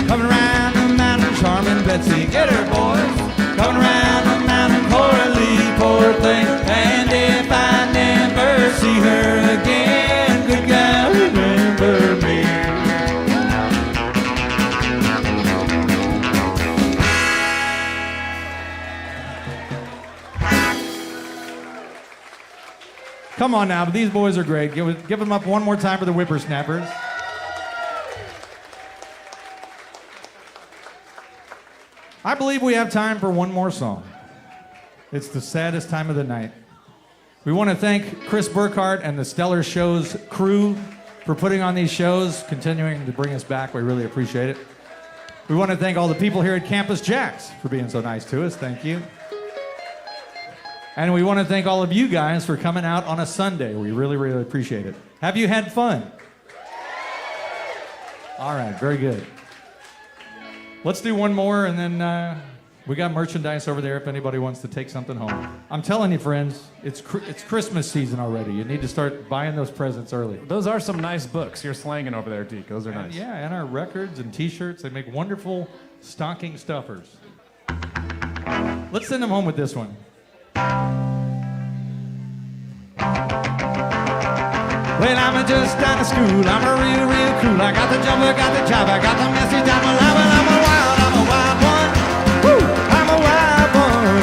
Coming around the mountain, charming Betsy. Get her, boys. Coming around the mountain for a leap, poor thing. And if I never see her again, good God, remember me. Come on now, but these boys are great. Give them up one more time for the Whippersnappers. I believe we have time for one more song. It's the saddest time of the night. We want to thank Chris Burkhart and the Stellar Shows crew for putting on these shows, continuing to bring us back. We really appreciate it. We want to thank all the people here at Campus JAX for being so nice to us. Thank you. And we want to thank all of you guys for coming out on a Sunday. We really, really appreciate it. Have you had fun? All right, very good. Let's do one more, and then we got merchandise over there if anybody wants to take something home. I'm telling you, friends, it's Christmas season already. You need to start buying those presents early. Those are some nice books you're slanging over there, Deke. Those are nice. Yeah, and our records and T-shirts. They make wonderful stocking stuffers. Let's send them home with this one. Well, I'm just out of school. I'm a real, real cool. I got the jumper, got the job, I got the message. I'm alive, and I'm a wild one. Woo! I'm a wild one.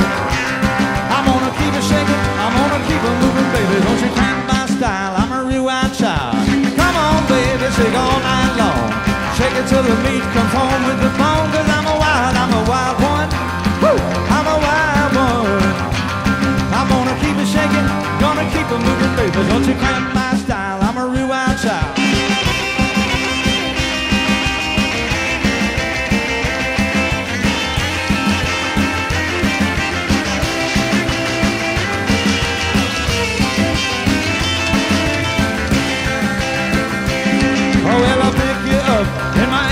I'm gonna keep it shaking. I'm gonna keep it moving, baby. Don't you cramp my style? I'm a real wild child. Come on, baby, shake all night long. Shake it till the meat comes home with the bone. Cause I'm a wild one. Woo! I'm a wild one. I'm gonna keep it shaking, gonna keep it moving, baby. Don't you cramp my style, I'm a real wild child. Oh, well, I'll pick you up in my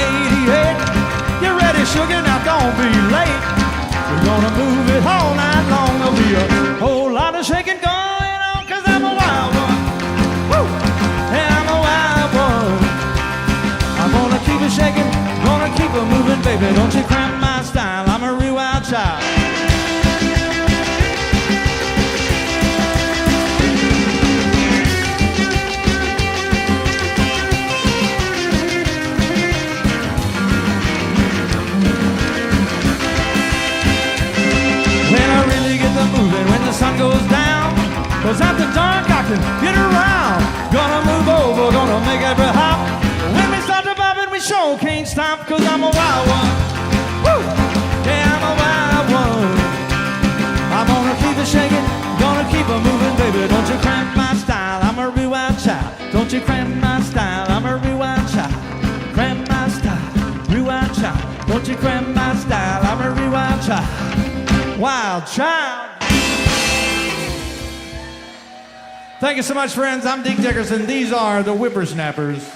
88. You ready, sugar? Now don't be late. We're gonna move it all night long. There'll be a whole lot of shaking going on, cause I'm a wild one. Woo! Yeah, I'm a wild one. I'm gonna keep it shaking, gonna keep it moving, baby. Don't you cramp my style, I'm a real wild child. Moving when the sun goes down, cause after dark I can get around. Gonna move over, gonna make every hop. When we start to bobbing, we sure can't stop, cause I'm a wild one. Woo! Yeah, I'm a wild one. I'm gonna keep it shaking, gonna keep it moving, baby. Don't you cramp my style, I'm a real wild child. Don't you cramp my style, I'm a real wild child. Cramp my style, real wild child. Don't you cramp my style, I'm a real wild child. Wild child. Thank you so much, friends. I'm Deke Dickerson. These are the Whippersnappers.